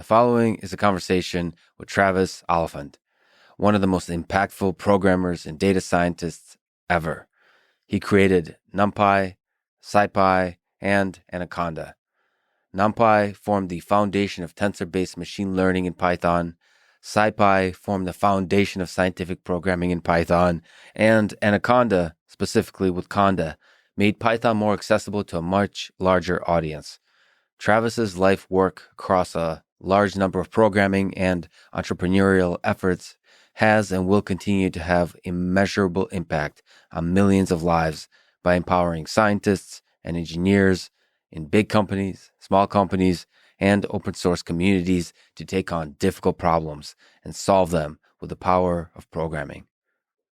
The following is a conversation with Travis Oliphant, one of the most impactful programmers and data scientists ever. He created NumPy, SciPy, and Anaconda. NumPy formed the foundation of tensor-based machine learning in Python. SciPy formed the foundation of scientific programming in Python. And Anaconda, specifically with Conda, made Python more accessible to a much larger audience. Travis's life work across a large number of programming and entrepreneurial efforts has and will continue to have immeasurable impact on millions of lives by empowering scientists and engineers in big companies, small companies, and open source communities to take on difficult problems and solve them with the power of programming.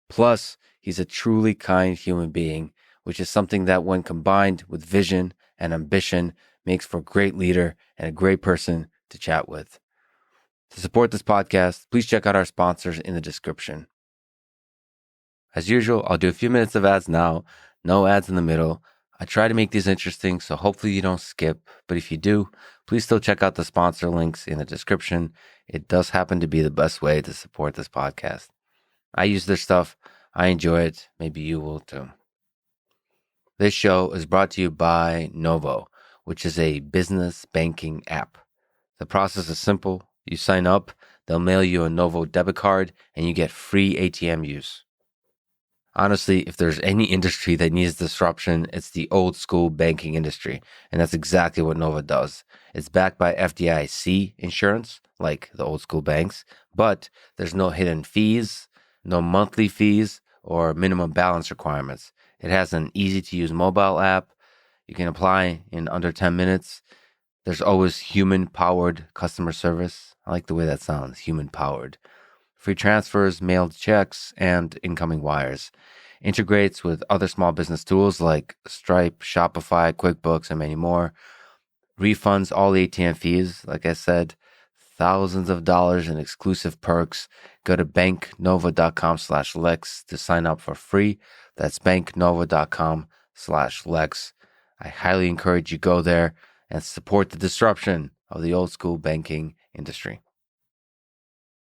Plus, he's a truly kind human being, which is something that when combined with vision and ambition makes for a great leader and a great person to chat with. To support this podcast, please check out our sponsors in the description. As usual, I'll do a few minutes of ads now, no ads in the middle. I try to make these interesting, so hopefully you don't skip, but if you do, please still check out the sponsor links in the description. It does happen to be the best way to support this podcast. I use their stuff. I enjoy it. Maybe you will too. This show is brought to you by Novo, which is a business banking app. The process is simple. You sign up, they'll mail you a Novo debit card, and you get free ATM use. Honestly, if there's any industry that needs disruption, it's the old school banking industry, and that's exactly what Novo does. It's backed by FDIC insurance, like the old school banks, but there's no hidden fees, no monthly fees, or minimum balance requirements. It has an easy-to-use mobile app. You can apply in under 10 minutes. There's always human-powered customer service. I like the way that sounds, human-powered. Free transfers, mailed checks, and incoming wires. Integrates with other small business tools like Stripe, Shopify, QuickBooks, and many more. Refunds all ATM fees, like I said. Thousands of dollars in exclusive perks. Go to banknova.com/Lex to sign up for free. That's banknova.com/Lex. I highly encourage you go there and support the disruption of the old school banking industry.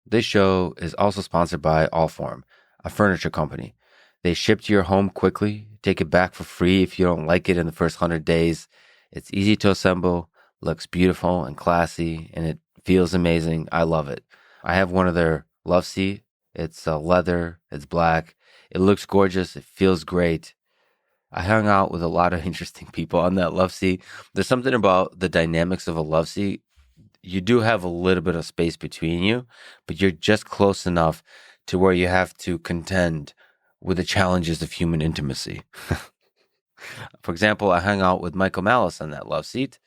This show is also sponsored by Allform, a furniture company. They ship to your home quickly, take it back for free if you don't like it in the first 100 days. It's easy to assemble, looks beautiful and classy, and it feels amazing. I love it. I have one of their love seat. It's leather, it's black. It looks gorgeous, it feels great. I hung out with a lot of interesting people on that love seat. There's something about the dynamics of a love seat. You do have a little bit of space between you, but you're just close enough to where you have to contend with the challenges of human intimacy. For example, I hung out with Michael Malice on that love seat,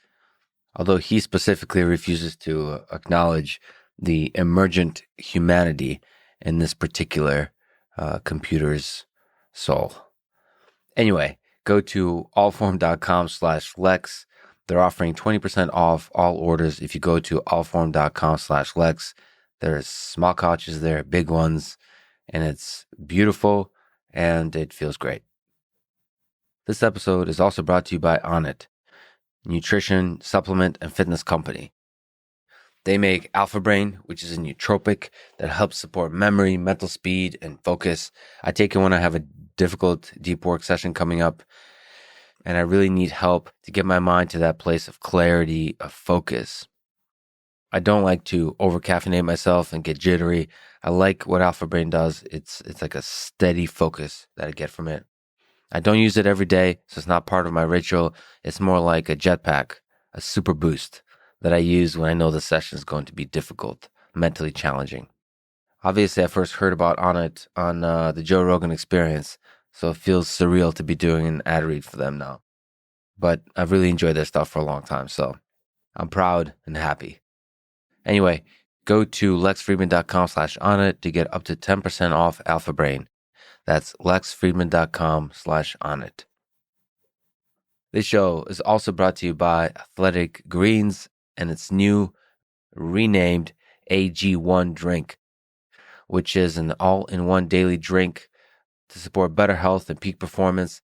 although he specifically refuses to acknowledge the emergent humanity in this particular computer's soul. Anyway, go to allform.com/Lex. They're offering 20% off all orders if you go to allform.com/Lex. There's small couches there, big ones, and it's beautiful and it feels great. This episode is also brought to you by Onnit, nutrition, supplement, and fitness company. They make Alpha Brain, which is a nootropic that helps support memory, mental speed, and focus. I take it when I have a difficult deep work session coming up, and I really need help to get my mind to that place of clarity, of focus. I don't like to over-caffeinate myself and get jittery. I like what Alpha Brain does. It's like a steady focus that I get from it. I don't use it every day, so it's not part of my ritual. It's more like a jetpack, a super boost that I use when I know the session is going to be difficult, mentally challenging. Obviously, I first heard about Onnit on the Joe Rogan Experience, so it feels surreal to be doing an ad read for them now. But I've really enjoyed their stuff for a long time, so I'm proud and happy. Anyway, go to lexfriedman.com/Onnit to get up to 10% off Alpha Brain. That's lexfriedman.com/Onnit. This show is also brought to you by Athletic Greens and its new renamed AG1 drink, which is an all-in-one daily drink to support better health and peak performance.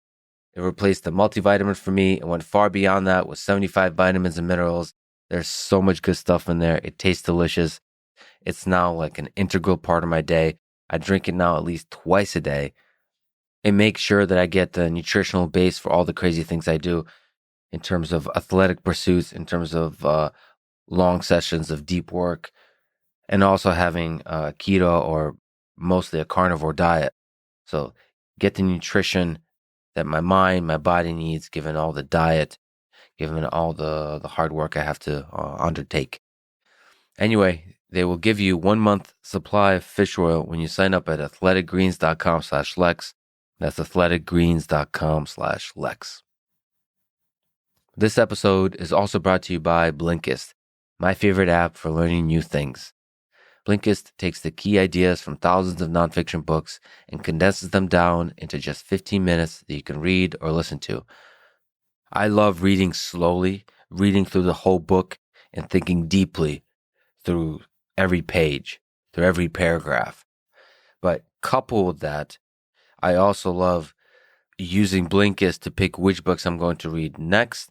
It replaced the multivitamin for me and went far beyond that with 75 vitamins and minerals. There's so much good stuff in there. It tastes delicious. It's now like an integral part of my day. I drink it now at least twice a day. It makes sure that I get the nutritional base for all the crazy things I do in terms of athletic pursuits, in terms of long sessions of deep work, and also having keto or mostly a carnivore diet. So get the nutrition that my mind, my body needs, given all the diet, given all the hard work I have to undertake. Anyway, they will give you 1 month supply of fish oil when you sign up at athleticgreens.com/Lex. That's athleticgreens.com/Lex. This episode is also brought to you by Blinkist, my favorite app for learning new things. Blinkist takes the key ideas from thousands of nonfiction books and condenses them down into just 15 minutes that you can read or listen to. I love reading slowly, reading through the whole book and thinking deeply through every page, through every paragraph. But coupled with that, I also love using Blinkist to pick which books I'm going to read next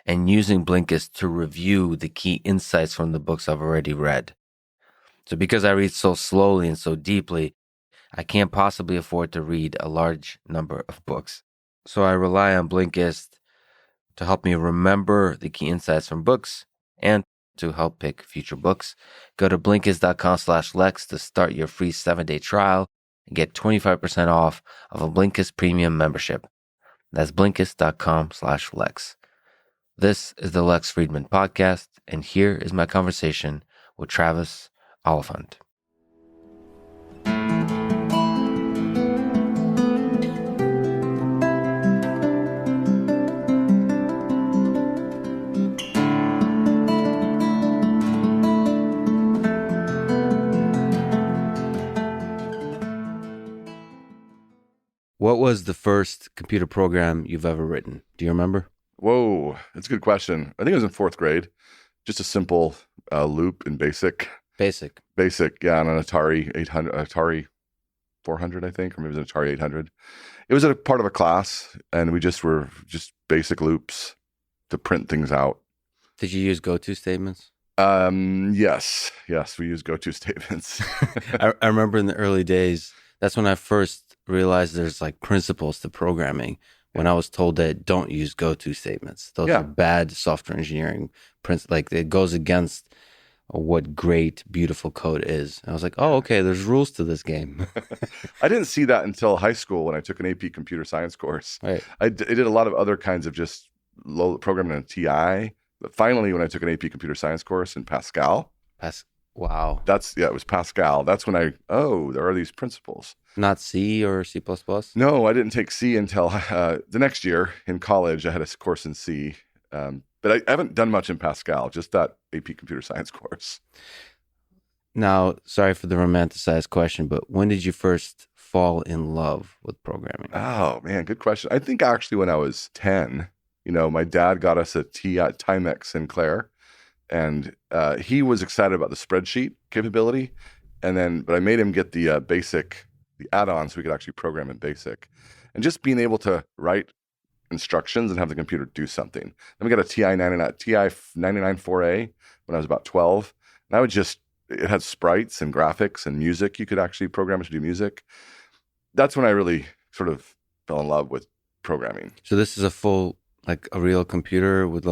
and using Blinkist to review the key insights from the books I've already read. So because I read so slowly and so deeply, I can't possibly afford to read a large number of books. So I rely on Blinkist to help me remember the key insights from books and to help pick future books. Go to Blinkist.com/Lex to start your free 7-day trial and get 25% off of a Blinkist premium membership. That's Blinkist.com/Lex. This is the Lex Friedman Podcast, and here is my conversation with Travis Oliphant. What was the first computer program you've ever written? Do you remember? Whoa, that's a good question. I think it was in 4th grade. Just a simple loop in BASIC. Basic, yeah, on an Atari 800, Atari 400, I think, or maybe it was an Atari 800. It was a part of a class, and we were basic loops to print things out. Did you use go-to statements? Yes, we use go-to statements. I remember in the early days, that's when I first realized there's like principles to programming. When I was told that don't use go-to statements, those are bad software engineering principles. Like it goes against what great, beautiful code is. And I was like, oh, okay, there's rules to this game. I didn't see that until high school when I took an AP computer science course. Right. I did a lot of other kinds of just low programming in TI. But finally, when I took an AP computer science course in Pascal. Wow. It was Pascal. That's when there are these principles. Not C or C++? No, I didn't take C until the next year in college. I had a course in C. But I haven't done much in Pascal, just that AP computer science course. Now, sorry for the romanticized question, but when did you first fall in love with programming? Oh, man, good question. I think actually when I was 10, my dad got us a Timex Sinclair, and he was excited about the spreadsheet capability. But I made him get the BASIC, the add-on, so we could actually program in BASIC. And just being able to write instructions and have the computer do something. Then we got a TI 99.4a when I was about 12. And it had sprites and graphics and music. You could actually program it to do music. That's when I really sort of fell in love with programming. So this is a real computer with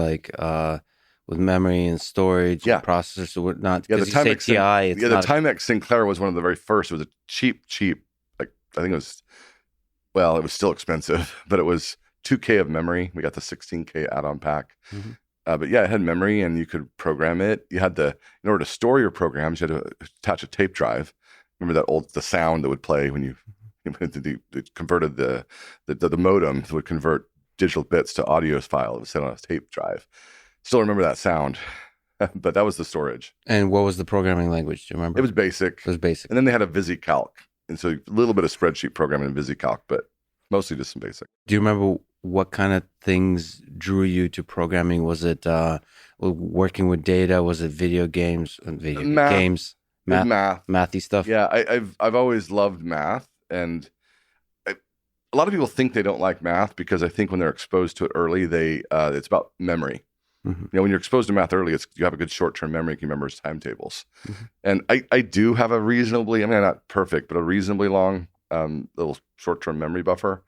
with memory and storage and processor. So we're not, because you say TI. The Timex Sinclair was one of the very first. It was a cheap, I think it was still expensive, but it was 2K of memory. We got the 16K add-on pack. Mm-hmm. But it had memory and you could program it. You had in order to store your programs, you had to attach a tape drive. Remember the sound that would play when you converted the modem that would convert digital bits to audio file. It was set on a tape drive. Still remember that sound, but that was the storage. And what was the programming language? Do you remember? It was BASIC. And then they had a VisiCalc. And so a little bit of spreadsheet programming in VisiCalc, but mostly just some BASIC. Do you remember what kind of things drew you to programming? Was it working with data? Was it video games? Games? Math. Mathy stuff? Yeah, I've always loved math. And a lot of people think they don't like math because I think when they're exposed to it early, it's about memory. Mm-hmm. When you're exposed to math early, you have a good short-term memory, you can memorize timetables. Mm-hmm. And I do have a reasonably, not perfect, but a reasonably long little short-term memory buffer.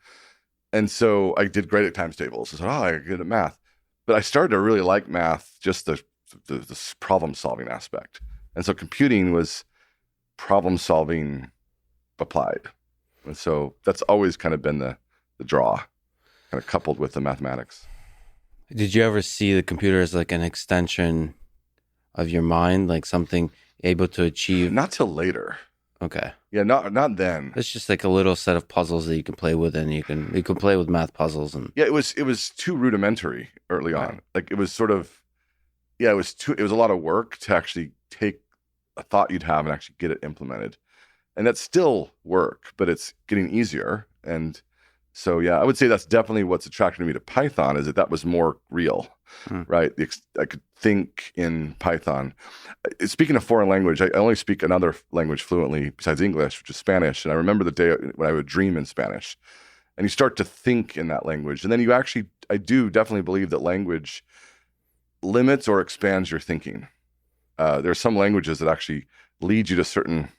And so I did great at times tables. I said, I got good at math. But I started to really like math, just the problem-solving aspect. And so computing was problem-solving applied. And so that's always kind of been the draw, kind of coupled with the mathematics. Did you ever see the computer as like an extension of your mind, like something able to achieve? Not till later. Okay. Yeah, not then. It's just like a little set of puzzles that you can play with, and you can play with math puzzles. And yeah, it was too rudimentary early on. Right. Like it was sort of, it was a lot of work to actually take a thought you'd have and actually get it implemented. And that's still work, but it's getting easier. And so, yeah, I would say that's definitely what's attracted me to Python, is that was more real, right? I could think in Python. Speaking of foreign language, I only speak another language fluently besides English, which is Spanish. And I remember the day when I would dream in Spanish. And you start to think in that language. And then I do definitely believe that language limits or expands your thinking. There are some languages that actually lead you to certain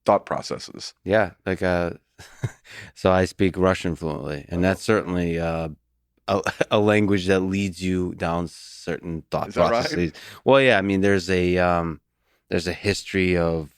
thought processes. Yeah, like so I speak Russian fluently, and that's certainly a language that leads you down certain thought processes. Right? Well, yeah, I mean, there's a history of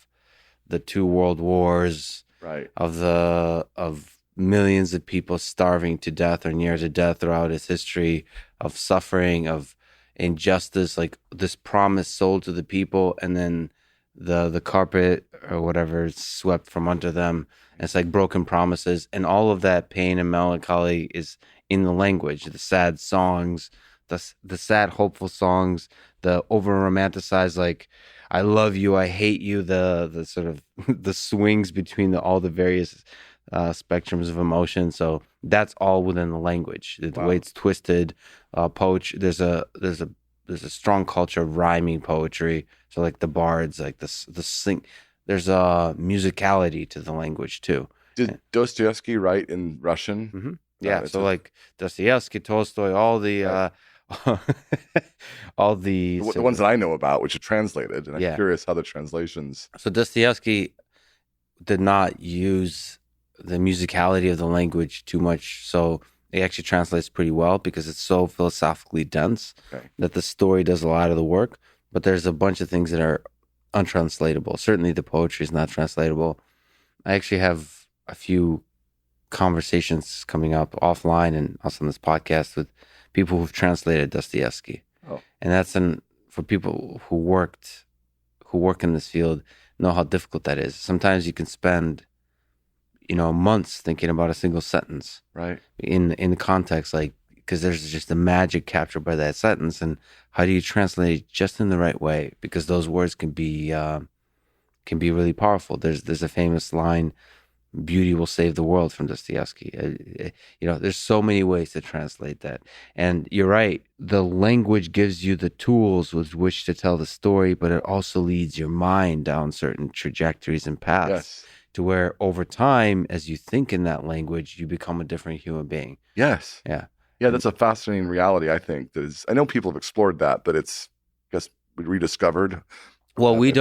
the 2 world wars, right? Of millions of people starving to death or near to death throughout its history, of suffering, of injustice, like this promise sold to the people, and then the carpet or whatever is swept from under them. And it's like broken promises, and all of that pain and melancholy is in the language. The sad songs, the sad hopeful songs, the over romanticized, like I love you, I hate you, the sort of the swings between all the various spectrums of emotion. So that's all within the language. The way it's twisted, poetry. There's a strong culture of rhyming poetry. So like the bards, like the sing. There's a musicality to the language too. Did Dostoevsky write in Russian? Mm-hmm. Yeah. So like Dostoevsky, Tolstoy, all the all the ones that I know about, which are translated, and I'm curious how the translations. So Dostoevsky did not use the musicality of the language too much, so it actually translates pretty well because it's so philosophically dense that the story does a lot of the work. But there's a bunch of things that are untranslatable. Certainly the poetry is not translatable. I actually have a few conversations coming up offline and also on this podcast with people who've translated Dostoevsky. Oh. And that's for people who work in this field know how difficult that is. Sometimes you can spend months thinking about a single sentence, right? In the context, like, because there's just the magic captured by that sentence, and how do you translate it just in the right way? Because those words can be really powerful. There's a famous line, "Beauty will save the world," from Dostoevsky. There's so many ways to translate that, and you're right. The language gives you the tools with which to tell the story, but it also leads your mind down certain trajectories and paths. Yes. To where over time, as you think in that language, you become a different human being. Yes. Yeah. Yeah, that's a fascinating reality, I think. I know people have explored that, but it's, I guess, rediscovered. Well, we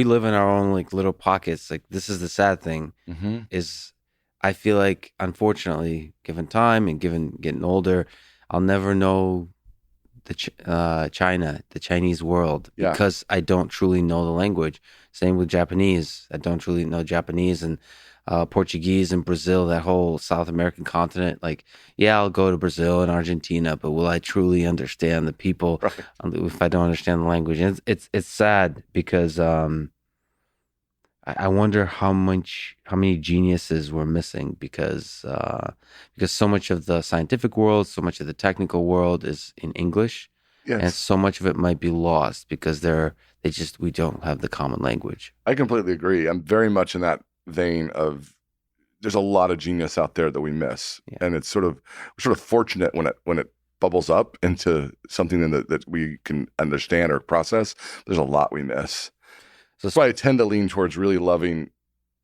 live in our own like little pockets. Like, this is the sad thing, is I feel like, unfortunately, given time and given getting older, I'll never know the Chinese world, because I don't truly know the language. Same with Japanese. I don't truly know Japanese, and Portuguese and Brazil, that whole South American continent. Like, yeah, I'll go to Brazil and Argentina, but will I truly understand the people if I don't understand the language? And it's sad because I wonder how many geniuses we're missing because so much of the scientific world, so much of the technical world is in English, and so much of it might be lost because we don't have the common language. I completely agree. I'm very much in that vein of there's a lot of genius out there that we miss, and it's we're sort of fortunate when it bubbles up into something that we can understand or process. There's a lot we miss. So that's why I tend to lean towards really loving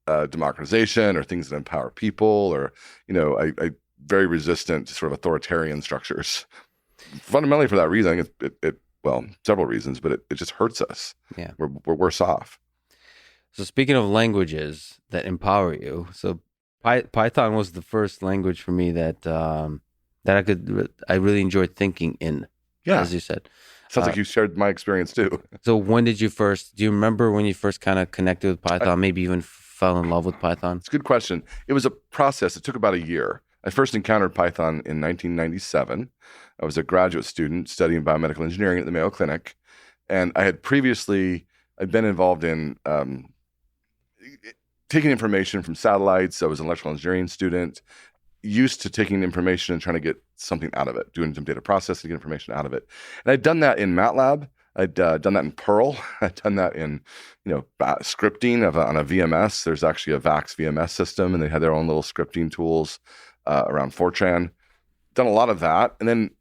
democratization or things that empower people, or, I'm very resistant to sort of authoritarian structures. fundamentally for that reason. I think it well, several reasons, but it just hurts us. Yeah. We're worse off. So speaking of languages that empower you, so Python was the first language for me that I really enjoyed thinking in. Yeah. As you said. Sounds like you shared my experience too. So when did you first, do you remember when you first kind of connected with Python, maybe even fell in love with Python? It's a good question. It was a process. It took about a year. I first encountered Python in 1997. I was a graduate student studying biomedical engineering at the Mayo Clinic. And I'd been involved in taking information from satellites. I was an electrical engineering student, used to taking information and trying to get something out of it, doing some data processing, get information out of it. And I'd done that in MATLAB. I'd done that in Perl. I'd done that in, scripting on a VMS. There's actually a VAX VMS system, and they had their own little scripting tools around Fortran. Done a lot of that. And then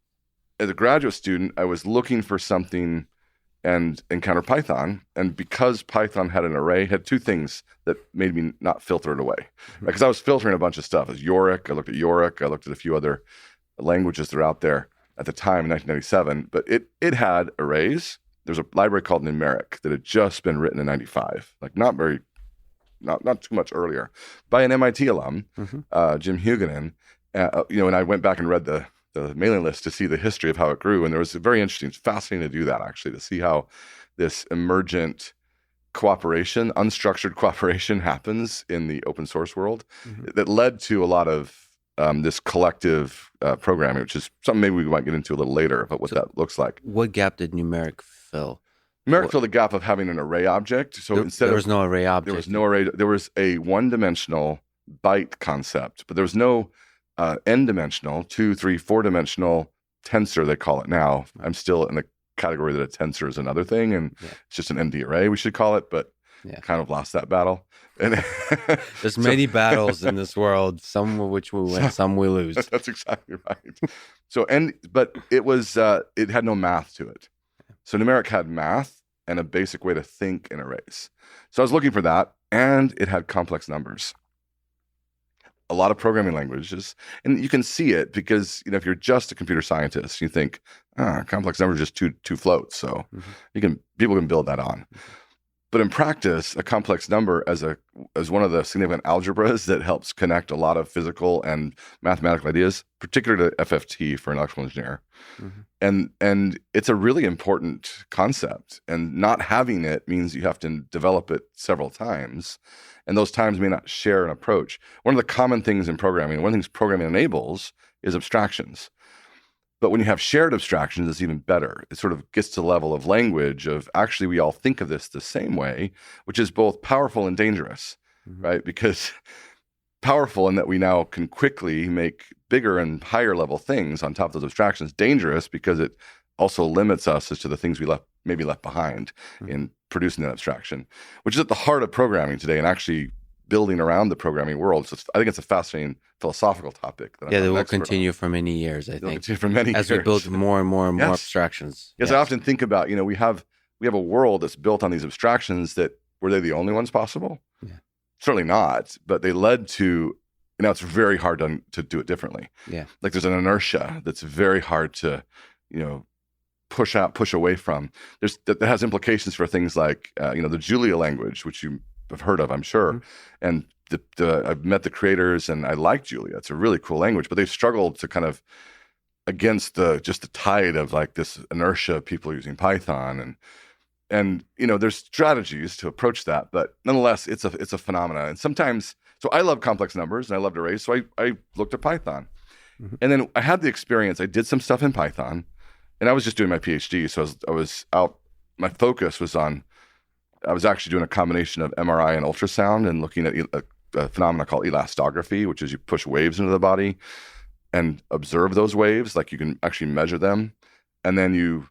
as a graduate student, I was looking for something and encountered Python. And because Python had an array, had two things that made me not filter it away. Because I was filtering a bunch of stuff. It was Yorick. I looked at Yorick. I looked at a few other languages that are out there at the time in 1997. But it had arrays. There's a library called Numeric that had just been written in 95, like not too much earlier, by an MIT alum, Jim Huguenin. And I went back and read the mailing list to see the history of how it grew. And there was very interesting, it's fascinating to do that actually, to see how this emergent cooperation, unstructured cooperation happens in the open source world that led to a lot of this collective programming, which is something maybe we might get into a little later about what that looks like. What gap did Numeric fill? Numeric filled the gap of having an array object. So there was no array object. There was no array. There was a one-dimensional byte concept, but there was no n-dimensional, 2, 3, 4-dimensional tensor, they call it now. I'm still in the category that a tensor is another thing, and it's just an ND array, we should call it, but kind of lost that battle. And there's many battles in this world, some of which we win, some we lose. That's exactly right. So, but it was, it had no math to it. So Numeric had math and a basic way to think in arrays. So I was looking for that, and it had complex numbers. A lot of programming languages, and you can see it because if you're just a computer scientist, you think complex numbers are just two floats, so people can build that on. But in practice, a complex number as one of the significant algebras that helps connect a lot of physical and mathematical ideas, particularly to FFT for an electrical engineer, and it's a really important concept. And not having it means you have to develop it several times. And those times may not share an approach. One of the common things in programming, one of the things programming enables is abstractions. But when you have shared abstractions, it's even better. It sort of gets to the level of language of actually we all think of this the same way, which is both powerful and dangerous, right? Because powerful in that we now can quickly make bigger and higher level things on top of those abstractions. Dangerous because it also limits us as to the things we maybe left behind in producing that abstraction, which is at the heart of programming today and actually building around the programming world. So I think it's a fascinating philosophical topic. That will continue for many years, I think. Continue for many years. As we build more and more and more abstractions. Yes, I often think about, we have a world that's built on these abstractions that, were they the only ones possible? Yeah. Certainly not, but they led to, it's very hard to do it differently. Yeah. Like there's an inertia that's very hard to, push away from. That has implications for things like, the Julia language, which you have heard of, I'm sure. And I've met the creators and I like Julia. It's a really cool language, but they've struggled to kind of against the tide of like this inertia of people using Python. And there's strategies to approach that, but nonetheless, it's a phenomena. And sometimes, so I love complex numbers and I loved arrays. So I looked at Python. And then I had the experience, I did some stuff in Python. And I was just doing my PhD, so I was out. My focus was on. I was actually doing a combination of MRI and ultrasound, and looking at a phenomenon called elastography, which is you push waves into the body and observe those waves, like you can actually measure them, and then you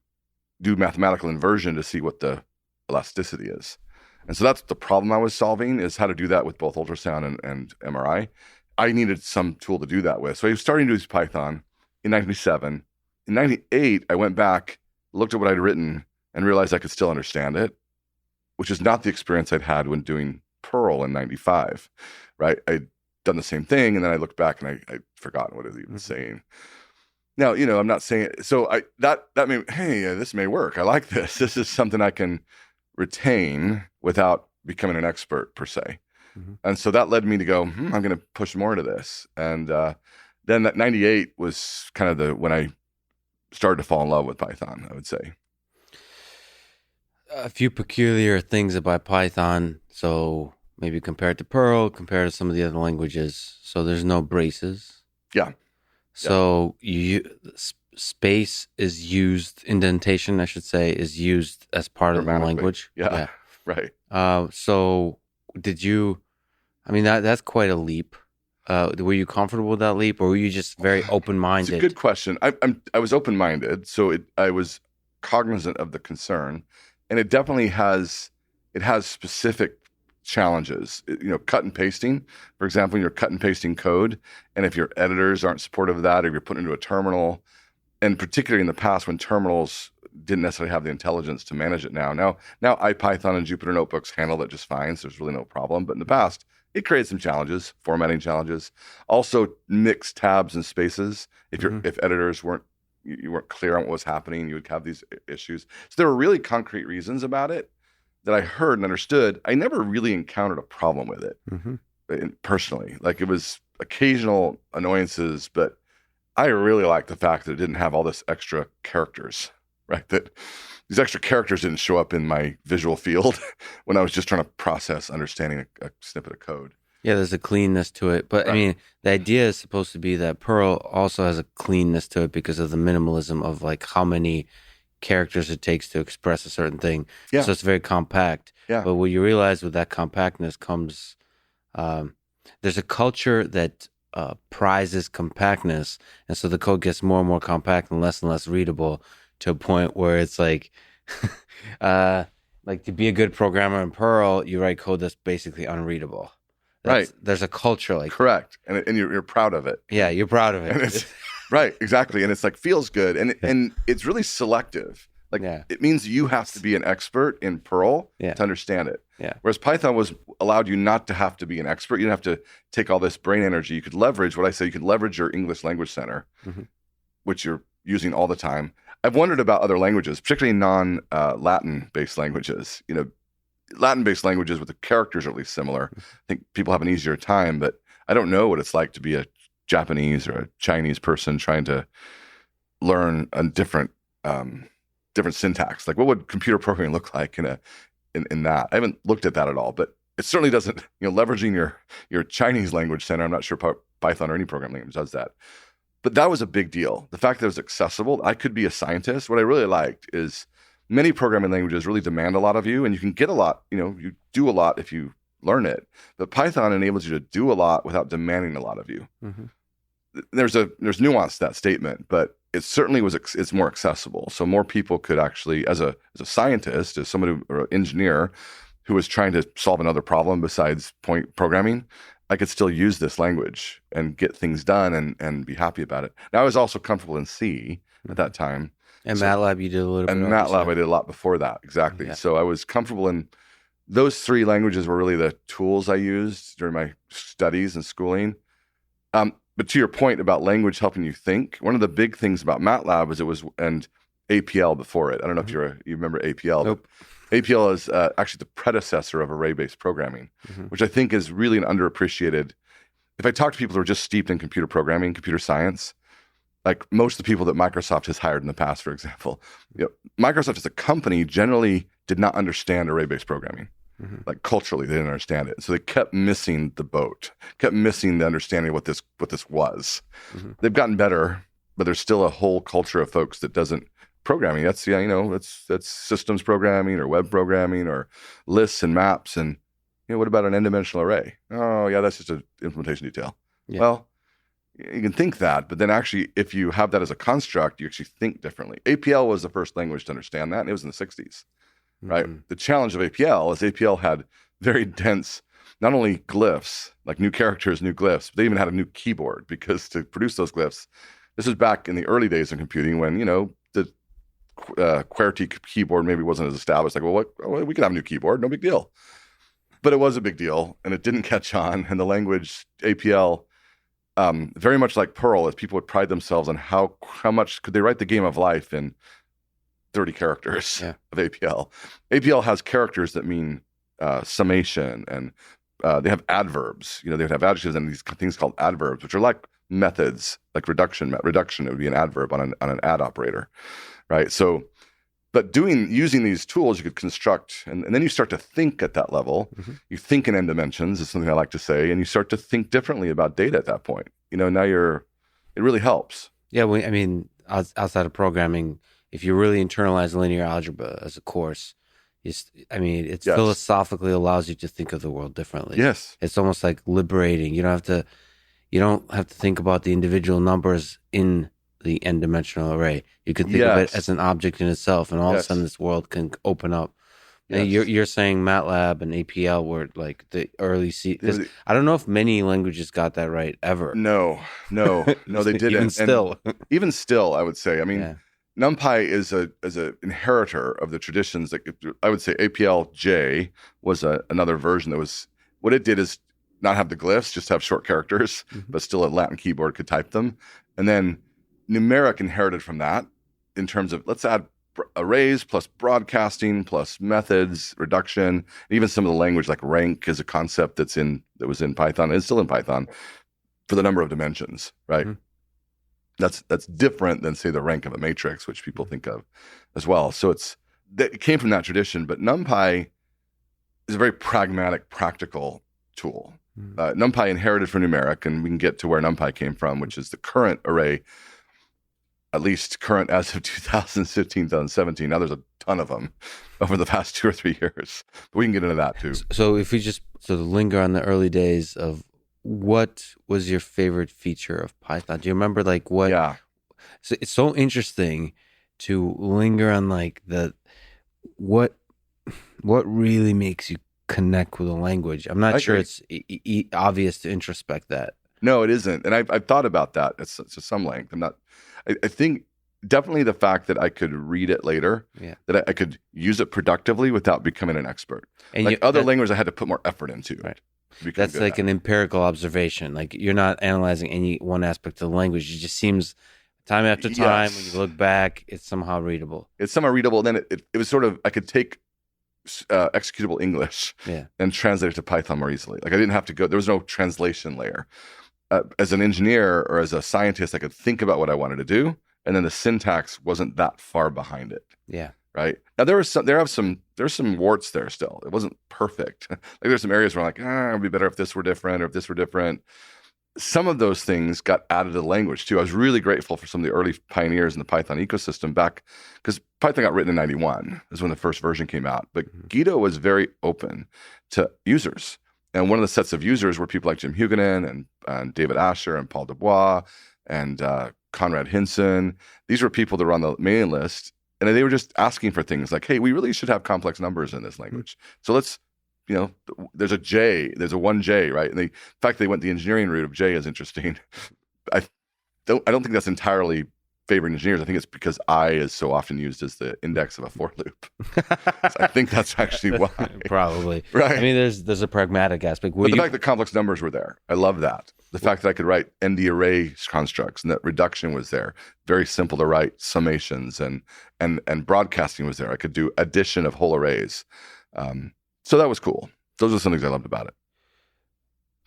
do mathematical inversion to see what the elasticity is. And so that's the problem I was solving: is how to do that with both ultrasound and MRI. I needed some tool to do that with, so I was starting to use Python in 1997. In 1998, I went back, looked at what I'd written, and realized I could still understand it, which is not the experience I'd had when doing Perl in 95, right? I'd done the same thing, and then I looked back and I'd forgotten what it was even saying. Now, I'm not saying so. That may, hey, this may work. I like this. This is something I can retain without becoming an expert per se. Mm-hmm. And so that led me to go, I'm going to push more into this. And then that 98 was kind of when I started to fall in love with Python, I would say. A few peculiar things about Python. So maybe compared to Perl, compared to some of the other languages. So there's no braces. Yeah. So space is used, indentation, I should say, is used as part of the language. Yeah. Right. So did you, I mean, that's quite a leap. Were you comfortable with that leap, or were you just very open-minded? It's a good question. I was open-minded, so I was cognizant of the concern, and it definitely has specific challenges. Cut and pasting, for example, you're cut and pasting code, and if your editors aren't supportive of that, or you're putting into a terminal, and particularly in the past when terminals didn't necessarily have the intelligence to manage it now IPython and Jupyter Notebooks handle it just fine, so there's really no problem. But in the past, it created some challenges, formatting challenges. Also, mixed tabs and spaces. If editors weren't clear on what was happening, you would have these issues. So there were really concrete reasons about it that I heard and understood. I never really encountered a problem with it personally. Like, it was occasional annoyances, but I really liked the fact that it didn't have all this extra characters, right? That these extra characters didn't show up in my visual field when I was just trying to process understanding a snippet of code. Yeah, there's a cleanness to it. But right. I mean, the idea is supposed to be that Perl also has a cleanness to it because of the minimalism of like how many characters it takes to express a certain thing. Yeah. So it's very compact. Yeah. But what you realize with that compactness comes, there's a culture that prizes compactness. And so the code gets more and more compact and less readable to a point where it's like, like to be a good programmer in Perl, you write code that's basically unreadable. Right. There's a culture like correct, and you're proud of it. Yeah, you're proud of it. And it's right, exactly, and it's like feels good, and it's really selective. Like it means you have to be an expert in Perl to understand it. Yeah. Whereas Python allowed you not to have to be an expert. You didn't have to take all this brain energy. You could leverage what I say. You could leverage your English language center, which you're using all the time. I've wondered about other languages, particularly non-Latin based languages. Latin-based languages with the characters are at least similar. I think people have an easier time, but I don't know what it's like to be a Japanese or a Chinese person trying to learn a different syntax. Like, what would computer programming look like in that? I haven't looked at that at all, but it certainly doesn't. Leveraging your Chinese language center. I'm not sure Python or any programming language does that. But that was a big deal. The fact that it was accessible. I could be a scientist. What I really liked is many programming languages really demand a lot of you, and you can get a lot, you do a lot if you learn it. But Python enables you to do a lot without demanding a lot of you. There's nuance to that statement, but it certainly it's more accessible. So more people could actually, as a scientist, as somebody or an engineer who was trying to solve another problem besides point programming, I could still use this language and get things done and be happy about it. Now, I was also comfortable in C at that time. And MATLAB, you did a little bit. And MATLAB, I did a lot before that. Exactly. Yeah. So I was comfortable in those three languages were really the tools I used during my studies and schooling. But to your point about language helping you think, one of the big things about MATLAB was and APL before it. I don't know if you remember APL. Nope. APL is actually the predecessor of array-based programming, which I think is really an underappreciated. If I talk to people who are just steeped in computer programming, computer science, like most of the people that Microsoft has hired in the past, for example, Microsoft as a company generally did not understand array-based programming. Like culturally, they didn't understand it. So they kept missing the boat, kept missing the understanding of what this was. They've gotten better, but there's still a whole culture of folks that doesn't programming. That's that's systems programming or web programming or lists and maps. And what about an n-dimensional array? Oh yeah, that's just an implementation detail. Yeah. Well, you can think that, but then actually, if you have that as a construct, you actually think differently. APL was the first language to understand that, and it was in the 60s, right? The challenge of APL is APL had very dense, not only glyphs, like new characters, new glyphs, but they even had a new keyboard, because to produce those glyphs, this was back in the early days of computing when, the QWERTY keyboard maybe wasn't as established. Like, well, we could have a new keyboard, no big deal. But it was a big deal, and it didn't catch on, and the language APL very much like Perl, as people would pride themselves on how much could they write the game of life in 30 characters of APL. APL has characters that mean summation, and they have adverbs. They would have adjectives and these things called adverbs, which are like methods, like reduction. Reduction, it would be an adverb on an add operator, right? So, but using these tools, you could construct, and then you start to think at that level. Mm-hmm. You think in n dimensions, is something I like to say, and you start to think differently about data at that point. Now it really helps. Yeah, outside of programming, if you really internalize linear algebra as a course, it philosophically allows you to think of the world differently. Yes, it's almost like liberating. You don't have to think about the individual numbers in the n-dimensional array. You can think of it as an object in itself, and all of a sudden this world can open up. And you're saying MATLAB and APL were like the early C, because I don't know if many languages got that right ever. No, they didn't. Even still, I would say. NumPy is a inheritor of the traditions. Like I would say, APL-J was another version that was, what it did is not have the glyphs, just have short characters, but still a Latin keyboard could type them. And then Numeric inherited from that in terms of let's add arrays plus broadcasting plus methods, reduction, even some of the language like rank is a concept that was in Python and is still in Python for the number of dimensions, right? Mm-hmm. That's different than, say, the rank of a matrix, which people think of as well. So it came from that tradition, but NumPy is a very pragmatic, practical tool. Mm-hmm. NumPy inherited from Numeric, and we can get to where NumPy came from, which is the current array, at least current as of 2015, 2017. Now there's a ton of them over the past 2 or 3 years. But we can get into that too. So if we just linger on the early days of what was your favorite feature of Python? Do you remember what? Yeah. So it's so interesting to linger on what really makes you connect with a language. I'm not sure it's obvious to introspect that. No, it isn't. And I've thought about that to some length. I think definitely the fact that I could read it later, that I could use it productively without becoming an expert. And other languages I had to put more effort into. Right. That's like an empirical observation. Like you're not analyzing any one aspect of the language. It just seems time after time when you look back, it's somehow readable. It's somehow readable. Then it was sort of, I could take executable English and translate it to Python more easily. Like I didn't have to go, there was no translation layer. As an engineer or as a scientist, I could think about what I wanted to do, and then the syntax wasn't that far behind it. Yeah. Right. Now there's some warts there still. It wasn't perfect. Like there's some areas where I'm like, it'd be better if this were different or if this were different. Some of those things got added to the language too. I was really grateful for some of the early pioneers in the Python ecosystem back, because Python got written in 91 is when the first version came out. But Guido was very open to users. And one of the sets of users were people like Jim Huguenin and David Asher and Paul Dubois and Conrad Hinson. These were people that were on the mailing list, and they were just asking for things like, hey, we really should have complex numbers in this language. So let's, there's a J, there's a 1J, right? And in fact, they went the engineering route of J is interesting. I don't think that's entirely favoring engineers. I think it's because I is so often used as the index of a for loop. So I think that's actually why. Probably. Right. I mean, there's a pragmatic aspect. But the fact that complex numbers were there, I love that. The fact that I could write ND array constructs and that reduction was there. Very simple to write summations and broadcasting was there. I could do addition of whole arrays. So that was cool. Those are some things I loved about it.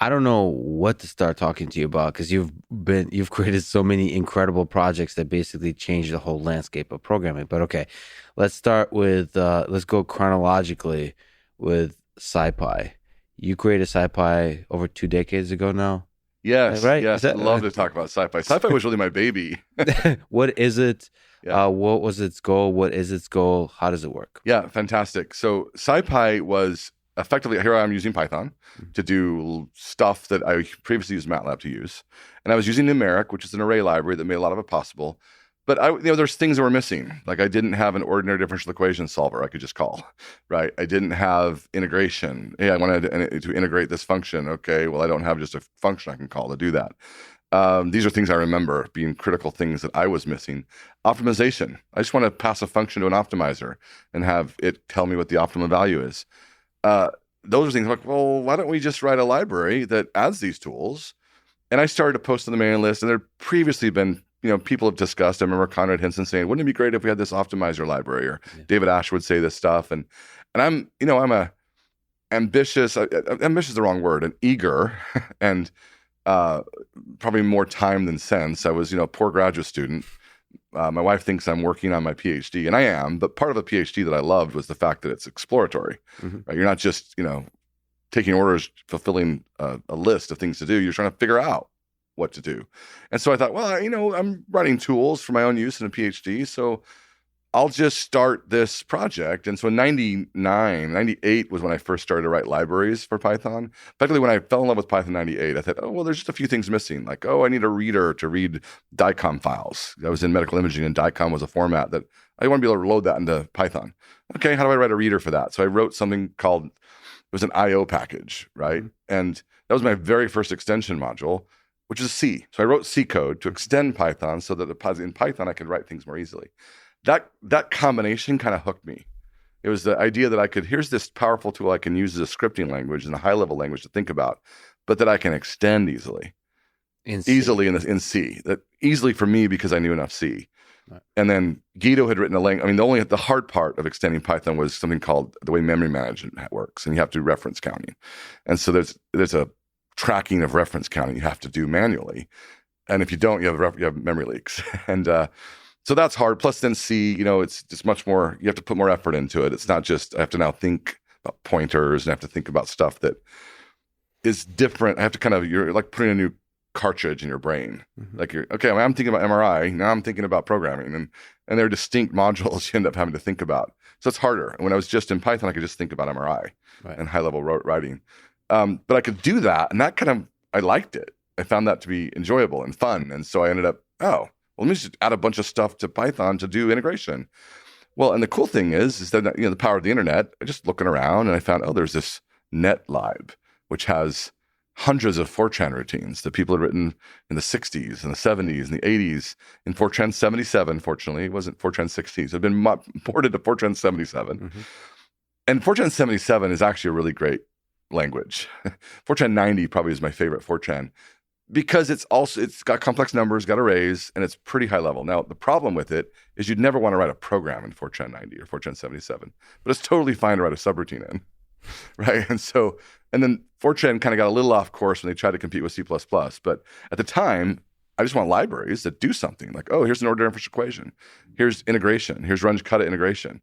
I don't know what to start talking to you about, because you've created so many incredible projects that basically changed the whole landscape of programming. But okay, let's start with let's go chronologically with SciPy. You created SciPy over 2 decades ago now. Yes, right? Yes. I'd love to talk about SciPy. SciPy was really my baby. What is it? Yeah. What was its goal? What is its goal? How does it work? Yeah, fantastic. So SciPy was effectively, here I am using Python to do stuff that I previously used MATLAB to use. And I was using Numeric, which is an array library that made a lot of it possible. But there's things that were missing. Like I didn't have an ordinary differential equation solver I could just call, right? I didn't have integration. Hey, I wanted to integrate this function. Okay, well, I don't have just a function I can call to do that. These are things I remember being critical things that I was missing. Optimization. I just want to pass a function to an optimizer and have it tell me what the optimum value is. Those are things like, well, why don't we just write a library that adds these tools And I started to post on the mailing list, and there had previously been, people have discussed. I remember Conrad Hinson saying, "Wouldn't it be great if we had this optimizer library?" Or David Ash would say this stuff, and I'm a ambitious. Ambitious is the wrong word. An eager, and probably more time than sense. I was, a poor graduate student. My wife thinks I'm working on my PhD, and I am. But part of a PhD that I loved was the fact that it's exploratory. Right? You're not just, taking orders, fulfilling a list of things to do. You're trying to figure out what to do. And so I thought, well, I'm writing tools for my own use in a PhD, so I'll just start this project. And so in 98 was when I first started to write libraries for Python. Effectively, when I fell in love with Python 98, I thought, oh, well, there's just a few things missing. Like, I need a reader to read DICOM files. I was in medical imaging, and DICOM was a format that I want to be able to load that into Python. Okay, how do I write a reader for that? So I wrote something called, it was an IO package, right? And that was my very first extension module, which is C. So I wrote C code to extend Python so that in Python I could write things more easily. That combination kind of hooked me. It was the idea that here's this powerful tool I can use as a scripting language and a high-level language to think about, but that I can extend easily in C. That easily for me because I knew enough C. Right. And then Guido had written a language. I mean, the hard part of extending Python was something called the way memory management works, and you have to do reference counting. And so there's a tracking of reference counting you have to do manually, and if you don't, you have memory leaks. And so that's hard. Plus, then C, it's just much more. You have to put more effort into it. It's not just I have to now think about pointers and I have to think about stuff that is different. I have to you're like putting a new cartridge in your brain. Like I'm thinking about MRI. Now I'm thinking about programming, and they're distinct modules you end up having to think about. So it's harder. When I was just in Python, I could just think about MRI and high level writing. But I could do that, and that I liked it. I found that to be enjoyable and fun, and so I ended up, let me just add a bunch of stuff to Python to do integration. Well, and the cool thing is that the power of the internet. I just looking around, and I found there's this NetLib, which has hundreds of Fortran routines that people had written in the 60s and the 70s and the 80s in Fortran 77. Fortunately, it wasn't Fortran 60s. It had been ported to Fortran 77, and Fortran 77 is actually a really great language. Fortran 90 probably is my favorite Fortran because it's got complex numbers, got arrays, and it's pretty high level. Now, the problem with it is you'd never want to write a program in Fortran 90 or Fortran 77, but it's totally fine to write a subroutine in, right? And then Fortran kind of got a little off course when they tried to compete with C++, but at the time, I just want libraries that do something like, here's an ordinary differential equation, here's integration, here's Runge-Kutta integration.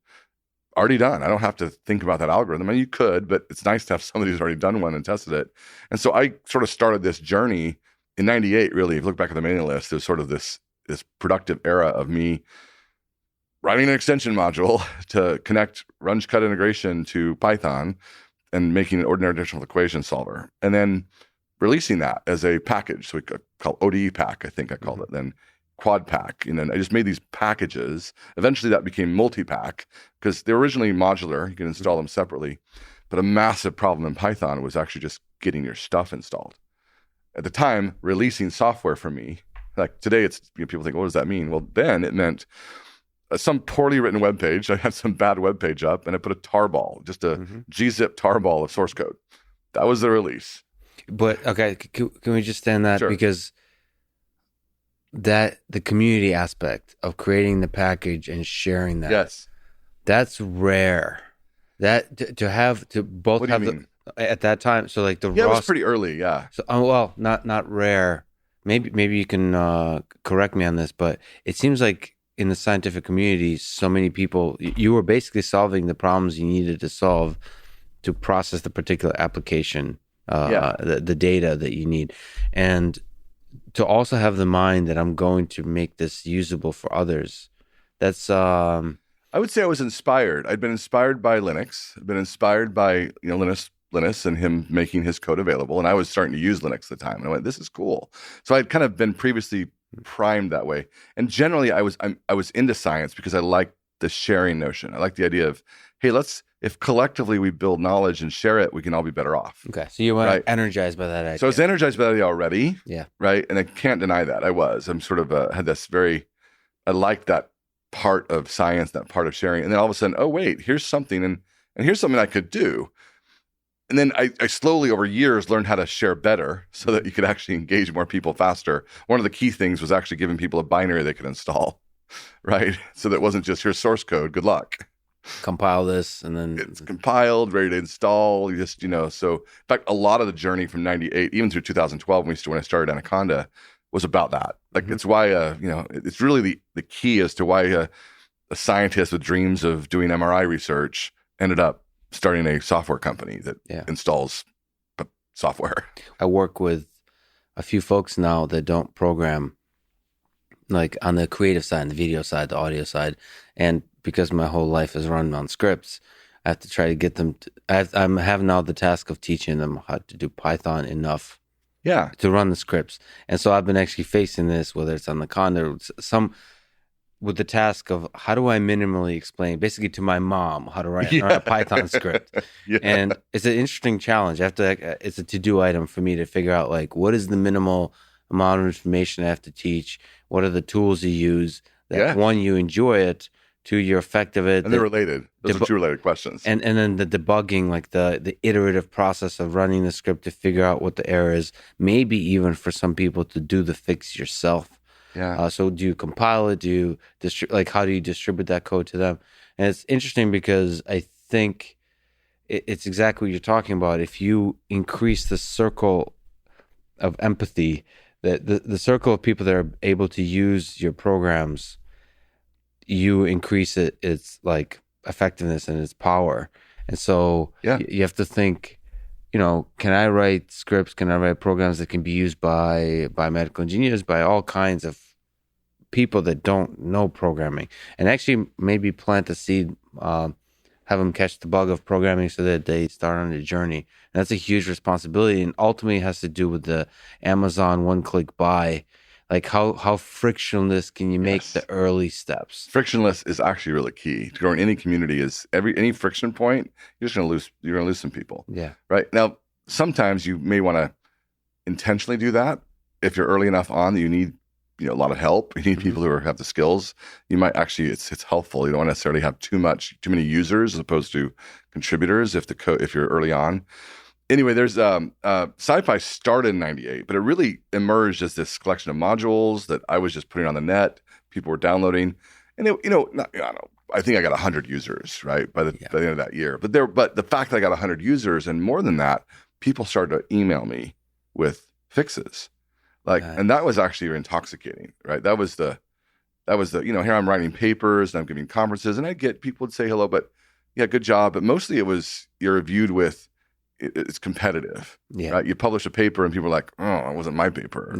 Already done. I don't have to think about that algorithm. I mean, you could, but it's nice to have somebody who's already done one and tested it. And so I sort of started this journey in 98, really. If you look back at the mailing list, there's sort of this productive era of me writing an extension module to connect Runge-Kutta integration to Python and making an ordinary differential equation solver. And then releasing that as a package. So we call ODE pack, I think I called it then. Quad pack, and then I just made these packages. Eventually that became multi-pack because they're originally modular. You can install them separately, but a massive problem in Python was actually just getting your stuff installed. At the time, releasing software for me, like today it's, people think, what does that mean? Well, then it meant some poorly written web page. I had some bad web page up and I put a tarball, just a gzip tarball of source code. That was the release. But okay, can we just stand that? Sure. Because that the community aspect of creating the package and sharing that, that's rare. That to have to both have the at that time. So like the it was pretty early, So not rare. Maybe you can correct me on this, but it seems like in the scientific community, so many people, you were basically solving the problems you needed to solve to process the particular application, the data that you need, and to also have the mind that I'm going to make this usable for others. That's I would say I was inspired. I'd been inspired by Linux. I'd been inspired by Linus and him making his code available. And I was starting to use Linux at the time. And I went, this is cool. So I'd kind of been previously primed that way. And generally I was into science because I liked the sharing notion. I like the idea of, hey, if collectively we build knowledge and share it, we can all be better off. Okay. So you were energized by that idea. So I was energized by that idea already. Yeah. Right. And I can't deny that. I'm sort of had this I liked that part of science, that part of sharing. And then all of a sudden, oh, wait, here's something. And here's something I could do. And then I slowly over years learned how to share better so that you could actually engage more people faster. One of the key things was actually giving people a binary they could install, right? So that it wasn't just here's source code, good luck. Compile this and then It's compiled, ready to install. You just, so in fact, a lot of the journey from 98, even through 2012, when I started Anaconda, was about that. Like it's why, it's really the key as to why a scientist with dreams of doing MRI research ended up starting a software company that installs software. I work with a few folks now that don't program, like on the creative side, the video side, the audio side. And because my whole life is run on scripts, I have to try to get them I have now the task of teaching them how to do Python enough to run the scripts. And so I've been actually facing this, whether it's on the Conda, with the task of how do I minimally explain, basically to my mom, how to write a Python script. And it's an interesting challenge. It's a to-do item for me to figure out, like, what is the minimal amount of information I have to teach? What are the tools you use? That one, you enjoy it. Two, you're effective at it. And they're related. Those are two related questions. And then the debugging, like the iterative process of running the script to figure out what the error is. Maybe even for some people to do the fix yourself. Yeah. So do you compile it? Do you how do you distribute that code to them? And it's interesting because I think it's exactly what you're talking about. If you increase the circle of empathy, the circle of people that are able to use your programs, you increase its like effectiveness and its power. And so you have to think, can I write scripts? Can I write programs that can be used by medical engineers, by all kinds of people that don't know programming, and actually maybe plant the seed, have them catch the bug of programming so that they start on the journey. And that's a huge responsibility, and ultimately it has to do with the Amazon one-click buy. Like how frictionless can you make the early steps? Frictionless is actually really key to growing any community. Is any friction point, you're going to lose some people. Yeah. Right. Now, sometimes you may want to intentionally do that. If you're early enough on that you need, a lot of help, you need people who have the skills. You might actually, it's helpful. You don't necessarily have too many users as opposed to contributors if you're early on. Anyway, there's SciPy started in 98, but it really emerged as this collection of modules that I was just putting on the net. People were downloading, and I think I got 100 users right by the end of that year. But the fact that I got 100 users and more than that, people started to email me with fixes, and that was actually intoxicating, right? That was the here I'm writing papers and I'm giving conferences, and I get people would say hello, but good job, but mostly it was you're reviewed with. It's competitive, right? You publish a paper and people are like, oh, it wasn't my paper.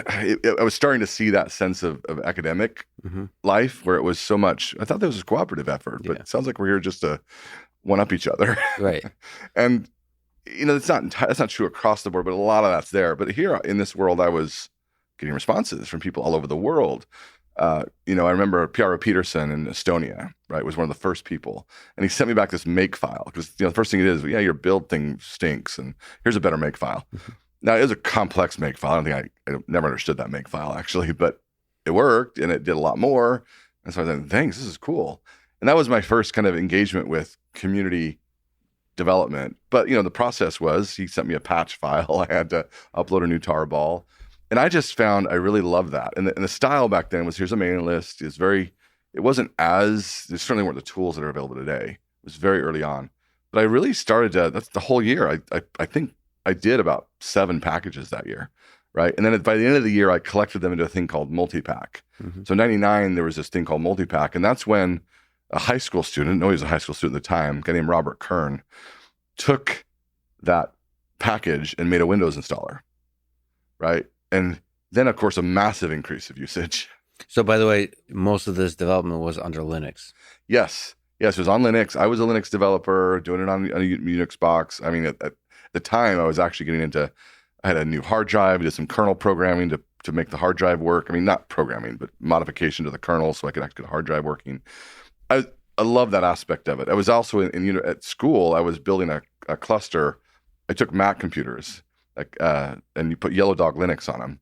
I was starting to see that sense of academic life where it was so much. I thought there was a cooperative effort, but it sounds like we're here just to one up each other. Right. And, that's not true across the board, but a lot of that's there. But here in this world, I was getting responses from people all over the world. I remember P.R. Peterson in Estonia, right, was one of the first people. And he sent me back this make file because, the first thing it is, your build thing stinks and here's a better make file. Now, it was a complex make file. I never understood that make file, actually, but it worked and it did a lot more. And so I was like, thanks, this is cool. And that was my first kind of engagement with community development. But, the process was he sent me a patch file. I had to upload a new tarball. And I just found I really loved that. And the style back then was here's a mailing list. It wasn't there certainly weren't the tools that are available today. It was very early on. But I really started that's the whole year. I think I did about 7 packages that year, right? And then by the end of the year, I collected them into a thing called multipack. So in 99, there was this thing called multipack. And that's when a high school student, he was a high school student at the time, a guy named Robert Kern, took that package and made a Windows installer, right? And then, of course, a massive increase of usage. So, by the way, most of this development was under Linux. Yes, it was on Linux. I was a Linux developer doing it on a Unix box. I mean, at the time, I was actually getting into. I had a new hard drive. I did some kernel programming to make the hard drive work. I mean, not programming, but modification to the kernel so I could actually get a hard drive working. I love that aspect of it. I was also at school. I was building a cluster. I took Mac computers. And you put Yellow Dog Linux on them.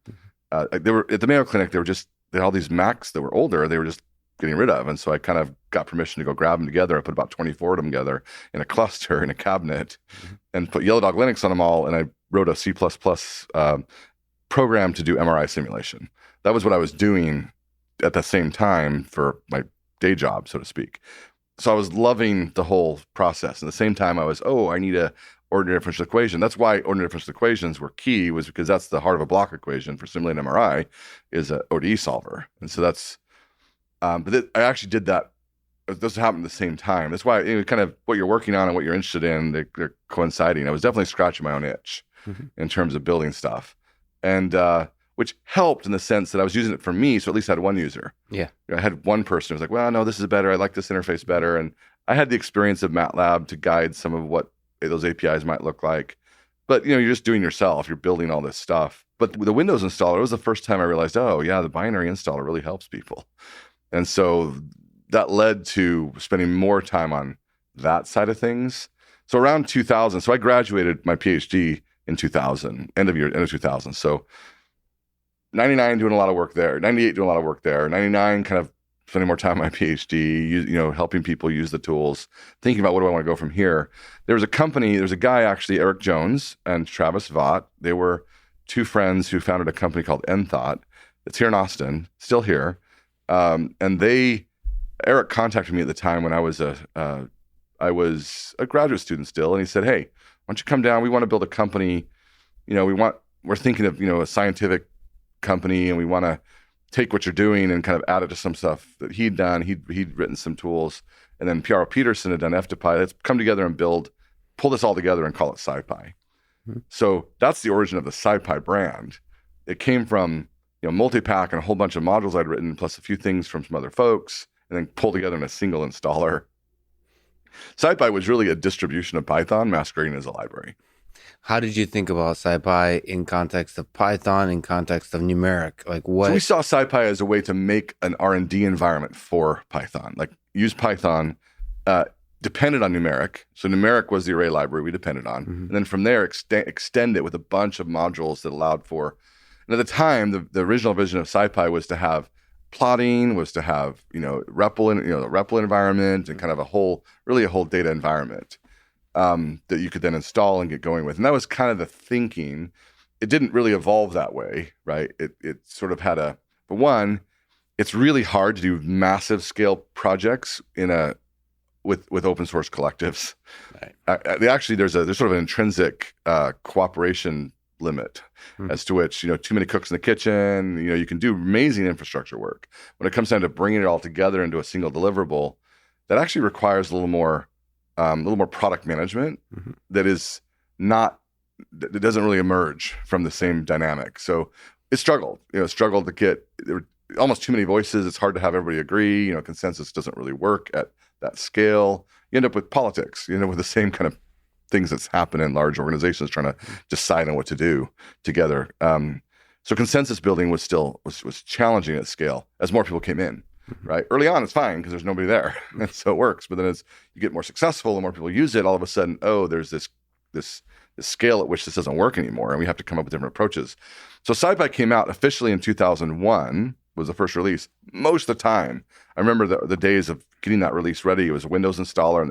They were at the Mayo Clinic. They had all these Macs that were older. They were just getting rid of. And so I kind of got permission to go grab them together. I put about 24 of them together in a cluster in a cabinet and put Yellow Dog Linux on them all. And I wrote a C++ program to do MRI simulation. That was what I was doing at the same time for my day job, so to speak. So I was loving the whole process. At the same time, I was, I need a ordinary differential equation. That's why ordinary differential equations were key, was because that's the heart of a block equation for simulating MRI is an ODE solver. And so that's, I actually did that. This happened at the same time. That's why kind of what you're working on and what you're interested in, they're coinciding. I was definitely scratching my own itch in terms of building stuff. And which helped in the sense that I was using it for me, so at least I had one user. Yeah. I had one person who was like, well, no, this is better. I like this interface better. And I had the experience of MATLAB to guide some of what those APIs might look like. But, you're just doing yourself. You're building all this stuff. But the Windows installer, it was the first time I realized, the binary installer really helps people. And so that led to spending more time on that side of things. So around 2000, so I graduated my PhD in 2000, end of 2000. So 99 doing a lot of work there, 98 doing a lot of work there, 99 kind of spending more time on my PhD, helping people use the tools, thinking about what do I want to go from here. There's a guy actually, Eric Jones and Travis Vaught. They were two friends who founded a company called nThought. It's here in Austin, still here. Eric contacted me at the time when I was a graduate student still, and he said, "Hey, why don't you come down? We want to build a company. We're thinking of a scientific company, and we want to take what you're doing and kind of add it to some stuff that he'd done. He'd written some tools, and then Piero Peterson had done FTPy. Let's come together and pull this all together and call it SciPy." So that's the origin of the SciPy brand. It came from multi-pack and a whole bunch of modules I'd written, plus a few things from some other folks, and then pulled together in a single installer. SciPy was really a distribution of Python masquerading as a library. How did you think about SciPy in context of Python, in context of numeric? So we saw SciPy as a way to make an R&D environment for Python, use Python depended on numeric. So numeric was the array library we depended on. And then from there, extend it with a bunch of modules that allowed for, and at the time, the original vision of SciPy was to have plotting, was to have, the REPL environment and kind of a whole data environment that you could then install and get going with. And that was kind of the thinking. It didn't really evolve that way, right? It sort of had for one, it's really hard to do massive scale projects with open source collectives. Right. Actually, there's sort of an intrinsic cooperation limit as to which, too many cooks in the kitchen, you can do amazing infrastructure work. When it comes down to bringing it all together into a single deliverable, that actually requires a little more product management that doesn't really emerge from the same dynamic. So it struggled to get, there were almost too many voices. It's hard to have everybody agree, consensus doesn't really work at that scale. You end up with politics, with the same kind of things that's happen in large organizations trying to decide on what to do together. So consensus building was challenging at scale as more people came in. Right. Early on, it's fine because there's nobody there, and so it works. But then as you get more successful and more people use it, all of a sudden, there's this scale at which this doesn't work anymore, and we have to come up with different approaches. So SciPy came out officially in 2001. Was the first release. Most of the time, I remember the days of getting that release ready. It was a Windows installer, and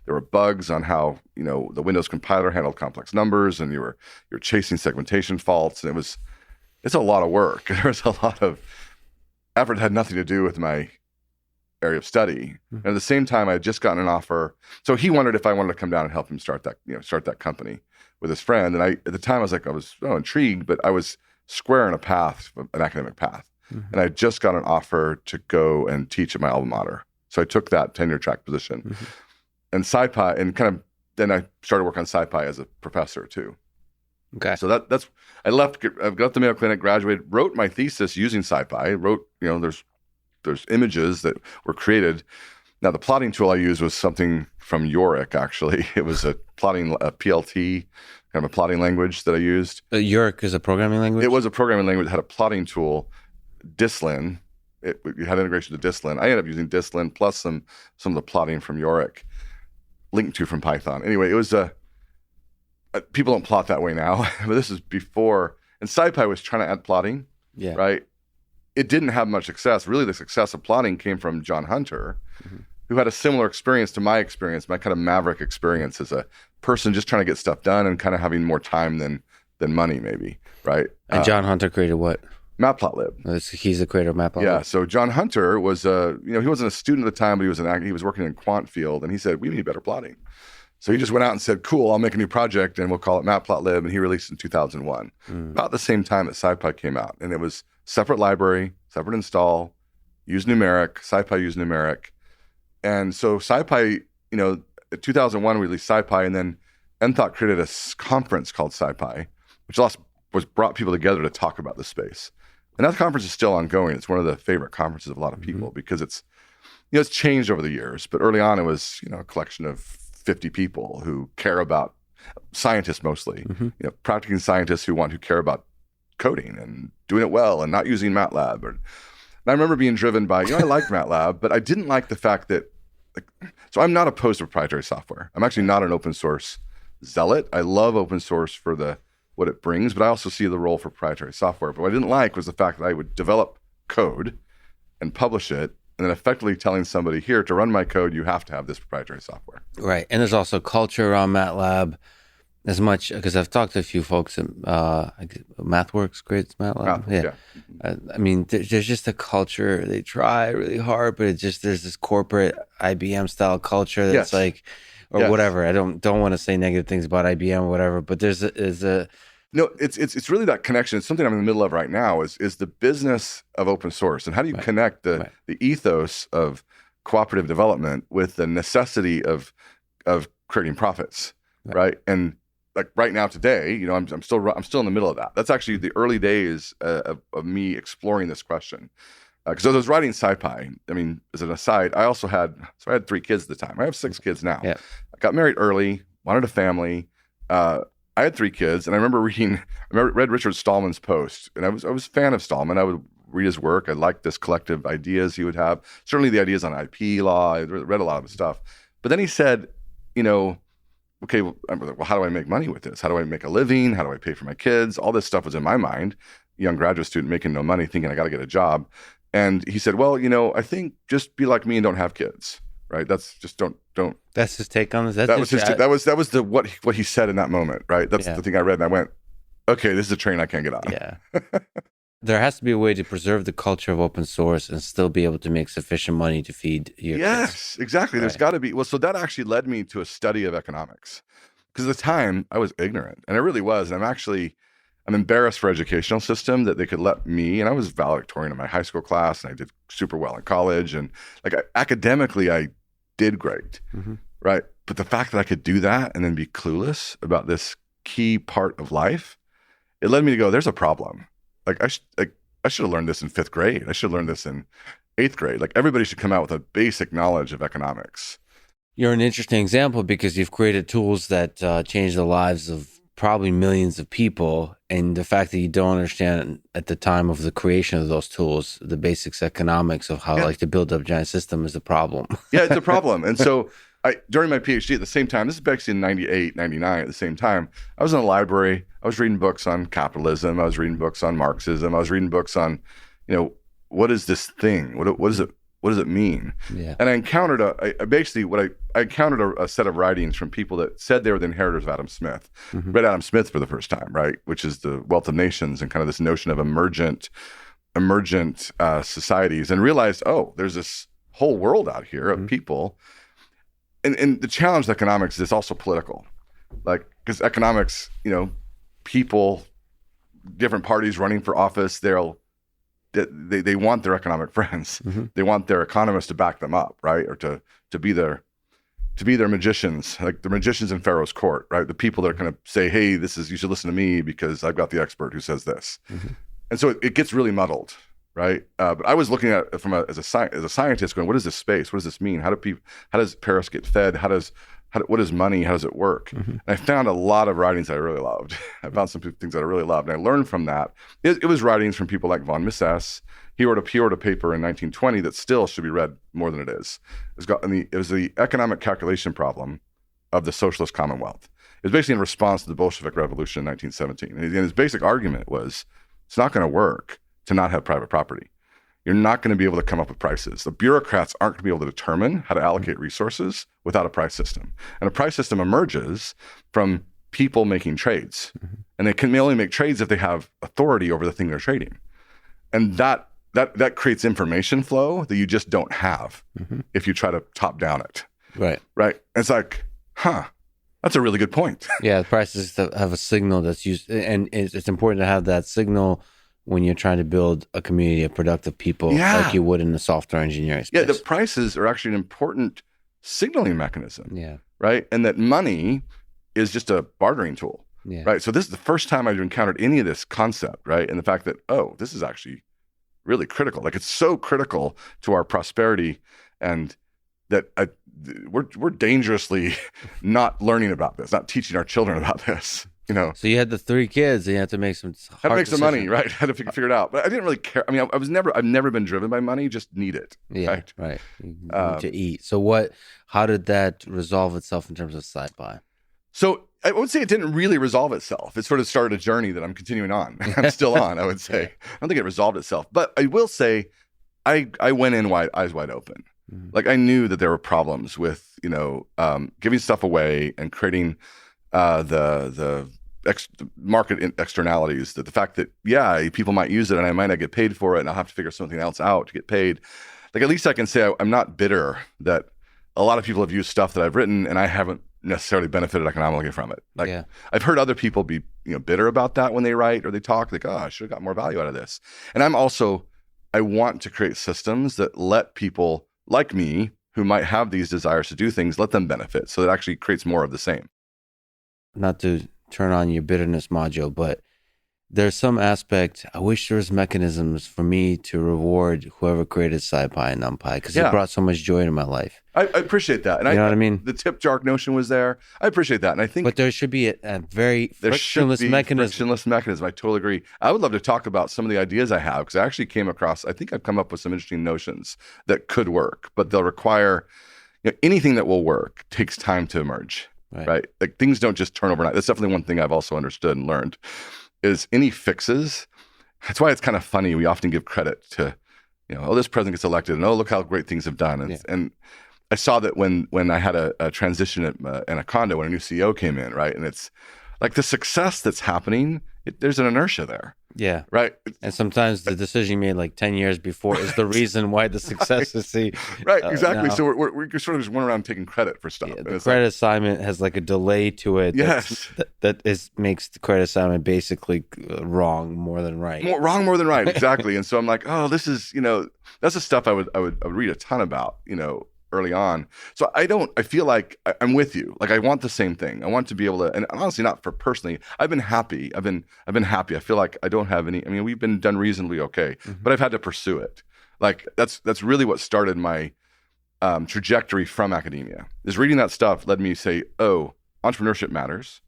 there were bugs on how the Windows compiler handled complex numbers, and you're chasing segmentation faults, and it's a lot of work. There was a lot of effort that had nothing to do with my area of study. And at the same time, I had just gotten an offer. So he wondered if I wanted to come down and help him start that company with his friend. And at the time, I was intrigued, but I was square in an academic path. And I just got an offer to go and teach at my alma mater. So I took that tenure track position. And SciPy, and kind of then I started working on SciPy as a professor too. Okay. So I got the Mayo Clinic, graduated, wrote my thesis using SciPy, there's images that were created. Now the plotting tool I used was something from Yorick, actually. It was a PLT, kind of a plotting language that I used. Yorick is a programming language? It was a programming language that had a plotting tool, Dislin. It had integration to Dislin. I ended up using Dislin plus some of the plotting from Yorick, linked to from Python. Anyway, it was people don't plot that way now, but this is before. And SciPy was trying to add plotting, right? it didn't have much success. Really, the success of plotting came from John Hunter, who had a similar experience to my experience, my kind of maverick experience as a person just trying to get stuff done and kind of having more time than money, maybe, right? And John Hunter created what? Matplotlib. He's the creator of Matplotlib. Yeah. So John Hunter was he wasn't a student at the time, but he was working in quant field, and he said, we need better plotting. So he just went out and said, cool, I'll make a new project and we'll call it Matplotlib. And he released it in 2001, about the same time that SciPy came out. And it was separate library, separate install, used numeric, SciPy used numeric. And so SciPy, in 2001, we released SciPy, and then NThought created a conference called SciPy, which brought people together to talk about the space. And that conference is still ongoing. It's one of the favorite conferences of a lot of people because it's changed over the years. But early on, it was, a collection of 50 people who care about scientists mostly, practicing scientists who care about coding and doing it well and not using MATLAB. And I remember being driven by, I liked MATLAB, but I didn't like the fact that, so I'm not opposed to proprietary software. I'm actually not an open source zealot. I love open source for what it brings, but I also see the role for proprietary software. But what I didn't like was the fact that I would develop code and publish it, and then effectively telling somebody, here, to run my code, you have to have this proprietary software. Right. And there's also culture around MATLAB as much, because I've talked to a few folks at MathWorks creates MATLAB. Yeah. I mean, there's just a culture. They try really hard, but there's this corporate IBM style culture that's whatever. I don't want to say negative things about IBM or whatever, but there's a No, it's really that connection. It's something I'm in the middle of right now is the business of open source, and how do you connect the ethos of cooperative development with the necessity of creating profits, right? And like right now today, I'm still in the middle of that. That's actually the early days of me exploring this question. Because as I was writing SciPy, I mean, as an aside, I had 3 kids at the time. I have 6 kids now. Yeah. I got married early, wanted a family. I had 3 kids, and I remember read Richard Stallman's post, and I was a fan of Stallman. I would read his work. I liked this collective ideas he would have. Certainly the ideas on IP law. I read a lot of his stuff. But then he said, okay, well, how do I make money with this? How do I make a living? How do I pay for my kids? All this stuff was in my mind. Young graduate student making no money, thinking I got to get a job. And he said, well, I think just be like me and don't have kids, right? That's just don't. That's his take on this. That was what he said in that moment, right? That's the thing I read, and I went, okay, this is a train I can't get on. Yeah. There has to be a way to preserve the culture of open source and still be able to make sufficient money to feed your kids. Exactly. Right. There's got to be. Well, so that actually led me to a study of economics, because at the time I was ignorant, and I really was. And I'm embarrassed for educational system that they could let me, and I was valedictorian in my high school class, and I did super well in college, and academically I did great, right? But the fact that I could do that and then be clueless about this key part of life, it led me to go, there's a problem. I should have learned this in 5th grade. I should have learned this in 8th grade. Everybody should come out with a basic knowledge of economics. You're an interesting example because you've created tools that change the lives of probably millions of people, and the fact that you don't understand at the time of the creation of those tools the basics economics of how to build up a giant system is a problem. Yeah, it's a problem. And so during my PhD at the same time, this is actually in 98, 99, at the same time, I was in a library. I was reading books on capitalism. I was reading books on Marxism. I was reading books on, what is this thing? What does it mean? Yeah. And I encountered I encountered a set of writings from people that said they were the inheritors of Adam Smith. Read Adam Smith for the first time, right? Which is the Wealth of Nations and kind of this notion of emergent societies, and realized, there's this whole world out here of people. And the challenge of economics is it's also political. Because economics, people, different parties running for office, they want their economic friends. They want their economists to back them up, right? Or to be their magicians, like the magicians in Pharaoh's court, right? The people that are going to say, hey, you should listen to me because I've got the expert who says this. And so it gets really muddled, right? But I was looking at it as a scientist going, what is this space? What does this mean? How does Paris get fed? What is money? How does it work? And I found a lot of writings that I really loved. I found some things that I really loved. And I learned from that. It was writings from people like von Mises. He wrote a paper in 1920 that still should be read more than it is. It was the economic calculation problem of the socialist commonwealth. It was basically in response to the Bolshevik Revolution in 1917. And his basic argument was, it's not going to work to not have private property. you're not going to be able to come up with prices. The bureaucrats aren't going to be able to determine how to allocate resources without a price system. And a price system emerges from people making trades. And they can only make trades if they have authority over the thing they're trading. And that creates information flow that you just don't have if you try to top down it. Right. Right. And it's like, that's a really good point. Yeah, the prices have a signal that's used, and it's important to have that signal when you're trying to build a community of productive people like you would in the software engineering space. Yeah, the prices are actually an important signaling mechanism. Yeah. Right. And that money is just a bartering tool. Yeah. Right. So this is the first time I've encountered any of this concept, right? And the fact that, this is actually really critical. Like it's so critical to our prosperity, and that we're dangerously not learning about this, not teaching our children about this. So you had the 3 kids, and you had to make some money, right? Had to figure it out. But I didn't really care. I mean, I've never been driven by money, just need it. Yeah, right. You need to eat. So how did that resolve itself in terms of SciPy? So I would say it didn't really resolve itself. It sort of started a journey that I'm continuing on. I'm still on, I would say. I don't think it resolved itself. But I will say I went in eyes wide open. Like I knew that there were problems with, giving stuff away and creating the market externalities, that the fact that, people might use it and I might not get paid for it and I'll have to figure something else out to get paid. Like at least I can say I'm not bitter that a lot of people have used stuff that I've written and I haven't necessarily benefited economically from it. Like I've heard other people be bitter about that when they write or they talk, like, I should have got more value out of this. And I want to create systems that let people like me who might have these desires to do things, let them benefit. So it actually creates more of the same. Not to turn on your bitterness module, but there's some aspect, I wish there was mechanisms for me to reward whoever created SciPy and NumPy, because it brought so much joy into my life. I appreciate that. And you know what I mean? The tip jar notion was there. I appreciate that. And I think... But there should be a very frictionless mechanism. Frictionless mechanism. I totally agree. I would love to talk about some of the ideas I have, because I actually came across, I think I've come up with some interesting notions that could work, but they'll require, anything that will work takes time to emerge, right? Like things don't just turn overnight. That's definitely one thing I've also understood and learned. Is any fixes. That's why it's kind of funny. We often give credit to, this president gets elected and look how great things have done. And I saw that when I had a transition at Anaconda, when a new CEO came in, right? And it's like the success that's happening, there's an inertia there. Yeah. Right. And sometimes the decision you made like 10 years before is the reason why the success is seen. Right. Exactly. Now. So we're sort of just going around taking credit for stuff. Yeah, the credit assignment has like a delay to it. Yes. That makes the credit assignment basically wrong more than right. Wrong more than right. Exactly. And so I'm like, this is, that's the stuff I would read a ton about, early on. So I feel like I'm with you. Like I want the same thing. I want to be able to, and honestly, not for personally, I've been happy. I've been happy. I feel like I don't have any, we've been done reasonably okay, but I've had to pursue it. Like that's really what started my trajectory from academia, is reading that stuff led me to say, entrepreneurship matters.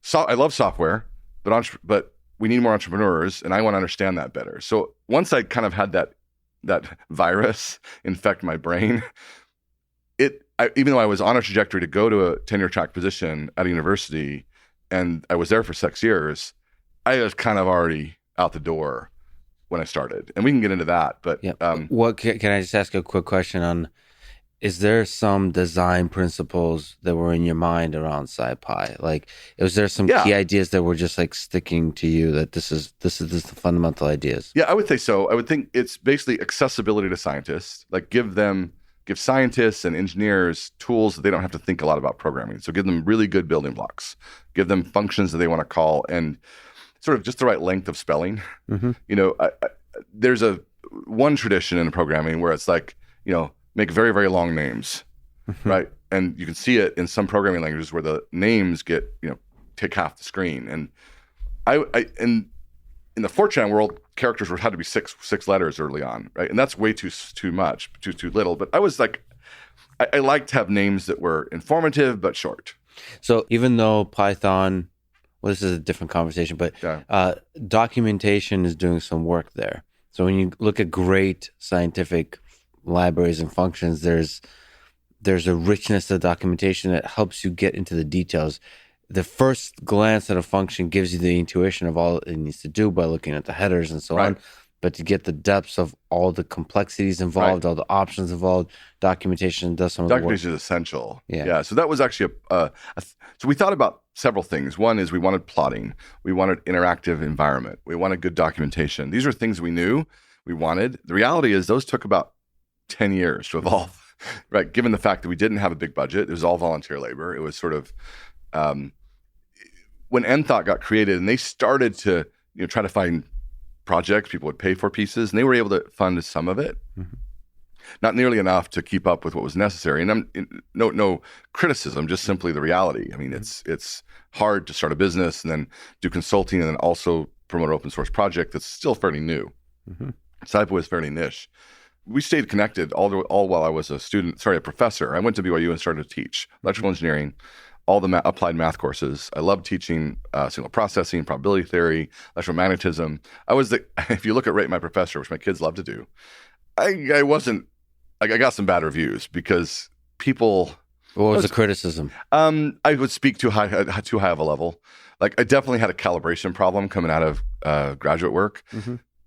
So I love software, but we need more entrepreneurs, and I want to understand that better. So once I kind of had that virus infect my brain, even though I was on a trajectory to go to a tenure track position at a university, and I was there for 6 years, I was kind of already out the door when I started. And we can get into that. But what can I just ask a quick question on? Is there some design principles that were in your mind around SciPy? Like, was there some key ideas that were just like sticking to you, that this is the fundamental ideas? Yeah, I would say so. I would think it's basically accessibility to scientists. Like give scientists and engineers tools that they don't have to think a lot about programming. So give them really good building blocks. Give them functions that they want to call, and sort of just the right length of spelling. There's one tradition in programming where it's like, make very, very long names, right? And you can see it in some programming languages where the names get, take half the screen. And in the Fortran world, characters had to be six letters early on, right? And that's way too much, too little. But I was like, I like to have names that were informative but short. So even though Python, this is a different conversation, but documentation is doing some work there. So when you look at great scientific libraries and functions, there's a richness to documentation that helps you get into the details. The first glance at a function gives you the intuition of all it needs to do by looking at the headers and so on. but to get the depths of all the complexities involved, all the options involved, documentation does some of the work. Documentation is essential. Yeah. So that was actually so we thought about several things. One is we wanted plotting. We wanted interactive environment. We wanted good documentation. These are things we knew we wanted. The reality is those took about 10 years to evolve, right? Given the fact that we didn't have a big budget, it was all volunteer labor. It was sort of, when NThought got created and they started to, try to find projects people would pay for pieces, and they were able to fund some of it. Not nearly enough to keep up with what was necessary. And no criticism, just simply the reality. I mean, it's hard to start a business and then do consulting and then also promote an open source project that's still fairly new. SciPy was fairly niche. We stayed connected all while I was a professor. I went to BYU and started to teach electrical engineering, all the applied math courses. I loved teaching signal processing, probability theory, electromagnetism. If you look at Rate My Professor, which my kids love to do, I got some bad reviews because people. What was the criticism? I would speak too high of a level. Like I definitely had a calibration problem coming out of graduate work,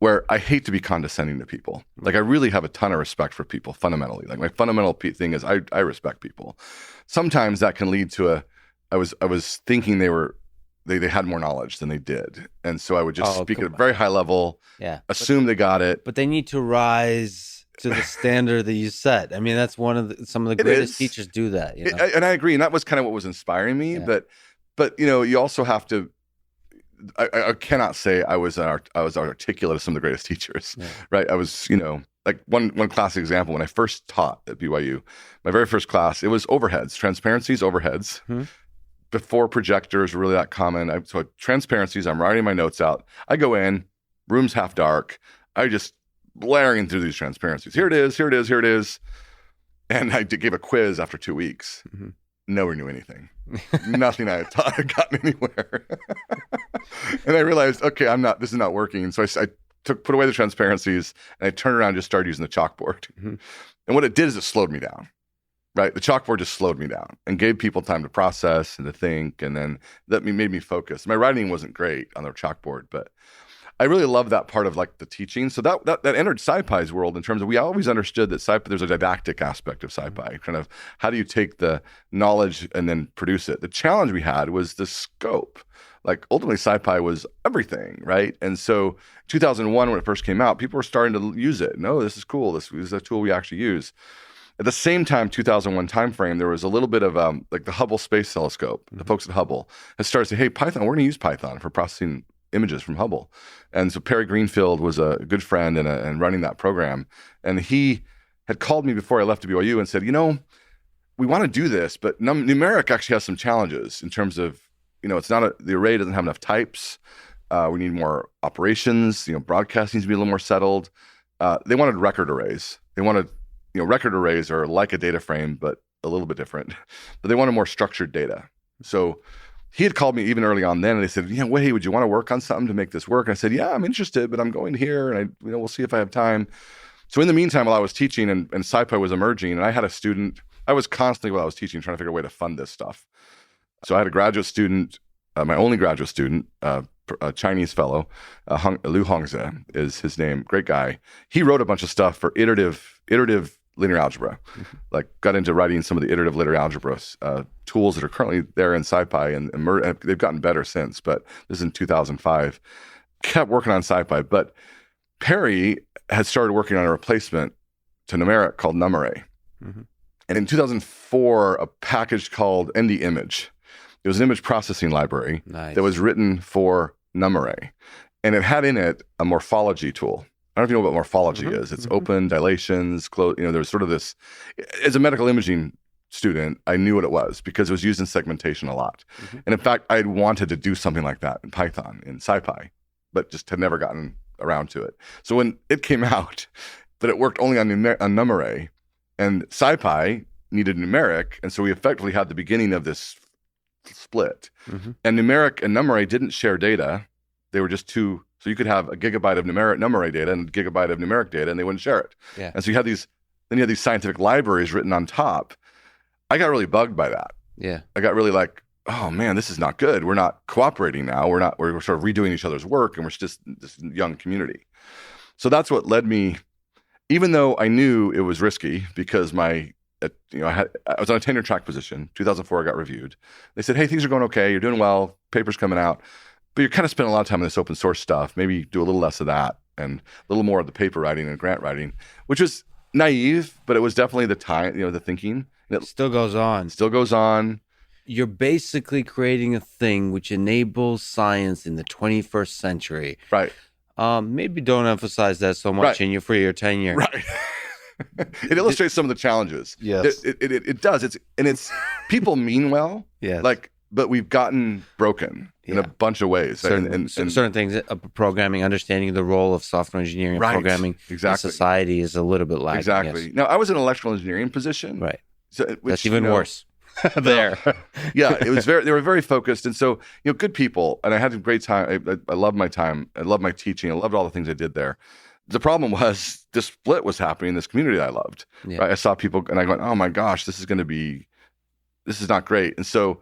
where I hate to be condescending to people. Like I really have a ton of respect for people fundamentally. Like my fundamental thing is I respect people. Sometimes that can lead to I was thinking they had more knowledge than they did, and so I would just speak at a very high level. Assume they got it, but they need to rise to the standard that you set. I mean, that's some of the greatest teachers do that. And I agree, and that was kind of what was inspiring me. But you also have to. I cannot say I was articulate as some of the greatest teachers, right? I was, like one classic example when I first taught at BYU, my very first class, it was overheads, transparencies, overheads. Before projectors were really that common. So transparencies, I'm writing my notes out. I go in, room's half dark. I just blaring through these transparencies. Here it is, here it is, here it is. And I gave a quiz after 2 weeks. Nobody knew anything. Nothing I had taught had gotten anywhere. And I realized, okay, this is not working. So I put away the transparencies and I turned around and just started using the chalkboard. And what it did is it slowed me down, right? The chalkboard just slowed me down and gave people time to process and to think. And then made me focus. My writing wasn't great on the chalkboard, but I really love that part of like the teaching. So that entered SciPy's world in terms of, we always understood that SciPy, there's a didactic aspect of SciPy, kind of how do you take the knowledge and then produce it? The challenge we had was the scope. Like ultimately SciPy was everything, right? And so 2001, when it first came out, people were starting to use it. No, this is cool. This is a tool we actually use. At the same time, 2001 timeframe, there was a little bit of like the Hubble Space Telescope. The folks at Hubble had started to say, hey, Python, we're going to use Python for processing images from Hubble. And so Perry Greenfield was a good friend and running that program. And he had called me before I left to BYU and said, we want to do this, but numeric actually has some challenges in terms of, the array doesn't have enough types. We need more operations. Broadcast needs to be a little more settled. They wanted record arrays. They wanted, record arrays are like a data frame, but a little bit different. But they wanted more structured data. So he had called me even early on then, and they said, hey, would you want to work on something to make this work? And I said, yeah, I'm interested, but I'm going here, and we'll see if I have time. So in the meantime, while I was teaching and SciPy was emerging, and I had a student, I was constantly, while I was teaching, trying to figure a way to fund this stuff. So I had a graduate student, my only graduate student, a Chinese fellow, Liu Hongze is his name, great guy. He wrote a bunch of stuff for iterative linear algebra, like got into writing some of the iterative linear algebra tools that are currently there in SciPy, and they've gotten better since, but this is in 2005. Kept working on SciPy, but Perry had started working on a replacement to numeric called NumArray. And in 2004, a package called NdImage. It was an image processing library that was written for NumArray. And it had in it a morphology tool. I don't know if you know what morphology is. It's open, dilations, close. There's sort of this. As a medical imaging student, I knew what it was because it was used in segmentation a lot. And in fact, I had wanted to do something like that in Python, in SciPy, but just had never gotten around to it. So when it came out that it worked only on NumArray, and SciPy needed numeric, and so we effectively had the beginning of this split. And numeric and NumArray didn't share data. They were just two. So you could have a gigabyte of NumArray data and a gigabyte of numeric data, and they wouldn't share it. And so you had these scientific libraries written on top. I got really bugged by that. I got really like, oh man, this is not good. We're not cooperating now. We're sort of redoing each other's work, and we're just this young community. So that's what led me, even though I knew it was risky because I was on a tenure track position. 2004, I got reviewed. They said, hey, things are going okay. You're doing well. Paper's coming out. But you're kind of spending a lot of time on this open source stuff. Maybe do a little less of that and a little more of the paper writing and grant writing, which was naive, but it was definitely the time, the thinking. It still goes on. Still goes on. You're basically creating a thing which enables science in the 21st century. Right. Maybe don't emphasize that so much in your tenure. Right. It illustrates some of the challenges. Yes. It does. It's people mean well. Yeah. But we've gotten broken in a bunch of ways. Certain things, programming, understanding the role of software engineering and programming in society is a little bit lacking. Exactly. Yes. Now, I was in an electrical engineering position. Right. So, that's even worse. There. Yeah, it was they were very focused. And so, good people. And I had a great time. I loved my time. I loved my teaching. I loved all the things I did there. The problem was this split was happening in this community that I loved. Yeah. Right? I saw people and I went, oh my gosh, this is not great. And so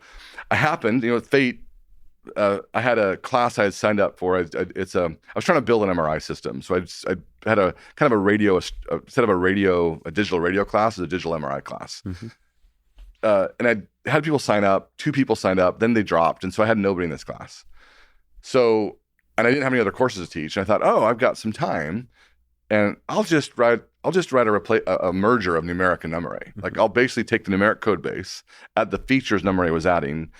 I happened, fate, I had a class I had signed up for. I was trying to build an MRI system. So I had a kind of a digital radio class as a digital MRI class. Mm-hmm. And I had people sign up, 2 people signed up, then they dropped. And so I had nobody in this class. So, and I didn't have any other courses to teach. And I thought, oh, I've got some time and I'll just write a merger of numeric and NumArray. Mm-hmm. Like I'll basically take the numeric code base, add the features NumArray was adding,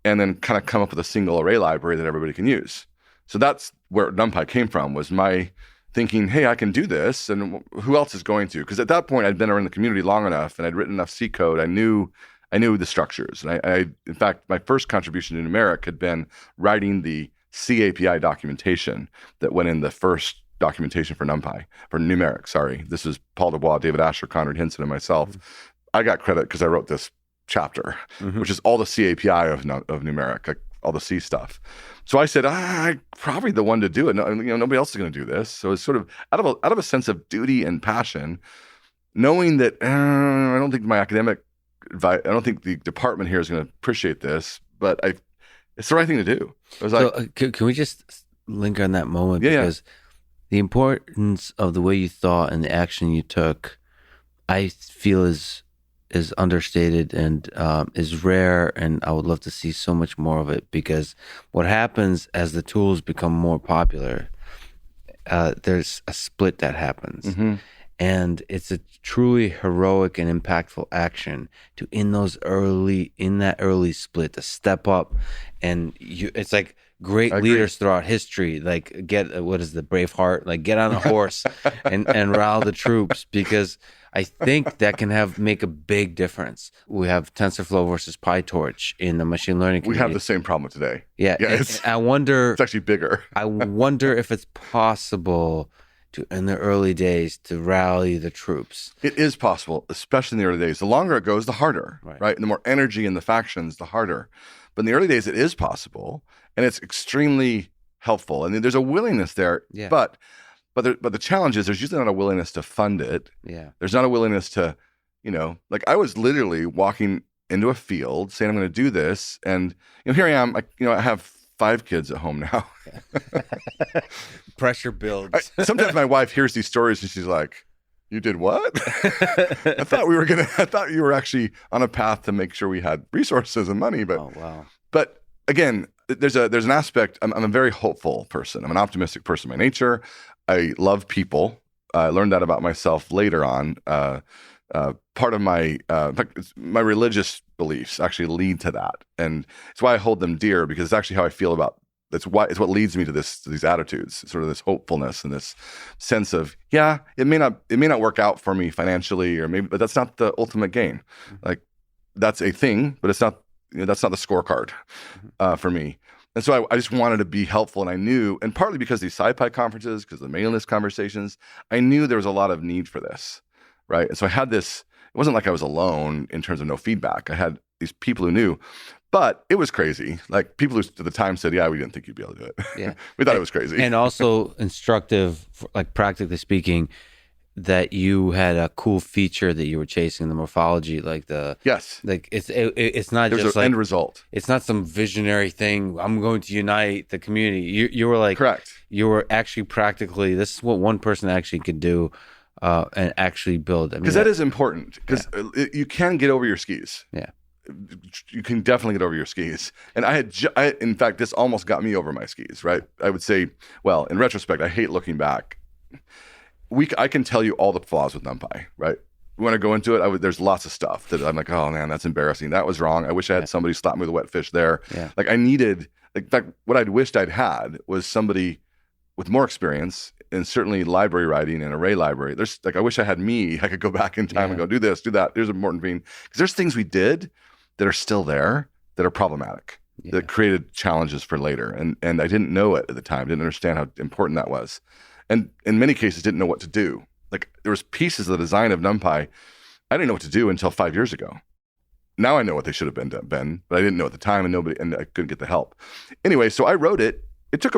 and then kind of come up with a single array library that everybody can use. So that's where NumPy came from, was my thinking, hey, I can do this, and who else is going to? Because at that point, I'd been around the community long enough, and I'd written enough C code. I knew the structures. And I in fact, my first contribution to numeric had been writing the C API documentation that went in the first documentation for NumPy, for numeric, sorry. This is Paul Dubois, David Asher, Conrad Hinson, and myself. Mm-hmm. I got credit because I wrote this chapter, mm-hmm. which is all the C API of numeric, like all the C stuff. So I said, I'm probably the one to do it. No, nobody else is going to do this. So it's sort of out of a sense of duty and passion, knowing that I don't think my academic advice, I don't think the department here is going to appreciate this, but it's the right thing to do. I was can we just linger on that moment? Because the importance of the way you thought and the action you took, I feel is understated and is rare, and I would love to see so much more of it, because what happens as the tools become more popular, there's a split that happens. Mm-hmm. And it's a truly heroic and impactful action to, in that early split, to step up. And it's like great leaders throughout history, like get, what is the Braveheart? Like get on a horse and rally the troops, because I think that can make a big difference. We have TensorFlow versus PyTorch in the machine learning community. We have the same problem today. Yeah. I wonder. It's actually bigger. I wonder if it's possible in the early days to rally the troops. It is possible, especially in the early days. The longer it goes, the harder, right? And the more energy in the factions, the harder. But in the early days, it is possible, and it's extremely helpful. And there's a willingness there. Yeah. But the challenge is there's usually not a willingness to fund it. Yeah. There's not a willingness to, like I was literally walking into a field saying I'm going to do this, and here I am. I have 5 kids at home now. Pressure builds. Sometimes my wife hears these stories and she's like, "You did what?" I thought you were actually on a path to make sure we had resources and money. But oh, wow. But again, there's an aspect. I'm a very hopeful person. I'm an optimistic person by nature. I love people. I learned that about myself later on. Part of my religious beliefs actually lead to that, and it's why I hold them dear, because it's actually how I feel about. It's what leads me to these attitudes, sort of this hopefulness and this sense of, it may not work out for me financially, but that's not the ultimate gain. Mm-hmm. Like that's a thing, but it's not. That's not the scorecard for me. And so I just wanted to be helpful, and I knew, and partly because these SciPy conferences, because the mailing list conversations, I knew there was a lot of need for this, right? And so I had this. It wasn't like I was alone in terms of no feedback. I had these people who knew. But it was crazy. Like people who at the time said, we didn't think you'd be able to do it. Yeah. We thought it was crazy. And also instructive, like practically speaking, that you had a cool feature that you were chasing, the morphology, like Yes. like it's not There's just an like end result. it's not some visionary thing. I'm going to unite the community. You were like, Correct. You were actually practically, this is what one person actually could do, and actually build. I mean, Because that is important. Because you can get over your skis. Yeah. You can definitely get over your skis. And in fact, this almost got me over my skis, right? I would say, well, in retrospect, I hate looking back. I can tell you all the flaws with NumPy, right? We want to go into it. There's lots of stuff that I'm like, oh man, that's embarrassing. That was wrong. I wish I had somebody slap me with a wet fish there. Yeah. Like in fact, what I'd wished I'd had was somebody with more experience and certainly library writing and array library. I wish I had me. I could go back in time and go do this, do that. Here's an important thing. Because there's things we did that are still there that are problematic, that created challenges for later. And I didn't know it at the time. Didn't understand how important that was. And in many cases, didn't know what to do. Like there was pieces of the design of NumPy I didn't know what to do until 5 years ago. Now I know what they should have been, but I didn't know at the time, and I couldn't get the help. Anyway, so I wrote it. It took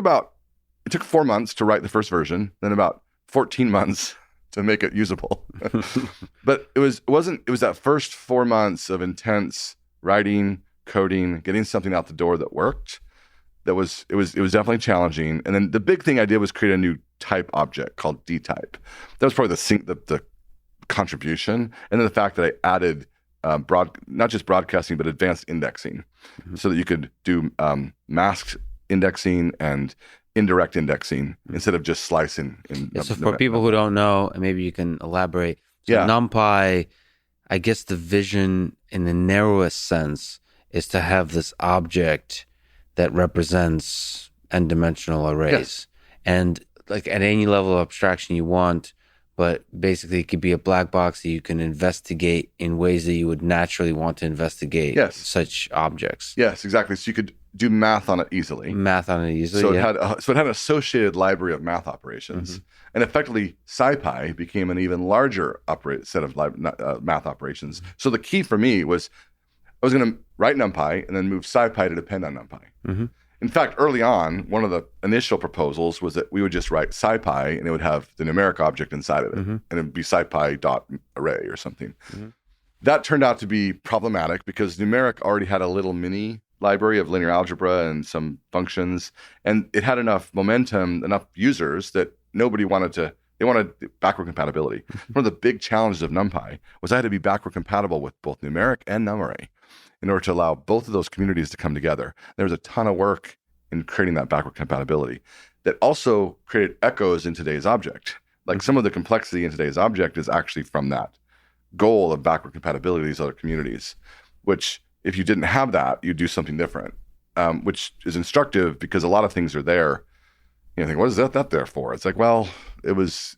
4 months to write the first version, then about 14 months to make it usable. But it was that first 4 months of intense writing, coding, getting something out the door that worked. It was definitely challenging. And then the big thing I did was create a new type object called dtype. That was probably the contribution, and then the fact that I added not just broadcasting but advanced indexing, so that you could do masked indexing and indirect indexing instead of just slicing. So for people who don't know, and maybe you can elaborate. So NumPy, I guess the vision in the narrowest sense is to have this object that represents n-dimensional arrays. Yes. And like at any level of abstraction you want, but basically it could be a black box that you can investigate in ways that you would naturally want to investigate such objects. Yes, exactly. So you could do math on it easily. So it had an associated library of math operations. And effectively, SciPy became an even larger set of math operations. So the key for me was I was going to write NumPy and then move SciPy to depend on NumPy. In fact, early on, one of the initial proposals was that we would just write SciPy and it would have the numeric object inside of it. And it would be SciPy.array or something. That turned out to be problematic because numeric already had a little mini library of linear algebra and some functions. And it had enough momentum, enough users that nobody wanted backward compatibility. One of the big challenges of NumPy was I had to be backward compatible with both numeric and numarray in order to allow both of those communities to come together. There was a ton of work in creating that backward compatibility that also created echoes in today's object. Like some of the complexity in today's object is actually from that goal of backward compatibility of these other communities, which if you didn't have that, you'd do something different, which is instructive because a lot of things are there. You think, what is that there for? It's like, well, it's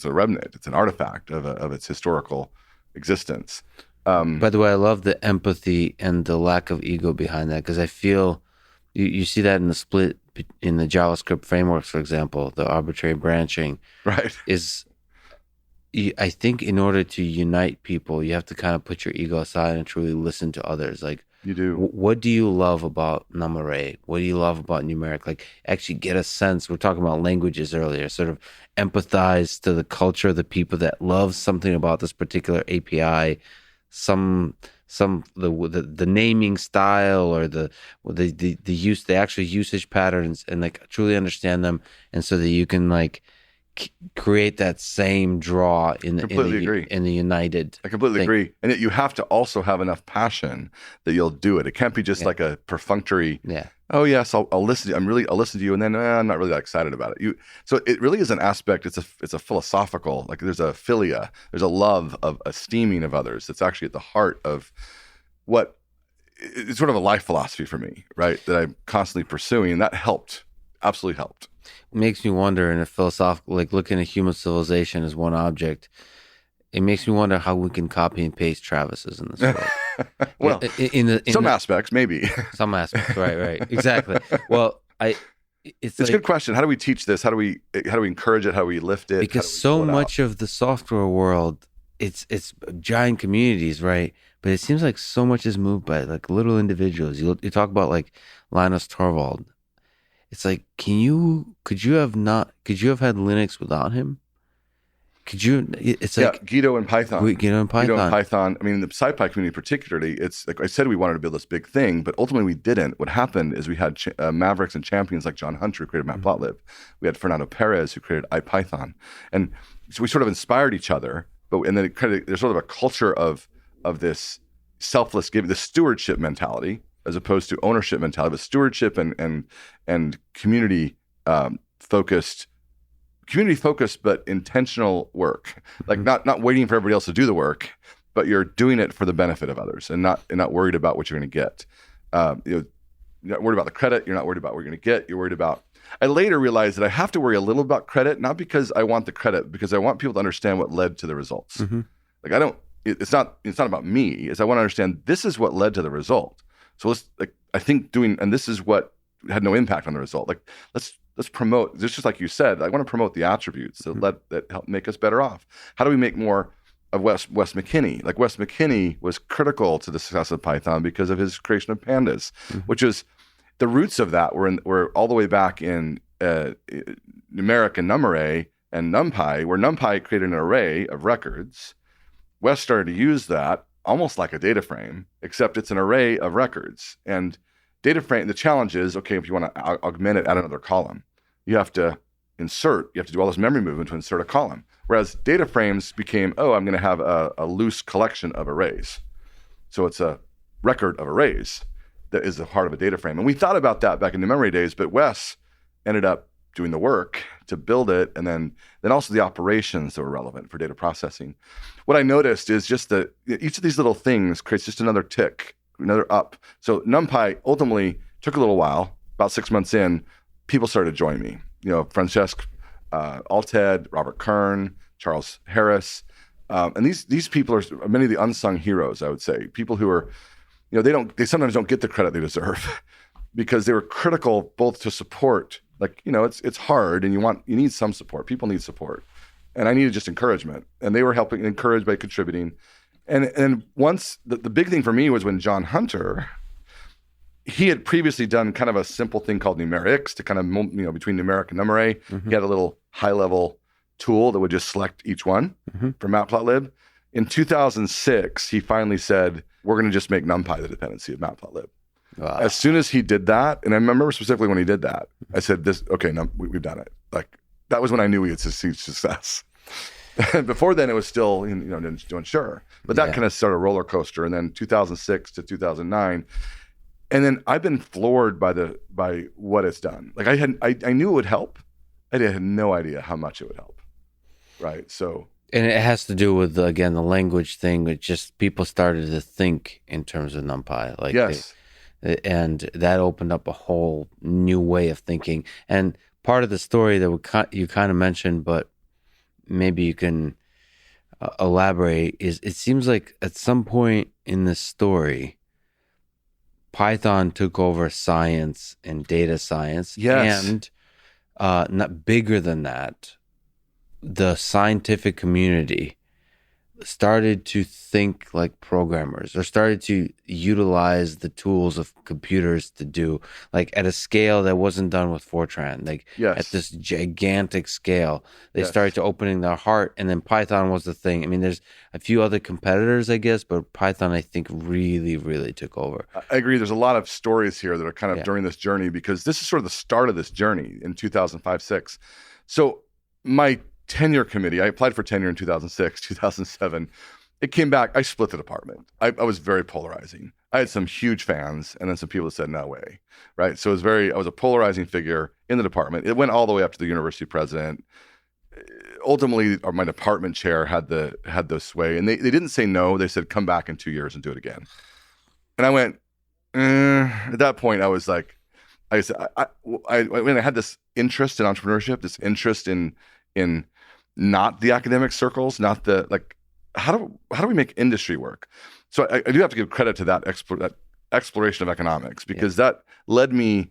a remnant. It's an artifact of its historical existence. By the way, I love the empathy and the lack of ego behind that, because I feel you see that in the split in the JavaScript frameworks, for example, the arbitrary branching. Right. I think in order to unite people, you have to kind of put your ego aside and truly listen to others. Like, you do. What do you love about numarray? What do you love about numeric? Like, actually get a sense. We're talking about languages earlier. Sort of empathize to the culture of the people that love something about this particular API. The naming style or the actual usage patterns, and like truly understand them, and so that you can like create that same draw in the united. I completely agree, and yet you have to also have enough passion that you'll do it. It can't be just like a perfunctory. Yeah. Oh yes, I'll listen to you. I'll listen to you, and then I'm not really that excited about it. So it really is an aspect. It's a philosophical. Like there's a philia. There's a love of esteeming of others. That's actually at the heart of what it's sort of a life philosophy for me, right? That I'm constantly pursuing, and that helped. Absolutely helped. It makes me wonder in a philosophical, like looking at human civilization as one object. It makes me wonder how we can copy and paste Travis's in this world. Well, in some aspects, maybe. Some aspects, right, exactly. Well, it's a good question. How do we teach this? How do we encourage it? How do we lift it? Because so much of the software world, it's giant communities, right? But it seems like so much is moved by like little individuals. You talk about like Linus Torvald. It's like, could you have had Linux without him? Could you? It's Yeah, like Guido and Python. Guido and Python. Guido and Python. I mean, the SciPy community particularly, it's like I said, we wanted to build this big thing, but ultimately we didn't. What happened is we had mavericks and champions like John Hunter, who created Matplotlib. We had Fernando Perez, who created IPython. And so we sort of inspired each other, and then there's sort of a culture of this selfless giving, the stewardship mentality, as opposed to ownership mentality, but stewardship and community focused, but intentional work. Like not waiting for everybody else to do the work, but you're doing it for the benefit of others, and not worried about what you're going to get. You're not worried about the credit. You're not worried about what you're going to get. You're worried about. I later realized that I have to worry a little about credit, not because I want the credit, because I want people to understand what led to the results. Mm-hmm. Like I don't. It's not about me. It's I want to understand this is what led to the result. So I think and this is what had no impact on the result. Like let's promote, just like you said, I want to promote the attributes that help make us better off. How do we make more of Wes McKinney? Like Wes McKinney was critical to the success of Python because of his creation of pandas, which is the roots of that were all the way back in numeric and numarray and NumPy, where NumPy created an array of records. Wes started to use that almost like a data frame, except it's an array of records. And data frame, the challenge is, okay, if you want to augment it, add another column, you have to do all this memory movement to insert a column. Whereas data frames became, I'm going to have a loose collection of arrays. So it's a record of arrays that is a part of a data frame. And we thought about that back in the memory days, but Wes ended up doing the work to build it, and then also the operations that were relevant for data processing. What I noticed is just that each of these little things creates just another tick, another up. So NumPy ultimately took a little while. About 6 months in, people started to join me. Francesc Alted, Robert Kern, Charles Harris, and these people are many of the unsung heroes. I would say people who are, they sometimes don't get the credit they deserve because they were critical both to support. Like, it's hard, and you need some support. People need support, and I needed just encouragement, and they were helping encourage by contributing. And once the big thing for me was when John Hunter, he had previously done kind of a simple thing called numerics to kind of, between numeric and numarray. Mm-hmm. He had a little high-level tool that would just select each one for Matplotlib. In 2006, he finally said, we're going to just make NumPy the dependency of Matplotlib. Wow. As soon as he did that, and I remember specifically when he did that, I said, we've done it. Like, that was when I knew we had seen success. Before then, it was still, unsure. But that kind of started a roller coaster. And then 2006 to 2009. And then I've been floored by what it's done. Like I knew it would help. I had no idea how much it would help. Right. So. And it has to do with, again, the language thing. It just people started to think in terms of NumPy. Like yes. And that opened up a whole new way of thinking. And part of the story that you kind of mentioned, but maybe you can elaborate, is it seems like at some point in this story, Python took over science and data science. Yes. And not bigger than that, the scientific community started to think like programmers, or started to utilize the tools of computers to do, like at a scale that wasn't done with Fortran, like at this gigantic scale. They started to opening their heart, and then Python was the thing. I mean, there's a few other competitors, I guess, but Python, I think, really, really took over. I agree. There's a lot of stories here that are kind of during this journey, because this is sort of the start of this journey in 2005-06. So my tenure committee, I applied for tenure in 2006, 2007. It came back. I split the department. I was very polarizing. I had some huge fans, and then some people that said, no way, right? So I was a polarizing figure in the department. It went all the way up to the university president. Ultimately, my department chair had the sway, and they didn't say no. They said, come back in 2 years and do it again. And I went, at that point, I was like, I had this interest in entrepreneurship, this interest in not the academic circles, not the, like, how do we make industry work? So I do have to give credit to that exploration of economics, because that led me.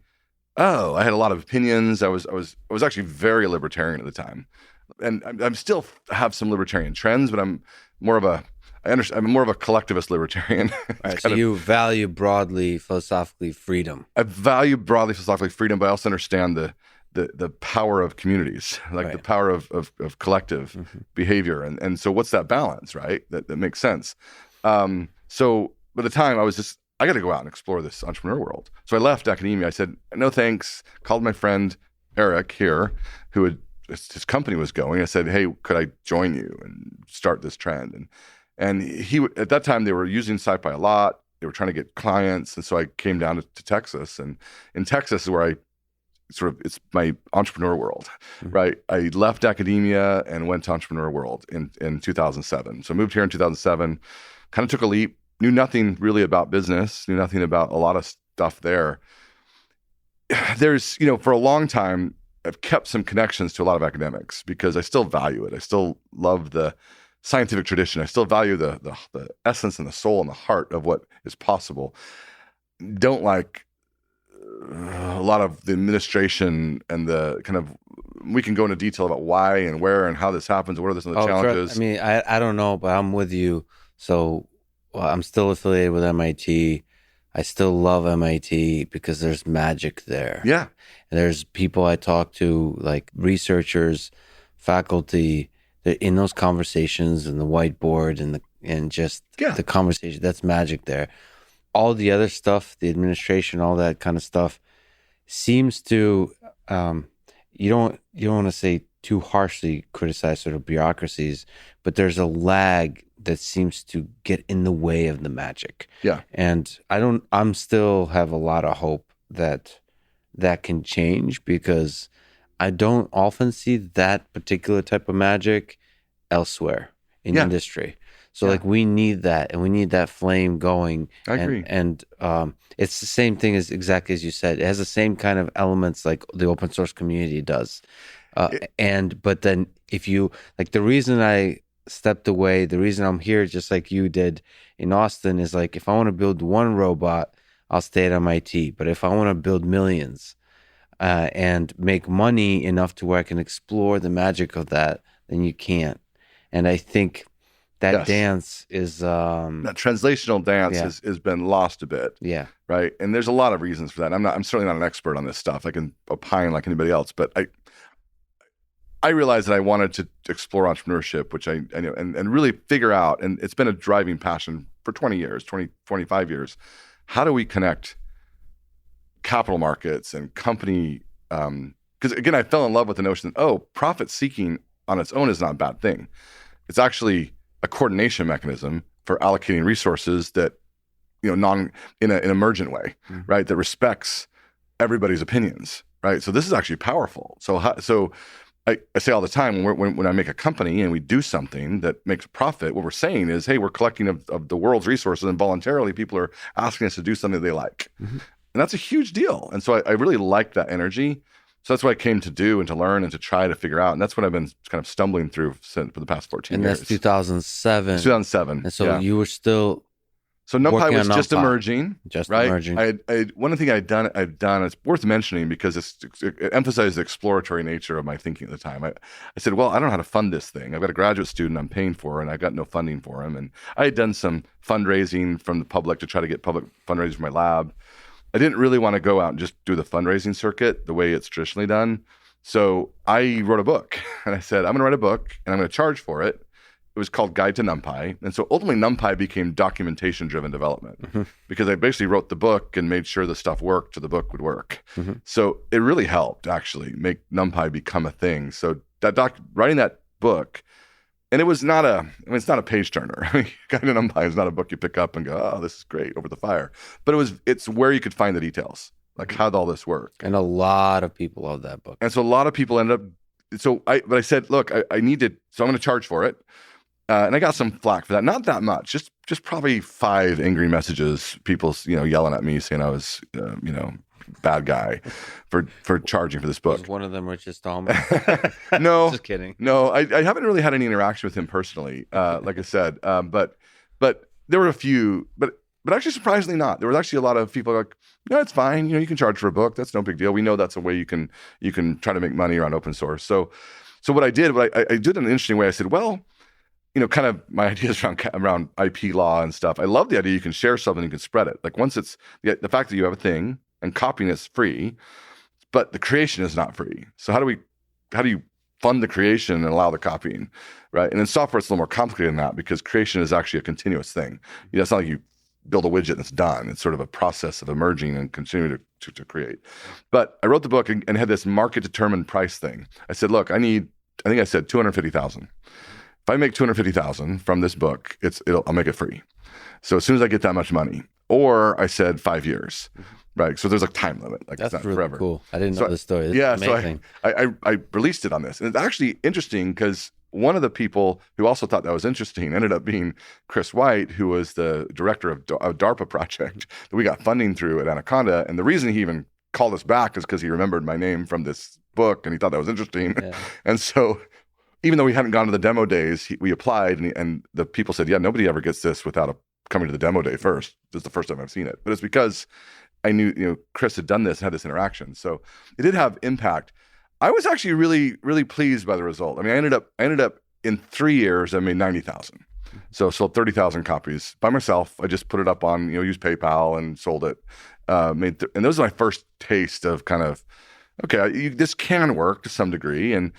I had a lot of opinions. I was actually very libertarian at the time, and I'm still have some libertarian trends, but I'm more of a collectivist libertarian. Right, so you value broadly philosophically freedom. I value broadly philosophically freedom, but I also understand the power of communities, like the power of collective behavior. And so what's that balance, right? That makes sense. So by the time I got to go out and explore this entrepreneur world. So I left academia. I said, no, thanks. Called my friend Eric here, his company was going. I said, hey, could I join you and start this trend? And he, at that time, they were using SciPy a lot. They were trying to get clients. And so I came down to Texas. And in Texas is where it's my entrepreneur world, right? I left academia and went to entrepreneur world in 2007. So I moved here in 2007, kind of took a leap, knew nothing really about business, knew nothing about a lot of stuff there. There's, for a long time, I've kept some connections to a lot of academics because I still value it. I still love the scientific tradition. I still value the essence and the soul and the heart of what is possible. Don't like a lot of the administration and the kind of, we can go into detail about why and where and how this happens. What are some of the challenges? I mean, I don't know, but I'm with you. So I'm still affiliated with MIT. I still love MIT because there's magic there. Yeah. And there's people I talk to, like researchers, faculty, they're in those conversations and the whiteboard and just the conversation. That's magic there. All the other stuff, the administration, all that kind of stuff, seems to you don't want to say too harshly criticize sort of bureaucracies, but there's a lag that seems to get in the way of the magic. Yeah. And I'm still have a lot of hope that can change because I don't often see that particular type of magic elsewhere in industry. So like we need that, and we need that flame going. I agree. And it's the same thing exactly as you said. It has the same kind of elements like the open source community does. But then if you, like the reason I stepped away, the reason I'm here just like you did in Austin is like, if I want to build one robot, I'll stay at MIT. But if I want to build millions and make money enough to where I can explore the magic of that, then you can't. And I think that dance is that translational dance has been lost a bit. Yeah. Right. And there's a lot of reasons for that. I'm certainly not an expert on this stuff. I can opine like anybody else, but I realized that I wanted to explore entrepreneurship, which I know, and really figure out, and it's been a driving passion for 25 years. How do we connect capital markets and company? Because again, I fell in love with the notion that, profit seeking on its own is not a bad thing. It's actually a coordination mechanism for allocating resources that, in an emergent way, right? That respects everybody's opinions, right? So this is actually powerful. So I say all the time when I make a company and we do something that makes a profit, what we're saying is, hey, we're collecting of the world's resources, and voluntarily people are asking us to do something they like. And that's a huge deal. And so I really like that energy. So that's what I came to do and to learn and to try to figure out. And that's what I've been kind of stumbling through for the past 14 years. And that's 2007. 2007. And so you were still... So NumPy was just emerging, right? Emerging. One thing I've done, it's worth mentioning because it emphasized the exploratory nature of my thinking at the time. I said, well, I don't know how to fund this thing. I've got a graduate student I'm paying for, and I've got no funding for him. And I had done some fundraising from the public to try to get public fundraising for my lab. I didn't really want to go out and just do the fundraising circuit the way it's traditionally done. So I wrote a book, and I said, I'm going to write a book, and I'm going to charge for it. It was called Guide to NumPy. And so ultimately NumPy became documentation-driven development because I basically wrote the book and made sure the stuff worked so the book would work. So it really helped actually make NumPy become a thing. So writing that book, and it was not it's not a page turner. Guide to NumPy is not a book you pick up and go, this is great over the fire. But it's where you could find the details, like how'd all this work. And a lot of people love that book. And so a lot of people ended up, but I said, look, I need to, so I'm going to charge for it. And I got some flack for that. Not that much, just probably 5 angry messages, people, yelling at me saying I was, bad guy for charging for this book. Was one of them Richard Stallman? No, just kidding. No, I haven't really had any interaction with him personally, like I said. But there were a few, but actually surprisingly not. There was actually a lot of people like, no, it's fine. You can charge for a book. That's no big deal. We know that's a way you can try to make money around open source. So what I did, I did it in an interesting way. I said, well, kind of my ideas around IP law and stuff. I love the idea you can share something, you can spread it. Like once it's the fact that you have a thing and copying it's free, but the creation is not free. So how do you fund the creation and allow the copying, right? And in software, it's a little more complicated than that because creation is actually a continuous thing. It's not like you build a widget and it's done. It's sort of a process of emerging and continuing to create. But I wrote the book and had this market determined price thing. I said, look, I think I said $250,000. If I make $250,000 from this book, I'll make it free. So as soon as I get that much money, or I said 5 years, right? So there's a time limit. Like that's it's not really forever. Cool. I didn't know this story. This is amazing. So I released it on this, and it's actually interesting because one of the people who also thought that was interesting ended up being Chris White, who was the director of a DARPA project that we got funding through at Anaconda. And the reason he even called us back is because he remembered my name from this book, and he thought that was interesting. Yeah. And so, even though we hadn't gone to the demo days, we applied, and the people said, "Yeah, nobody ever gets this without coming to the demo day first. This is the first time I've seen it." But it's because I knew, Chris had done this, had this interaction. So it did have impact. I was actually really, really pleased by the result. I mean, I ended up in 3 years, I made 90,000. So sold 30,000 copies by myself. I just put it up on, used PayPal and sold it. And that was my first taste of kind of, okay, this can work to some degree. And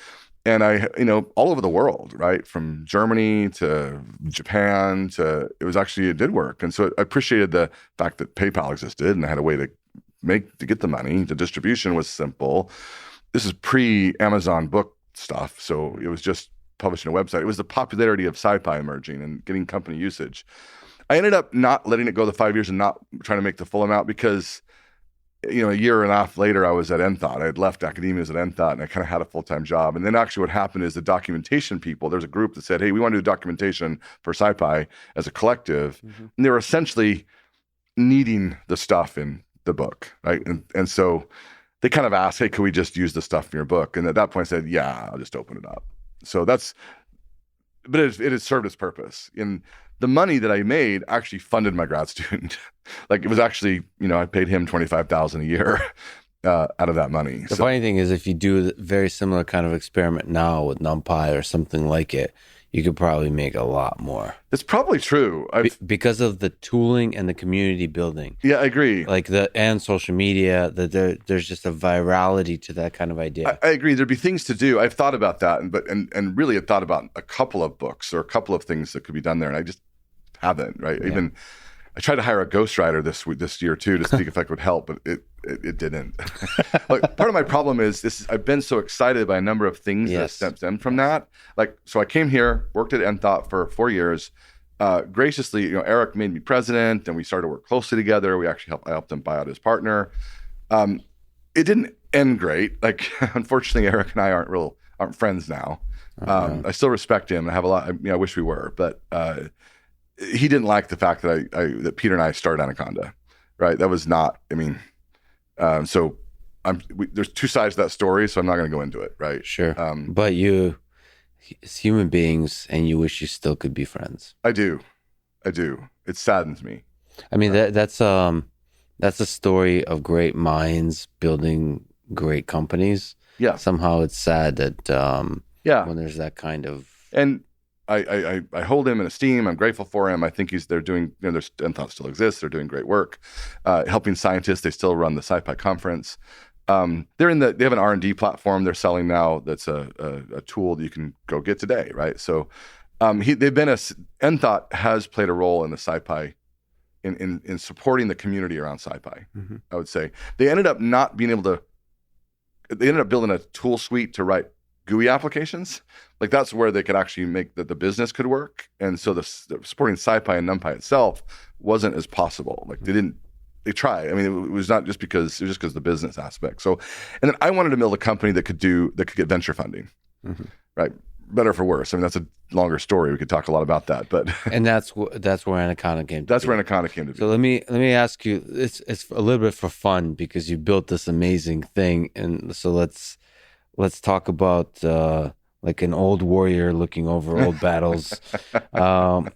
I, all over the world, right? From Germany to Japan it did work. And so I appreciated the fact that PayPal existed and I had a way to get the money. The distribution was simple. This is pre-Amazon book stuff. So it was just publishing a website. It was the popularity of SciPy emerging and getting company usage. I ended up not letting it go the 5 years and not trying to make the full amount because a year and a half later, I was at NThought. I had left academia as at NThought, and I kind of had a full-time job. And then actually what happened is the documentation people, there's a group that said, hey, we want to do documentation for SciPy as a collective. Mm-hmm. And they were essentially needing the stuff in the book, right? And so they kind of asked, hey, could we just use the stuff in your book? And at that point I said, yeah, I'll just open it up. So but it has served its purpose. And the money that I made actually funded my grad student. Like it was actually, I paid him $25,000 a year out of that money. The funny thing is, if you do a very similar kind of experiment now with NumPy or something like it, you could probably make a lot more. It's probably true. Because of the tooling and the community building. Yeah, I agree. And social media, there's just a virality to that kind of idea. I agree. There'd be things to do. I've thought about that, and really had thought about a couple of books or a couple of things that could be done there, and I just haven't. Right? Yeah. Even I tried to hire a ghostwriter this year too to see if I could help, but it didn't. Part of my problem is I've been so excited by a number of things that stemmed from that. So I came here, worked at NThought for 4 years. Graciously, Eric made me president, and we started to work closely together. I helped him buy out his partner. It didn't end great. Unfortunately, Eric and I aren't friends now. I still respect him. I have a lot. I wish we were, but he didn't like the fact that that Peter and I started Anaconda. Right? That was not. So there's two sides to that story, so I'm not going to go into it. Right? Sure. But you, as human beings, and you wish you still could be friends. I do. It saddens me. I mean, that's a story of great minds building great companies. Yeah. Somehow it's sad that when there's that kind of and. I hold him in esteem. I'm grateful for him. I think they're doing, NThought still exists. They're doing great work, helping scientists. They still run the SciPy conference. They have an R&D platform they're selling now. That's a tool that you can go get today, right? So, NThought has played a role in the SciPy, in supporting the community around SciPy. Mm-hmm. I would say they ended up building a tool suite to write GUI applications. That's where they could actually make the business could work. And so the supporting SciPy and NumPy itself wasn't as possible. They tried. I mean, it was not just because of the business aspect. So, and then I wanted to build a company that could get venture funding, mm-hmm. right? Better for worse. I mean, that's a longer story. We could talk a lot about that, but and that's where Anaconda came. Where Anaconda came to be. So let me ask you. It's a little bit for fun because you built this amazing thing, and so let's talk about an old warrior looking over old battles. There's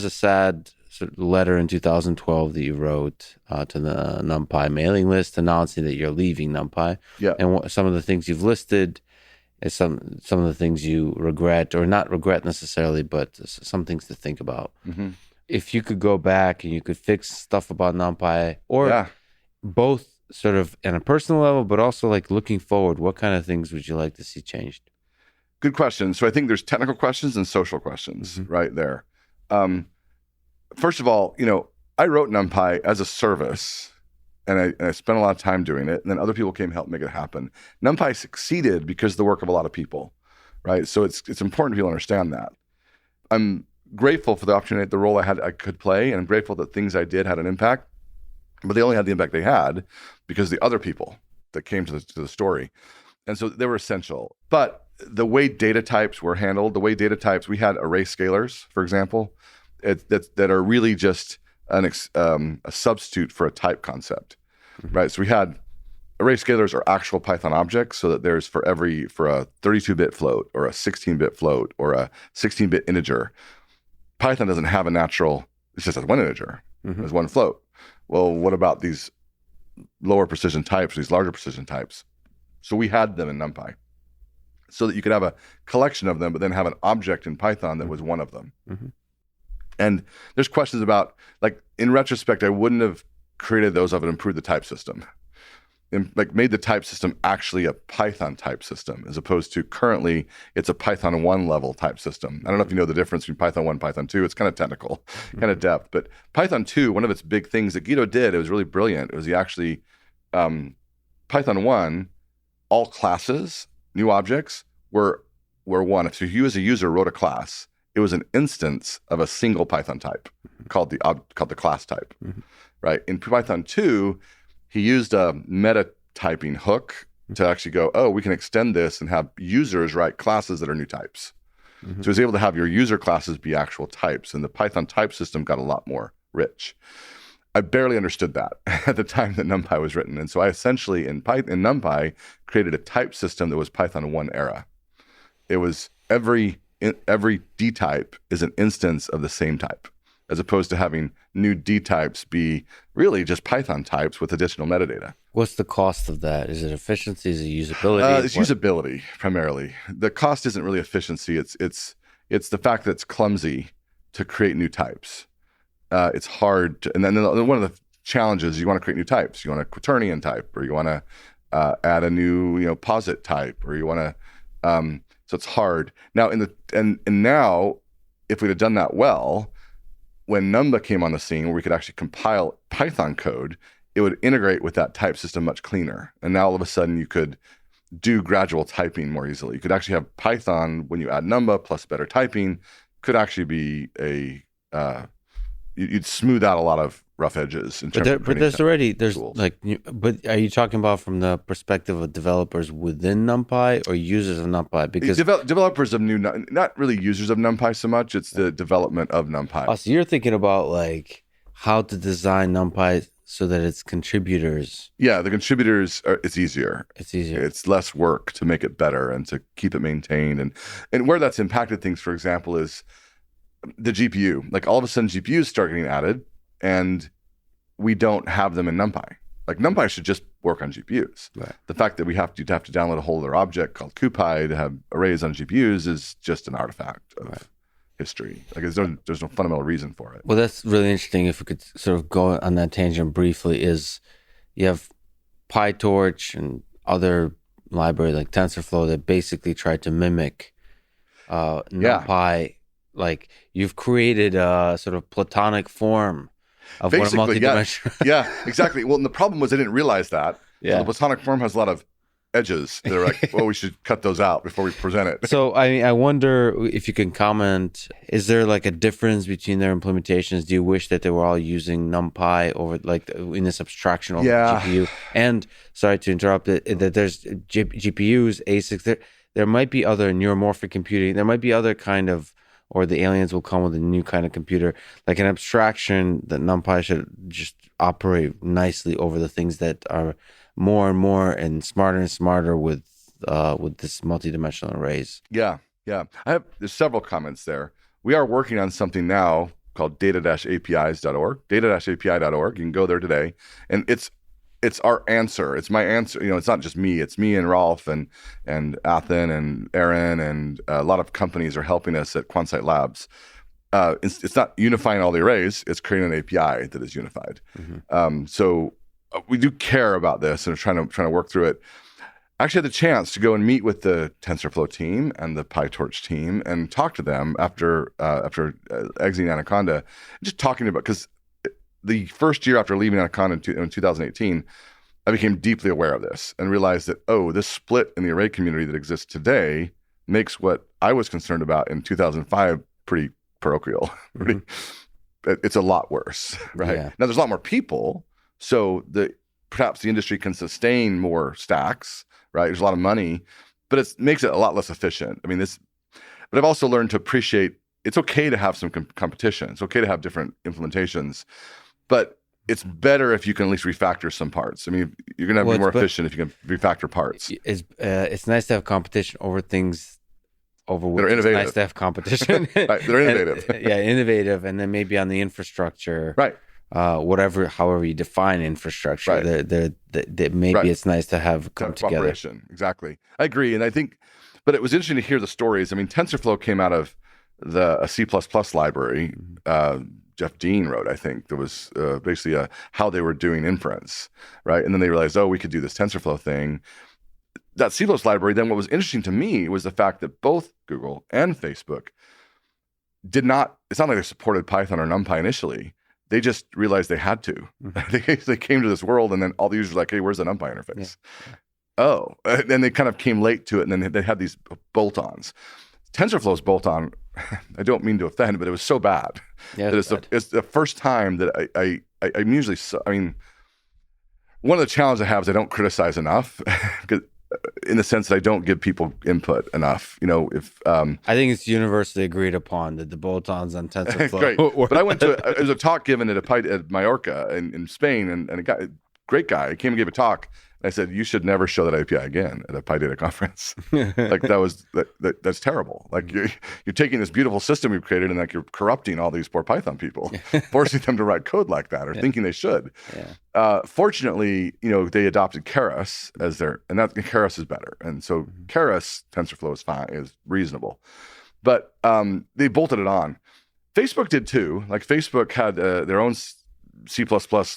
a sad letter in 2012 that you wrote to the NumPy mailing list announcing that you're leaving NumPy. Yeah. And some of the things you've listed is some of the things you regret, or not regret necessarily, but some things to think about. Mm-hmm. If you could go back and you could fix stuff about NumPy, or both sort of on a personal level, but also like looking forward, what kind of things would you like to see changed? Good question. So I think there's technical questions and social questions right there. First of all, I wrote NumPy as a service, and I spent a lot of time doing it, and then other people came help make it happen. NumPy succeeded because of the work of a lot of people, right? So it's important people understand that. I'm grateful for the opportunity, the role I could play, and I'm grateful that things I did had an impact, but they only had the impact they had because the other people that came to the story. And so they were essential. But the way data types were handled, we had array scalars, for example, that are really just a substitute for a type concept, right? So we had array scalars are actual Python objects, so that there's for a 32-bit float or a 16-bit float or a 16-bit integer. Python doesn't have it just has one integer, there's one float. Well, what about these lower precision types, these larger precision types? So we had them in NumPy so that you could have a collection of them, but then have an object in Python that was one of them. And there's questions about, like, in retrospect, I wouldn't have created those. I would improve the type system and made the type system actually a Python type system, as opposed to currently it's a Python 1 level type system. I don't know if you know the difference between Python 1 and Python 2. It's kind of technical, kind of depth. But Python 2, one of its big things that Guido did, it was really brilliant. It was he actually, Python 1, all classes, new objects were one. So if you as a user wrote a class, it was an instance of a single Python type called the class type, right? In Python 2, he used a meta typing hook to actually go, oh, we can extend this and have users write classes that are new types. So he was able to have your user classes be actual types, and the Python type system got a lot more rich. I barely understood that at the time that NumPy was written, and so I essentially in NumPy created a type system that was Python 1 era. It was every D type is an instance of the same type, as opposed to having new D types be really just Python types with additional metadata. What's the cost of that? Is it efficiency? Is it usability? It's usability primarily. The cost isn't really efficiency. It's the fact that it's clumsy to create new types. It's hard, and then one of the challenges, you want to create new types. You want a quaternion type, or you want to add a new posit type, or you want to. So it's hard now. Now, if we'd have done that well, when Numba came on the scene, where we could actually compile Python code, it would integrate with that type system much cleaner. And now all of a sudden, you could do gradual typing more easily. You could actually have Python when you add Numba plus better typing could actually be you'd smooth out a lot of rough edges. But there's tools. But are you talking about from the perspective of developers within NumPy or users of NumPy? Because developers of not really users of NumPy so much. It's the development of NumPy. So you're thinking about like how to design NumPy so that its contributors. Yeah, the contributors it's easier. It's less work to make it better and to keep it maintained. And where that's impacted things, for example, is the GPU. Like all of a sudden GPUs start getting added and we don't have them in NumPy. Like NumPy should just work on GPUs. Right. The fact that you'd have to download a whole other object called CuPy to have arrays on GPUs is just an artifact of history. Like there's no fundamental reason for it. Well, that's really interesting. If we could sort of go on that tangent briefly, is you have PyTorch and other library like TensorFlow that basically try to mimic NumPy. Like you've created a sort of platonic form of basically, what a multidimensional. Yeah, exactly. Well, and the problem was I didn't realize that. Yeah. So the platonic form has a lot of edges. They're like, well, we should cut those out before we present it. So I wonder if you can comment, is there like a difference between their implementations? Do you wish that they were all using NumPy over like in this abstraction over GPU? And sorry to interrupt it, that there's GPUs, ASICs, there might be other neuromorphic computing. There might be other kind of, or the aliens will come with a new kind of computer, like an abstraction that NumPy should just operate nicely over the things that are more and more and smarter with this multidimensional arrays. Yeah. There's several comments there. We are working on something now called data-apis.org, data-api.org. You can go there today, and it's our answer. It's my answer. It's not just me. It's me and Rolf and Athen and Aaron and a lot of companies are helping us at Quansight Labs. It's not unifying all the arrays. It's creating an API that is unified. So we do care about this and are trying to work through it. I actually had the chance to go and meet with the TensorFlow team and the PyTorch team and talk to them after exiting Anaconda, just talking about, because the first year after leaving Anaconda in 2018, I became deeply aware of this and realized that, this split in the array community that exists today makes what I was concerned about in 2005 pretty parochial. It's a lot worse, right? Yeah. Now, there's a lot more people, so perhaps the industry can sustain more stacks, right? There's a lot of money, but it makes it a lot less efficient. I mean, but I've also learned to appreciate it's okay to have some competition. It's okay to have different implementations, but it's better if you can at least refactor some parts. I mean, you're going to be more efficient if you can refactor parts. It's nice to have competition over things over which it's nice to have competition. Right, they're innovative. Innovative, and then maybe on the infrastructure, right? However you define infrastructure, right. Maybe it's nice to have come together. Exactly, I agree, and I think, but it was interesting to hear the stories. I mean, TensorFlow came out of a C++ library. Jeff Dean wrote, I think, there was basically how they were doing inference, right? And then they realized, we could do this TensorFlow thing. That C++ library, then what was interesting to me was the fact that both Google and Facebook did not, it's not like they supported Python or NumPy initially. They just realized they had to. They came to this world, and then all the users were like, hey, where's the NumPy interface? Yeah. Then they kind of came late to it, and then they had these bolt-ons. TensorFlow's bolt-on, I don't mean to offend, but it was so bad. Yeah, it's the first time that I'm usually, one of the challenges I have is I don't criticize enough, because in the sense that I don't give people input enough. If I think it's universally agreed upon that the bolt-ons on TensorFlow. Great. But I went to there was a talk given at Mallorca in Spain, and a great guy came and gave a talk. And I said, you should never show that API again at a PyData conference. Like that's terrible. Like you're taking this beautiful system we've created, and like you're corrupting all these poor Python people, forcing them to write code like that, or thinking they should. Yeah. Fortunately, they adopted Keras as and that Keras is better. And so Keras TensorFlow is fine, is reasonable, but they bolted it on. Facebook did too. Like Facebook had their own C++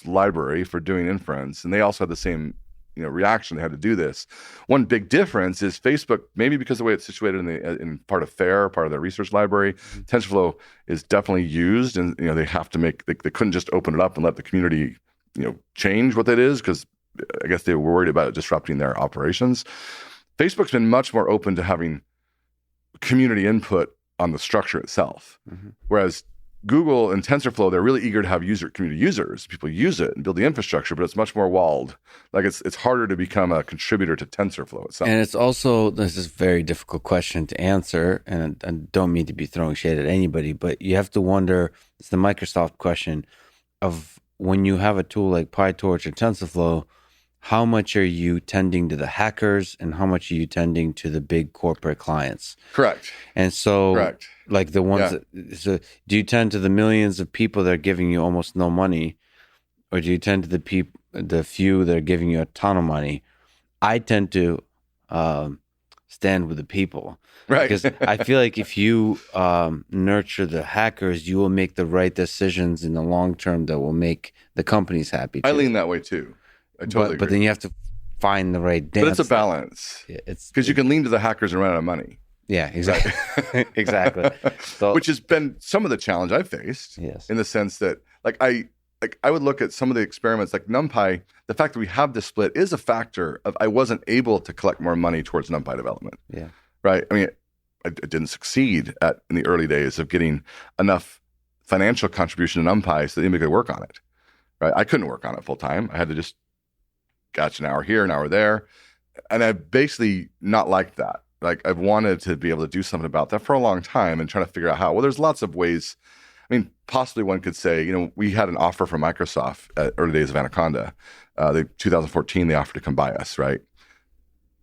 library for doing inference, and they also had the same reaction. They had to do this. One big difference is Facebook, maybe because of the way it's situated in part of FAIR, part of their research library, TensorFlow is definitely used, and they have to they couldn't just open it up and let the community change what that is, because I guess they were worried about it disrupting their operations. Facebook's been much more open to having community input on the structure itself, whereas Google and TensorFlow, they're really eager to have community users. People use it and build the infrastructure, but it's much more walled. Like it's harder to become a contributor to TensorFlow itself. And it's also, this is a very difficult question to answer, and I don't mean to be throwing shade at anybody, but you have to wonder, it's the Microsoft question of when you have a tool like PyTorch or TensorFlow, how much are you tending to the hackers and how much are you tending to the big corporate clients? Correct. And so, Correct. Like the ones that, do you tend to the millions of people that are giving you almost no money, or do you tend to the few that are giving you a ton of money? I tend to stand with the people, right? Because I feel like if you nurture the hackers, you will make the right decisions in the long term that will make the companies happy too. I lean that way too. I totally agree. But then you have to find the right dance. But it's a balance. It's because you can lean to the hackers and run out of money. Yeah, exactly. Exactly. So, which has been some of the challenge I've faced. Yes. In the sense that I would look at some of the experiments like NumPy, the fact that we have this split is a factor of I wasn't able to collect more money towards NumPy development. Yeah. Right? I mean, I didn't succeed in the early days of getting enough financial contribution to NumPy so that anybody could work on it. Right? I couldn't work on it full time. I had to just an hour here, an hour there. And I basically not liked that. Like I've wanted to be able to do something about that for a long time and trying to figure out how. Well, there's lots of ways. I mean, possibly one could say, we had an offer from Microsoft at early days of Anaconda. 2014, they offered to come buy us, right?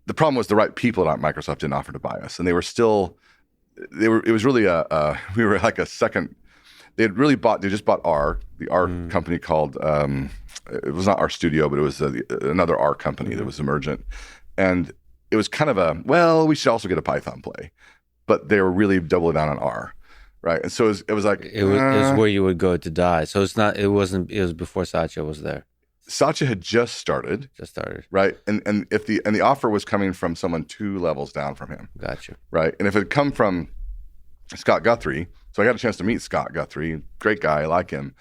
The problem was the right people at Microsoft didn't offer to buy us. And it was really we were like a second, they just bought the R company called, it was not RStudio, but it was another R company that was emergent. And it was kind of we should also get a Python play, but they were really doubling down on R, right? And so it was like it was where you would go to die. So it was before Satya was there. Satya had just started. Right. And if the offer was coming from someone 2 levels down from him. Gotcha. Right. And if it had come from Scott Guthrie, so I got a chance to meet Scott Guthrie, great guy, I like him.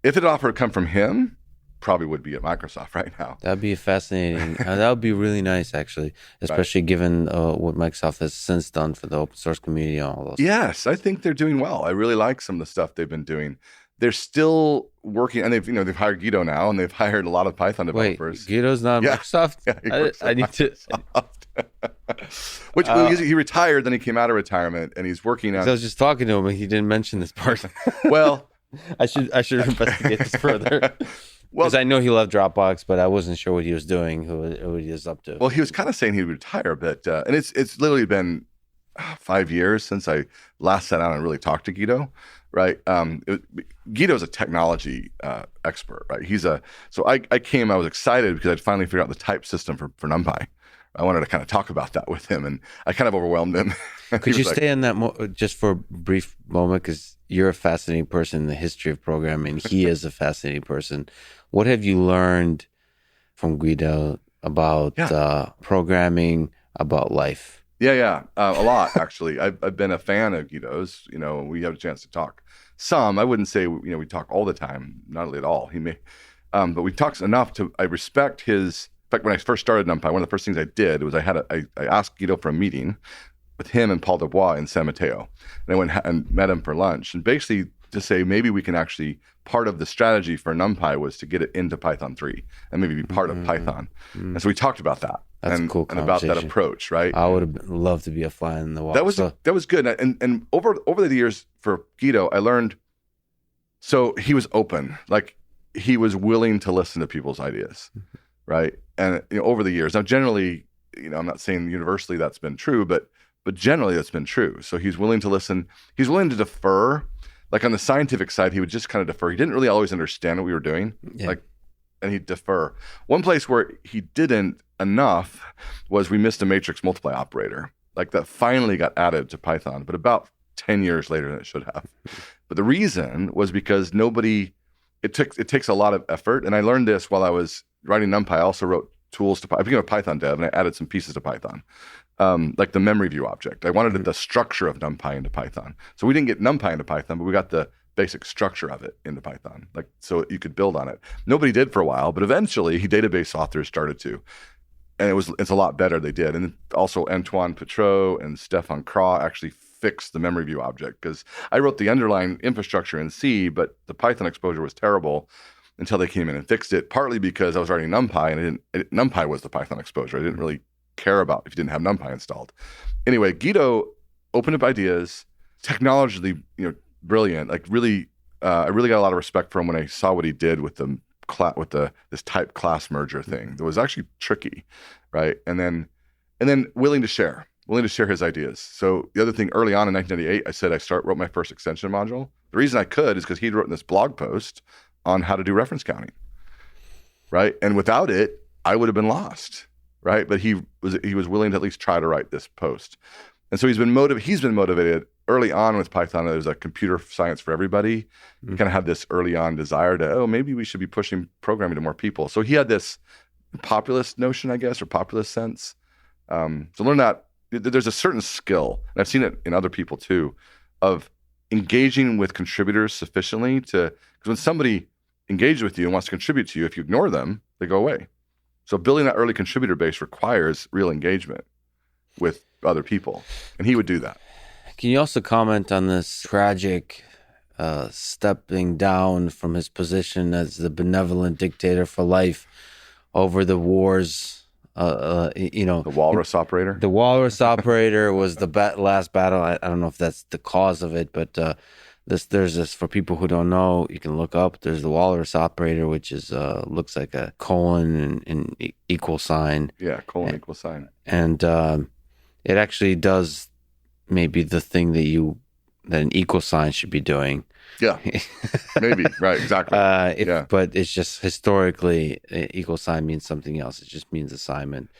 If it offer had come from him, probably would be at Microsoft right now. That'd be fascinating. That would be really nice, actually, especially given what Microsoft has since done for the open source community and all those. Yes, I think they're doing well. I really like some of the stuff they've been doing. They're still working, and they've hired Guido now, and they've hired a lot of Python developers. Wait, Guido's not Microsoft? Yeah, I need to. Which he retired, then he came out of retirement, and he's working on. I was just talking to him, and he didn't mention this part. Well, I should investigate this further. Because I know he left Dropbox, but I wasn't sure what he was doing, who he was up to. Well, he was kind of saying he would retire, but and it's literally been 5 years since I last sat down and really talked to Guido. Right, Guido's a technology expert. Right, so I was excited because I'd finally figured out the type system for NumPy. I wanted to kind of talk about that with him, and I kind of overwhelmed him. Could you stay on that just for a brief moment? Because you're a fascinating person in the history of programming. He is a fascinating person. What have you learned from Guido about programming, about life? Yeah, a lot actually. I've been a fan of Guido's. We have a chance to talk some. I wouldn't say we talk all the time, not really at all. He may, but we talk enough to. I respect his. In fact, when I first started NumPy, one of the first things I did was I asked Guido for a meeting with him and Paul Dubois in San Mateo, and I went and met him for lunch, and basically to say maybe we can actually part of the strategy for NumPy was to get it into Python 3 and maybe be part of Python, and so we talked about that. That's a cool and about that approach, right? I would have loved to be a fly in the wall. That was good, and over the years for Guido, I learned. So he was open, like he was willing to listen to people's ideas, right? And over the years, now generally, I'm not saying universally that's been true, but generally that's been true. So he's willing to listen. He's willing to defer. Like on the scientific side, he would just kind of defer. He didn't really always understand what we were doing, and he'd defer. One place where he didn't enough was we missed a matrix multiply operator. Like that finally got added to Python, but about 10 years later than it should have. But the reason was because it takes a lot of effort. And I learned this while I was writing NumPy. I also wrote tools I became a Python dev, and I added some pieces to Python, like the memory view object. I wanted the structure of NumPy into Python. So we didn't get NumPy into Python, but we got the basic structure of it into Python, like so you could build on it. Nobody did for a while, but eventually database authors started to. And it's a lot better they did. And also Antoine Petro and Stefan Kra actually fixed the memory view object, because I wrote the underlying infrastructure in C, but the Python exposure was terrible until they came in and fixed it, partly because I was writing NumPy, and NumPy was the Python exposure. I didn't really care about if you didn't have NumPy installed. Anyway, Guido opened up ideas, technologically, brilliant. Like really, I really got a lot of respect for him when I saw what he did with this type class merger thing. That was actually tricky, right? And then willing to share his ideas. So the other thing, early on in 1998, I said wrote my first extension module. The reason I could is because he'd written this blog post on how to do reference counting, right? And without it, I would have been lost, right? But he was willing to at least try to write this post. And so he's been motivated early on with Python. There's a computer science for everybody. He kind of had this early on desire to, maybe we should be pushing programming to more people. So he had this populist notion, I guess, or populist sense. So learn that there's a certain skill, and I've seen it in other people too, of engaging with contributors sufficiently because when somebody engages with you and wants to contribute to you, if you ignore them, they go away. So building that early contributor base requires real engagement with other people, and he would do that. Can you also comment on this tragic stepping down from his position as the benevolent dictator for life over the wars? The walrus operator. The walrus operator was the last battle. I don't know if that's the cause of it, but there's this, for people who don't know, you can look up. There's the walrus operator, which is looks like a colon and equal sign. Yeah, colon equal sign. And it actually does maybe the thing that an equal sign should be doing. Yeah, maybe. Right, exactly. But it's just historically, equal sign means something else. It just means assignment.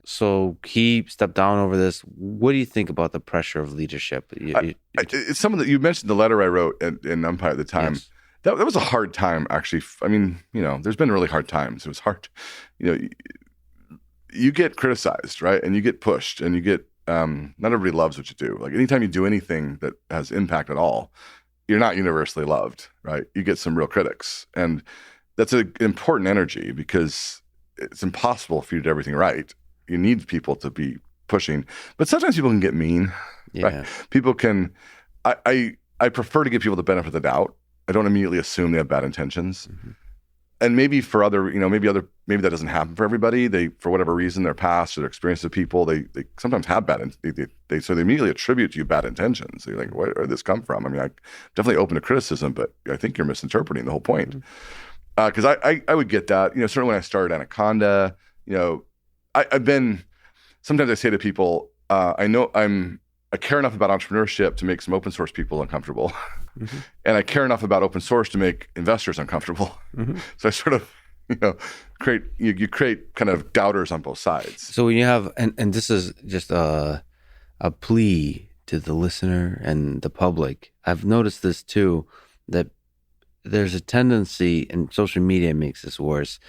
So he stepped down over this. What do you think about the pressure of leadership? It's some of you mentioned the letter I wrote in NumPy at the time. Yes. that was a hard time, actually. I mean, there's been really hard times. It was hard. You get criticized, right? And you get pushed, and you get, not everybody loves what you do. Like anytime you do anything that has impact at all, you're not universally loved, right? You get some real critics. And that's an important energy because it's impossible for you to do everything right. You need people to be pushing. But sometimes people can get mean, right? People can, I prefer to give people the benefit of the doubt. I don't immediately assume they have bad intentions. Mm-hmm. And maybe for other, maybe that doesn't happen for everybody. They, for whatever reason, their past or their experience with people, they sometimes have so they immediately attribute to you bad intentions. So you're like, where did this come from? I mean, I definitely open to criticism, but I think you're misinterpreting the whole point. Because I would get that, certainly when I started Anaconda, I've been, sometimes I say to people, I care enough about entrepreneurship to make some open source people uncomfortable. Mm-hmm. And I care enough about open source to make investors uncomfortable. Mm-hmm. So I sort of, create kind of doubters on both sides. So when you have, and this is just a plea to the listener and the public. I've noticed this too, that there's a tendency, and social media makes this worse,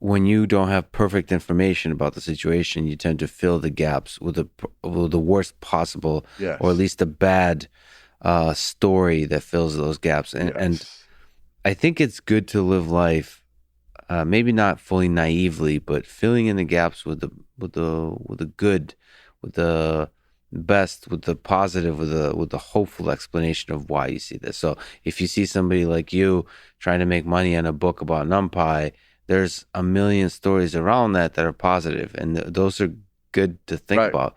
when you don't have perfect information about the situation, you tend to fill the gaps with the worst possible, or at least a bad story that fills those gaps. And I think it's good to live life, maybe not fully naively, but filling in the gaps with the good, with the best, with the positive, with the hopeful explanation of why you see this. So if you see somebody like you trying to make money on a book about NumPy, there's a million stories around that are positive, and those are good to think about,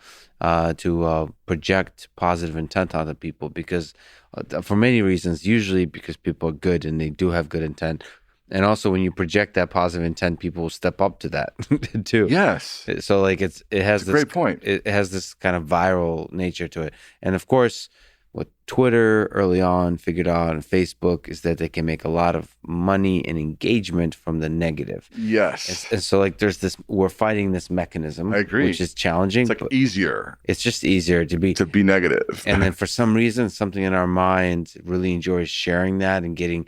to project positive intent onto people, because for many reasons, usually because people are good and they do have good intent. And also when you project that positive intent, people will step up to that too. Yes. So like it has this great point. It has this kind of viral nature to it. And of course, what Twitter early on figured out, and Facebook, is that they can make a lot of money and engagement from the negative. Yes. And so like we're fighting this mechanism. I agree. Which is challenging. It's like easier. It's just easier to be negative. And then for some reason, something in our mind really enjoys sharing that and getting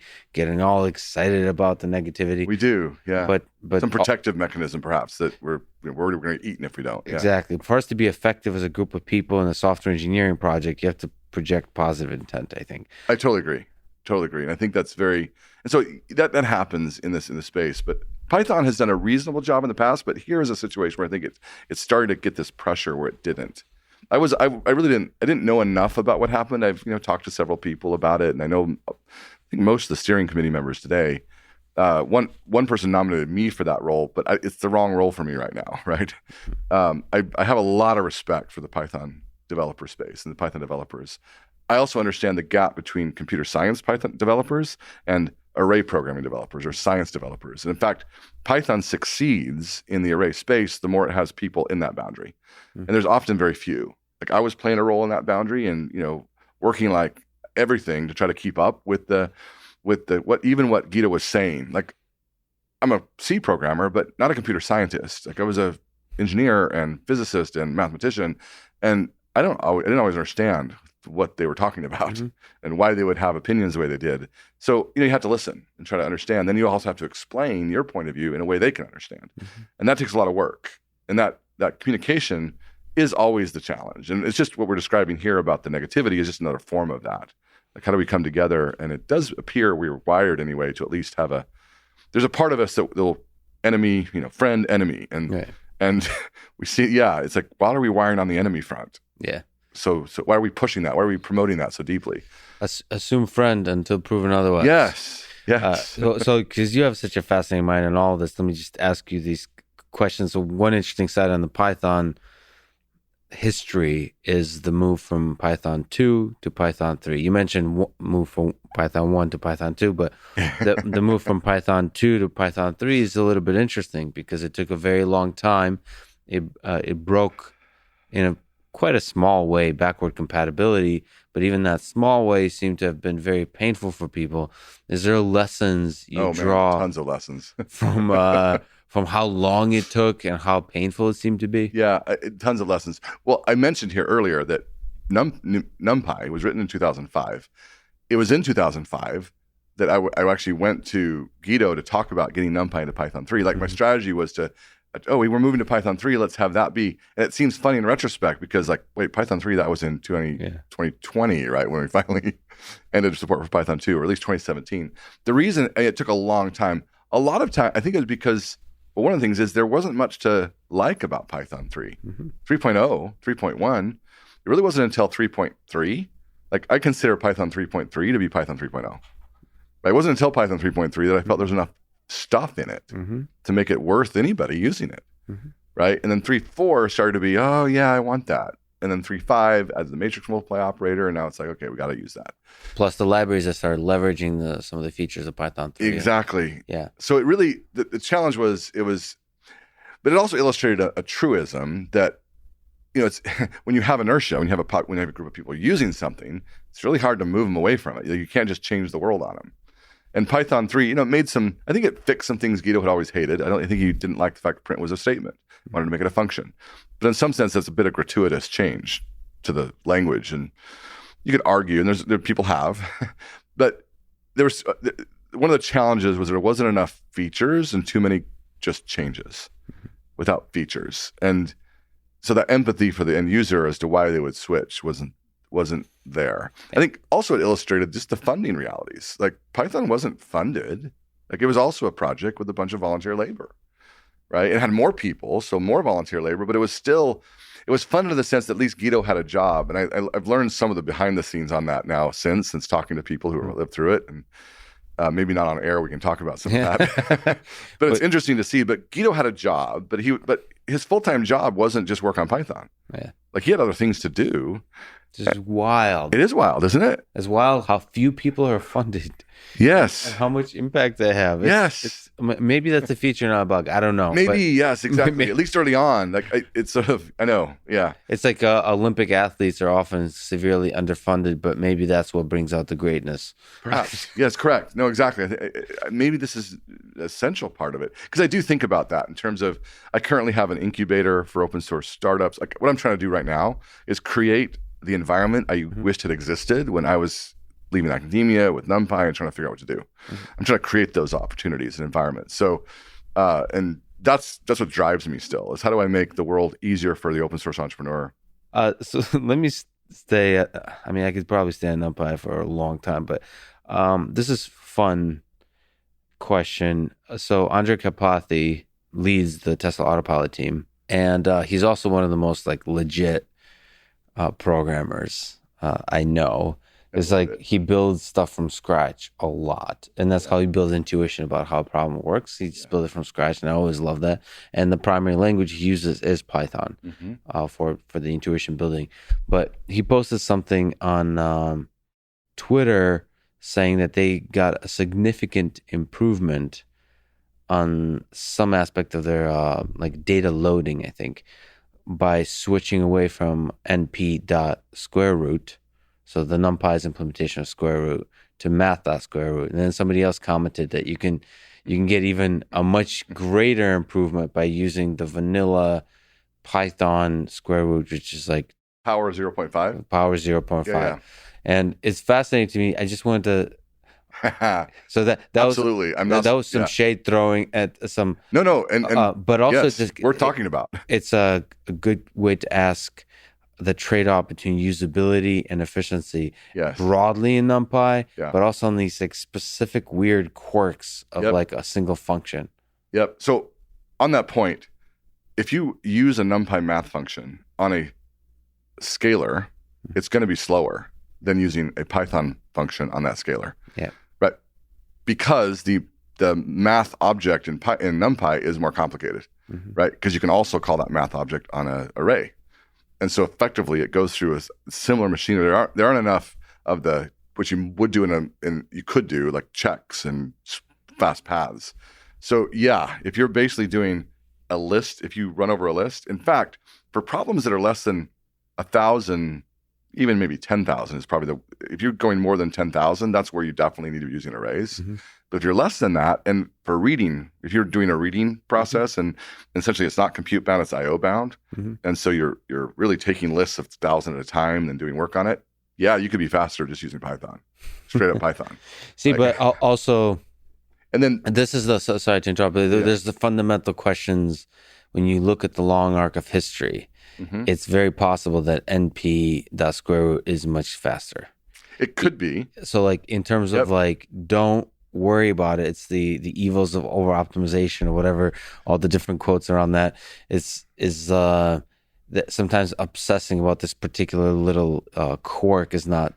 all excited about the negativity. We do, yeah. But some protective mechanism, perhaps, that we're worried we're going to eat if we don't. Exactly. For us to be effective as a group of people in a software engineering project, you have to project positive intent, I think. I totally agree. And I think that's and so that happens in this space. But Python has done a reasonable job in the past, but here is a situation where I think it's starting to get this pressure where it didn't. I really didn't know enough about what happened. I've talked to several people about it, and I think most of the steering committee members today. One person nominated me for that role, but it's the wrong role for me right now, right? I have a lot of respect for the Python developer space and the Python developers. I also understand the gap between computer science Python developers and array programming developers or science developers. And in fact, Python succeeds in the array space the more it has people in that boundary. Mm-hmm. And there's often very few. Like I was playing a role in that boundary and, working like everything to try to keep up with what Guido was saying. Like I'm a C programmer, but not a computer scientist. Like I was a engineer and physicist and mathematician, and I didn't always understand what they were talking about, mm-hmm. and why they would have opinions the way they did. So, you have to listen and try to understand. Then you also have to explain your point of view in a way they can understand. Mm-hmm. And that takes a lot of work. And that communication is always the challenge. And it's just what we're describing here about the negativity is just another form of that. Like, how do we come together? And it does appear we're wired anyway to at least have there's a part of us that will enemy, friend, enemy. And we see, it's like, why are we wiring on the enemy front? Yeah. So why are we pushing that? Why are we promoting that so deeply? Assume friend until proven otherwise. Yes. So because you have such a fascinating mind in all of this, let me just ask you these questions. So one interesting side on the Python history is the move from Python 2 to Python 3. You mentioned move from Python 1 to Python 2, but the move from Python 2 to Python 3 is a little bit interesting because it took a very long time. It broke in quite a small way backward compatibility, but even that small way seemed to have been very painful for people. Is there lessons you draw? Tons of lessons from how long it took and how painful it seemed to be? Yeah, tons of lessons. Well, I mentioned here earlier that NumPy was written in 2005. It was in 2005 that I actually went to Guido to talk about getting NumPy into Python 3. Like my strategy was to, we were moving to Python 3, let's have that be. And it seems funny in retrospect because like, wait, Python 3, that was in 2020, right? When we finally ended support for Python 2, or at least 2017. The reason it took a long time, I think it was because, well, one of the things is there wasn't much to like about Python 3. 3.0, 3.1, it really wasn't until 3.3. Like I consider Python 3.3 to be Python 3.0. It wasn't until Python 3.3 that I felt there was enough stuff in it to make it worth anybody using it, right? And then 3.4 started to be, oh yeah, I want that. And then 3.5 adds the matrix multiply operator, and now it's like, okay, we got to use that. Plus the libraries that started leveraging some of the features of Python 3. Exactly. Yeah. So it really, the challenge was, but it also illustrated a truism that, it's when you have inertia, when you have a group of people using something, it's really hard to move them away from it. You can't just change the world on them. And Python 3, I think it fixed some things Guido had always hated. I think he didn't like the fact that print was a statement. He wanted to make it a function. But in some sense, that's a bit of gratuitous change to the language. And you could argue, and people have, but there was, one of the challenges was there wasn't enough features and too many just changes without features. And so that empathy for the end user as to why they would switch wasn't there. I think also it illustrated just the funding realities. Like Python wasn't funded. Like it was also a project with a bunch of volunteer labor, right? It had more people, so more volunteer labor, but it was funded in the sense that at least Guido had a job. And I've learned some of the behind the scenes on that now since talking to people who lived through it. And maybe not on air, we can talk about some of that. but it's interesting to see. But Guido had a job, but his full-time job wasn't just work on Python. Yeah. Like he had other things to do. This is wild. It is wild, isn't it? It's wild how few people are funded. Yes. And how much impact they have. Maybe that's a feature, not a bug. I don't know. Maybe, yes, exactly. At least early on. Like it's sort of, I know, yeah. It's like Olympic athletes are often severely underfunded, but maybe that's what brings out the greatness. Perhaps. Yes, correct. No, exactly. Maybe this is an essential part of it. Because I do think about that in terms of, I currently have an incubator for open source startups. Like what I'm trying to do right now is create the environment I wished had existed when I was leaving academia with NumPy and trying to figure out what to do. I'm trying to create those opportunities and environments. So, and that's what drives me still, is how do I make the world easier for the open source entrepreneur? So let me stay I could probably stay on NumPy for a long time, but this is fun question. So Andre Karpathy leads the Tesla Autopilot team, and he's also one of the most like legit programmers I know. It's like he builds stuff from scratch a lot, and that's how he builds intuition about how a problem works. He just builds it from scratch, and I always love that. And the primary language he uses is Python for the intuition building. But he posted something on Twitter saying that they got a significant improvement on some aspect of their like data loading, I think, by switching away from np.square root, so the NumPy's implementation of square root, to math.square root. And then somebody else commented that you can get even a much greater improvement by using the vanilla Python square root, which is like power 0.5. Power 0.5. Yeah. And it's fascinating to me. I just wanted to. So that absolutely, that was some shade throwing at some. No, and but also yes, we're talking about. It's a good way to ask the trade-off between usability and efficiency broadly in NumPy, but also on these like specific weird quirks of like a single function. Yep. So on that point, if you use a NumPy math function on a scalar, it's going to be slower than using a Python function on that scalar. Yeah. Right. Because the math object in NumPy is more complicated, right? Because you can also call that math object on an array. And so effectively it goes through a similar machinery. There aren't enough of the, which you would do you could do like checks and fast paths. So yeah, if you're basically doing a list, if you run over a list, in fact, for problems that are less than 1,000, even maybe 10,000 is probably if you're going more than 10,000, that's where you definitely need to be using arrays. But if you're less than that, and for reading, if you're doing a reading process, and essentially it's not compute bound, it's IO bound, and so you're really taking lists of 1,000 at a time and doing work on it, yeah, you could be faster just using Python, straight up Python. See, but also, and then this is sorry to interrupt, but there's the fundamental questions when you look at the long arc of history. Mm-hmm. It's very possible that NP.square root is much faster. It could be. So like in terms of like, don't worry about it. It's the evils of over optimization or whatever, all the different quotes around that is that sometimes obsessing about this particular little quirk is not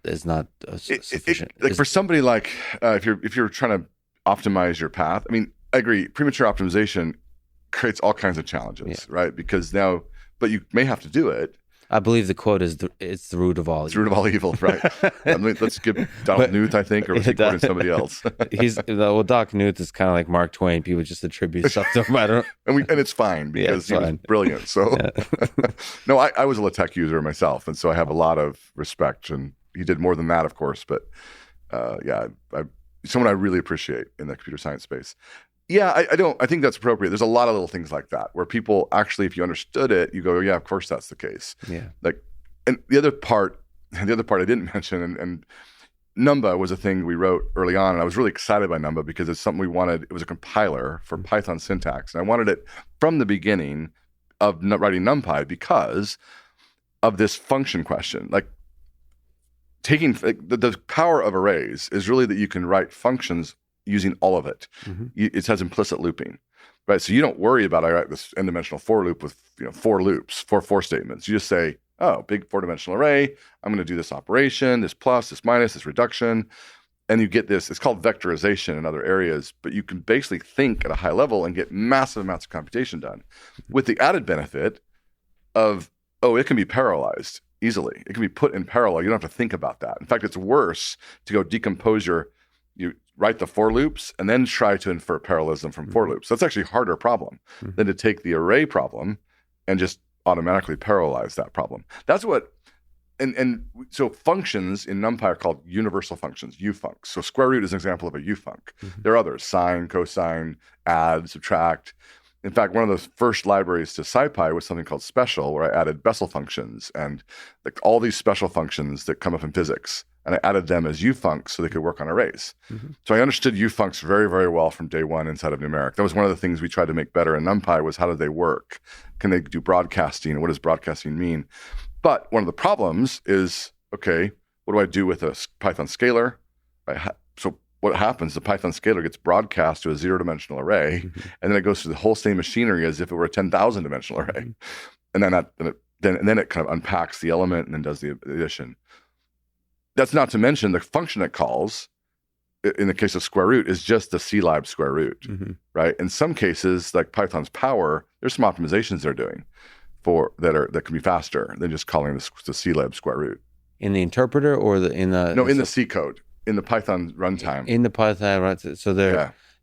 sufficient. For somebody like if you're trying to optimize your path, I mean, I agree. Premature optimization creates all kinds of challenges, right? Because now, but you may have to do it. I believe the quote is it's the root of all evil. It's the root of all evil, right? I mean, let's give Donald Knuth, I think, or was he quoting somebody else? Doc Knuth is kind of like Mark Twain. People just attribute stuff to him. And it's fine because he was brilliant. So, no, I was a LaTeX user myself, and so I have a lot of respect. And he did more than that, of course. But someone I really appreciate in the computer science space. Yeah, I think that's appropriate. There's a lot of little things like that where people actually, if you understood it, you go, oh, yeah, of course that's the case. Yeah. Like, and the other part I didn't mention, and Numba was a thing we wrote early on, and I was really excited by Numba because it's something we wanted. It was a compiler for Python syntax, and I wanted it from the beginning of writing NumPy because of this function question. Like, taking the power of arrays is really that you can write functions using all of it. Mm-hmm. It has implicit looping, right? So you don't worry about, I write this n-dimensional for loop with 4 loops, for statements. You just say, oh, big 4-dimensional array, I'm going to do this operation, this plus, this minus, this reduction, and you get this. It's called vectorization in other areas, but you can basically think at a high level and get massive amounts of computation done with the added benefit of, it can be parallelized easily. It can be put in parallel. You don't have to think about that. In fact, it's worse to go decompose you write the for loops and then try to infer parallelism from for loops. That's actually a harder problem than to take the array problem and just automatically parallelize that problem. That's what, and so functions in NumPy are called universal functions, ufuncs. So square root is an example of a ufunc. Mm-hmm. There are others, sine, cosine, add, subtract. In fact, one of the first libraries to SciPy was something called special, where I added Bessel functions and like all these special functions that come up in physics. And I added them as ufuncs so they could work on arrays. Mm-hmm. So I understood ufuncs very, very well from day one inside of numeric. That was one of the things we tried to make better in NumPy was how do they work? Can they do broadcasting? What does broadcasting mean? But one of the problems is, okay, what do I do with a Python scalar? So what happens, the Python scalar gets broadcast to a 0-dimensional array, and then it goes through the whole same machinery as if it were a 10,000-dimensional array. And then it kind of unpacks the element and then does the addition. That's not to mention the function it calls, in the case of square root, is just the CLab square root, right? In some cases, like Python's power, there's some optimizations they're doing that can be faster than just calling the CLab square root. In the interpreter or in the C code, in the Python runtime. In the Python runtime, so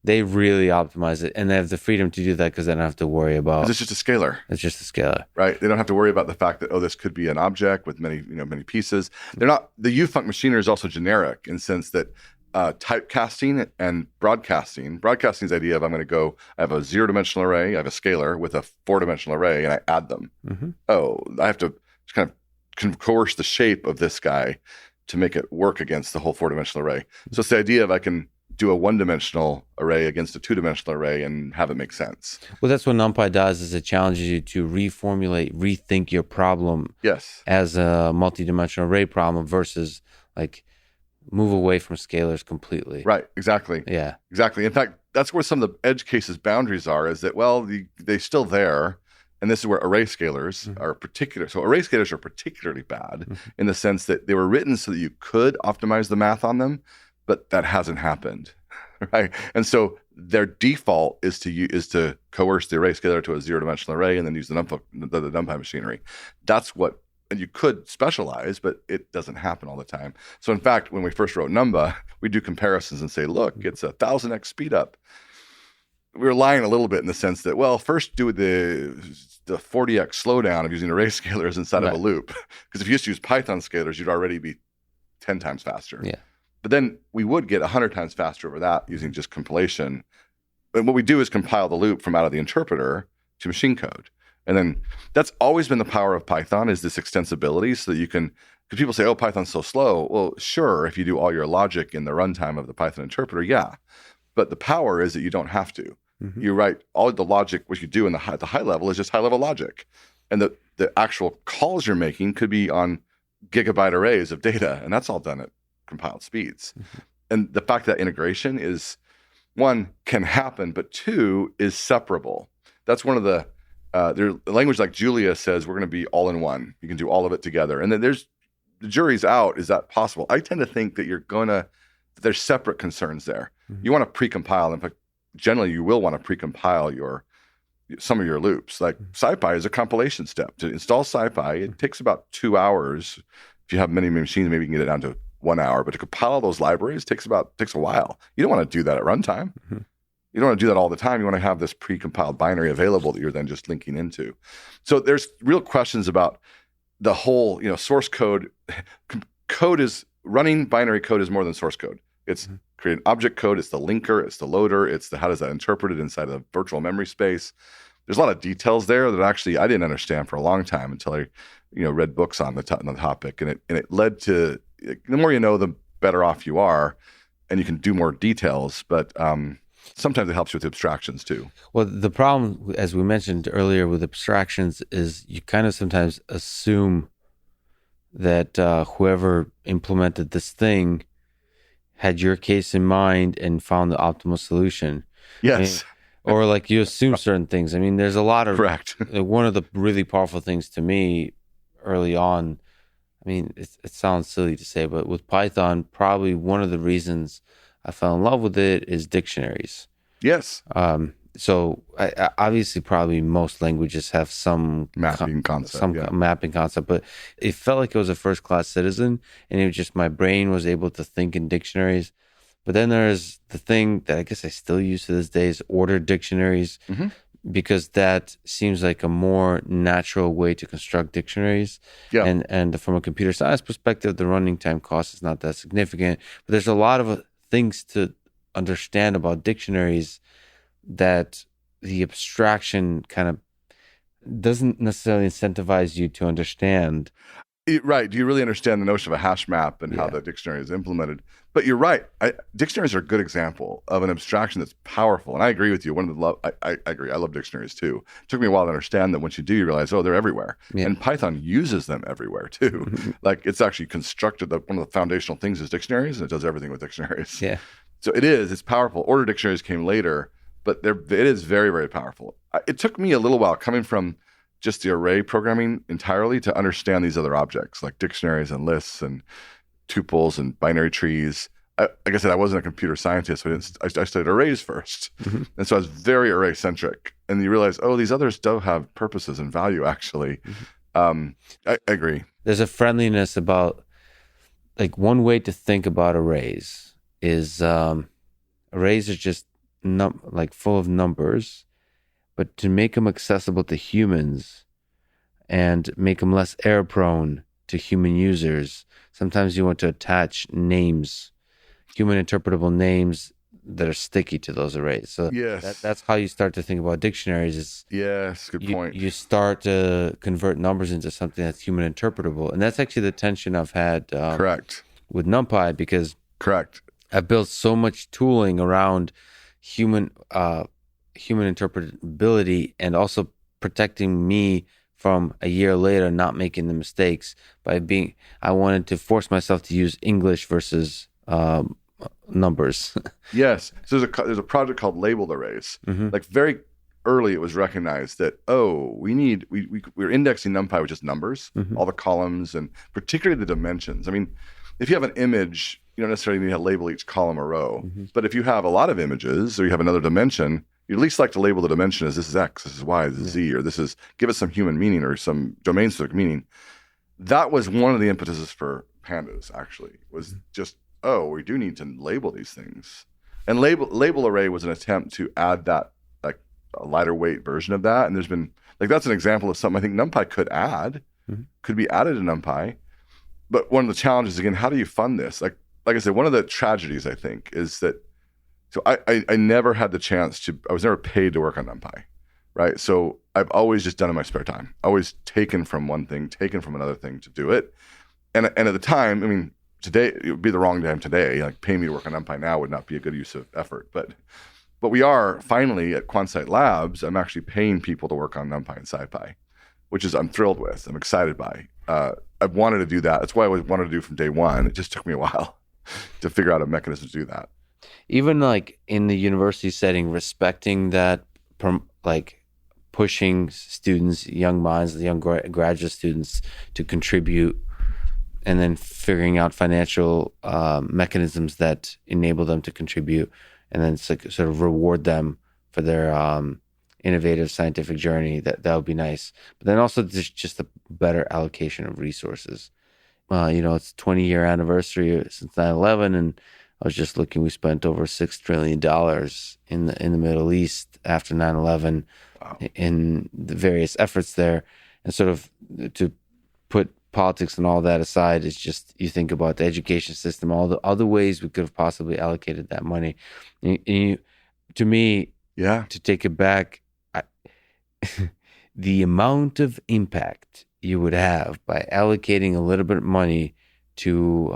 they really optimize it, and they have the freedom to do that because they don't have to worry about. It's just a scalar. It's just a scalar, right? They don't have to worry about the fact that this could be an object with many pieces. They're not. The ufunc machinery is also generic in the sense that typecasting and broadcasting. Broadcasting's the idea of I have a 0-dimensional array, I have a scalar with a 4-dimensional array, and I add them. Mm-hmm. I have to just kind of coerce the shape of this guy to make it work against the whole 4-dimensional array. So it's the idea of I can do a 1-dimensional array against a 2-dimensional array and have it make sense. Well, that's what NumPy does, is it challenges you to rethink your problem as a multi-dimensional array problem versus like move away from scalars completely. Right, exactly. Yeah. Exactly. In fact, that's where some of the edge cases boundaries are, is that, they're still there. And this is where array scalars are particular. So array scalars are particularly bad in the sense that they were written so that you could optimize the math on them, but that hasn't happened, right? And so their default is to coerce the array scalar to a 0-dimensional array and then use the NumPy machinery. That's what, and you could specialize, but it doesn't happen all the time. So in fact, when we first wrote Numba, we do comparisons and say, look, it's 1,000x speed up. We were lying a little bit in the sense that, first do the 40x slowdown of using array scalars inside of a loop. Because if you just use Python scalars, you'd already be 10 times faster. Yeah. But then we would get 100 times faster over that using just compilation. And what we do is compile the loop from out of the interpreter to machine code. And then that's always been the power of Python, is this extensibility, so that you can, because people say, oh, Python's so slow. Well, sure, if you do all your logic in the runtime of the Python interpreter, yeah. But the power is that you don't have to. You write all the logic, what you do at the high level is just high-level logic. And the actual calls you're making could be on gigabyte arrays of data, and that's all done at compiled speeds. And the fact that integration is, one, can happen, but two, is separable. That's one of the language like Julia says we're going to be all in one. You can do all of it together. And then the jury's out. Is that possible? I tend to think that there's separate concerns there. You want to precompile. In fact, generally you will want to precompile some of your loops. Like SciPy is a compilation step. To install SciPy, it takes about 2 hours. If you have many machines, maybe you can get it down to 1 hour. But to compile those libraries takes a while. You don't want to do that at runtime. You don't want to do that all the time. You want to have this pre-compiled binary available that you're then just linking into. So there's real questions about the whole, source code. Running binary code is more than source code. It's creating object code. It's the linker. It's the loader. It's how does that interpret it inside of the virtual memory space. There's a lot of details there that actually I didn't understand for a long time until I, read books on the topic. And it led to, the more you know, the better off you are, and you can do more details. But sometimes it helps you with abstractions too. Well, the problem, as we mentioned earlier with abstractions, is you kind of sometimes assume that whoever implemented this thing had your case in mind and found the optimal solution. Yes. Or like you assume certain things. I mean, there's a lot of... Correct. One of the really powerful things to me early on, I mean, it sounds silly to say, but with Python, probably one of the reasons I fell in love with it is dictionaries. Yes. So I obviously probably most languages have some mapping concept, but it felt like it was a first-class citizen, and it was just my brain was able to think in dictionaries. But then there's the thing that I guess I still use to this day is ordered dictionaries, because that seems like a more natural way to construct dictionaries. Yeah. And from a computer science perspective, the running time cost is not that significant. But there's a lot of things to understand about dictionaries that the abstraction kind of doesn't necessarily incentivize you to understand. Right. Do you really understand the notion of a hash map and how the dictionary is implemented? But you're right. Dictionaries are a good example of an abstraction that's powerful. And I agree with you. I agree. I love dictionaries too. It took me a while to understand that once you do, you realize, they're everywhere. Yeah. And Python uses them everywhere too. Like it's actually constructed, one of the foundational things is dictionaries, and it does everything with dictionaries. Yeah. So it's powerful. Ordered dictionaries came later, but it is very, very powerful. It took me a little while coming from just the array programming entirely to understand these other objects like dictionaries and lists and tuples and binary trees. Like I said, I wasn't a computer scientist, so I studied arrays first. And so I was very array centric. And you realize, these others do have purposes and value actually. I agree. There's a friendliness about, like, one way to think about arrays is arrays are just full of numbers, but to make them accessible to humans and make them less error prone to human users, sometimes you want to attach names, human interpretable names that are sticky to those arrays. So that's how you start to think about dictionaries. Good point. You start to convert numbers into something that's human interpretable. And that's actually the tension I've had Correct. With NumPy, because Correct. I've built so much tooling around human interpretability and also protecting me from a year later not making the mistakes I wanted to force myself to use English versus numbers. Yes. So there's a project called labeled arrays. Like very early it was recognized that, we're indexing NumPy with just numbers, all the columns and particularly the dimensions. I mean, if you have an image, you don't necessarily need to label each column or row. But if you have a lot of images or you have another dimension, you'd at least like to label the dimension as this is X, this is Y, this is Z, or give it some human meaning or some domain-specific meaning. That was one of the impetuses for pandas, actually, was just, we do need to label these things. And label array was an attempt to add that, like a lighter weight version of that. And there's been, that's an example of something I think NumPy could be added to NumPy. But one of the challenges, again, how do you fund this? Like I said, one of the tragedies, I think, is that, so I never had the chance I was never paid to work on NumPy, right? So I've always just done it in my spare time, always taken from one thing, taken from another thing to do it. And at the time, I mean, today it would be the wrong time today. Like paying me to work on NumPy now would not be a good use of effort. But we are finally at Quansight Labs. I'm actually paying people to work on NumPy and SciPy, which is I'm thrilled with. I'm excited by. I've wanted to do that. That's what I wanted to do from day one. It just took me a while to figure out a mechanism to do that. Even like in the university setting, respecting that, like pushing students, young minds, the young graduate students to contribute, and then figuring out financial mechanisms that enable them to contribute, and then sort of reward them for their innovative scientific journey. That would be nice. But then also just a better allocation of resources. It's 20-year anniversary since 9/11, and I was just looking. We spent over $6 trillion in the Middle East after 9/11. Wow. In the various efforts there, and sort of to put politics and all that aside, it's just you think about the education system, all the other ways we could have possibly allocated that money. And to me, to take it back, the amount of impact you would have by allocating a little bit of money to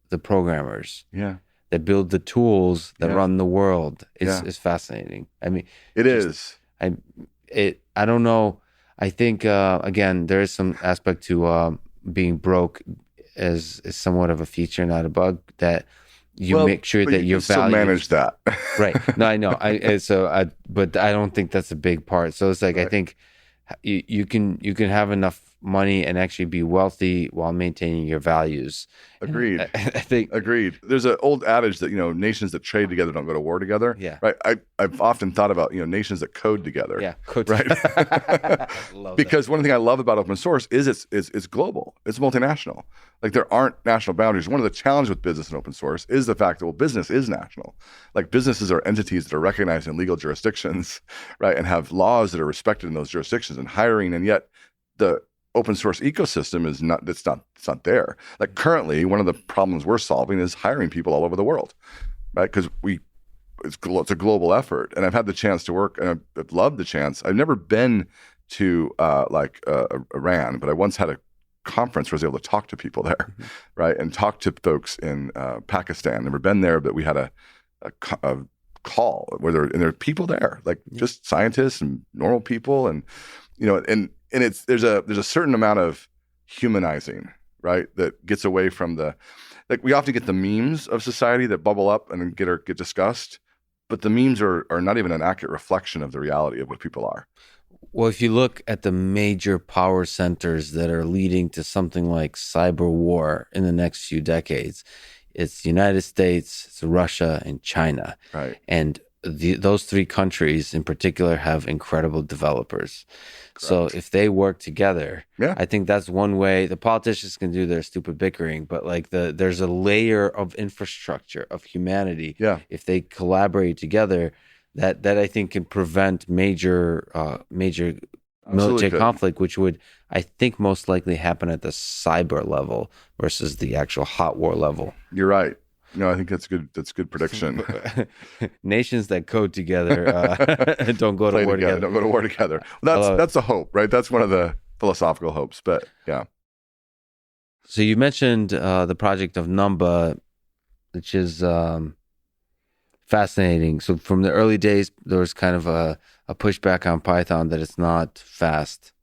the programmers that build the tools that run the world is fascinating. I mean, it is. I don't know. I think again, there is some aspect to being broke as somewhat of a feature, not a bug. That you make sure that your value. Still manage that, right? No, I know. But I don't think that's a big part. So it's like I think you can have enough money and actually be wealthy while maintaining your values. Agreed. I think agreed. There's an old adage that nations that trade together don't go to war together. Yeah. Right. I've often thought about nations that code together. Yeah. Code right. Because that. one thing I love about open source is it's global. It's multinational. Like there aren't national boundaries. One of the challenges with business and open source is the fact that business is national. Like businesses are entities that are recognized in legal jurisdictions, right, and have laws that are respected in those jurisdictions and hiring, and yet the open source ecosystem is not. It's not there. Like currently, one of the problems we're solving is hiring people all over the world, right? Because it's a global effort, and I've had the chance to work, and I've loved the chance. I've never been to Iran, but I once had a conference where I was able to talk to people there, right, and talk to folks in Pakistan. Never been there, but we had a call where there are people there, like just scientists and normal people, and and it's there's a certain amount of humanizing, right, that gets away from we often get the memes of society that bubble up and get discussed, but the memes are not even an accurate reflection of the reality of what people are. Well, if you look at the major power centers that are leading to something like cyber war in the next few decades, it's the United States, it's Russia, and China. Right. And those three countries in particular have incredible developers. Correct. So if they work together, I think that's one way. The politicians can do their stupid bickering, but there's a layer of infrastructure of humanity. Yeah. If they collaborate together, that I think can prevent major military conflict, which would, I think, most likely happen at the cyber level versus the actual hot war level. You're right. No, I think that's good. That's good prediction. Nations that code together don't go to war together. Don't go to war together. That's a hope, right? That's one of the philosophical hopes. But yeah. So you mentioned the project of Numba, which is fascinating. So from the early days, there was kind of a pushback on Python that it's not fast.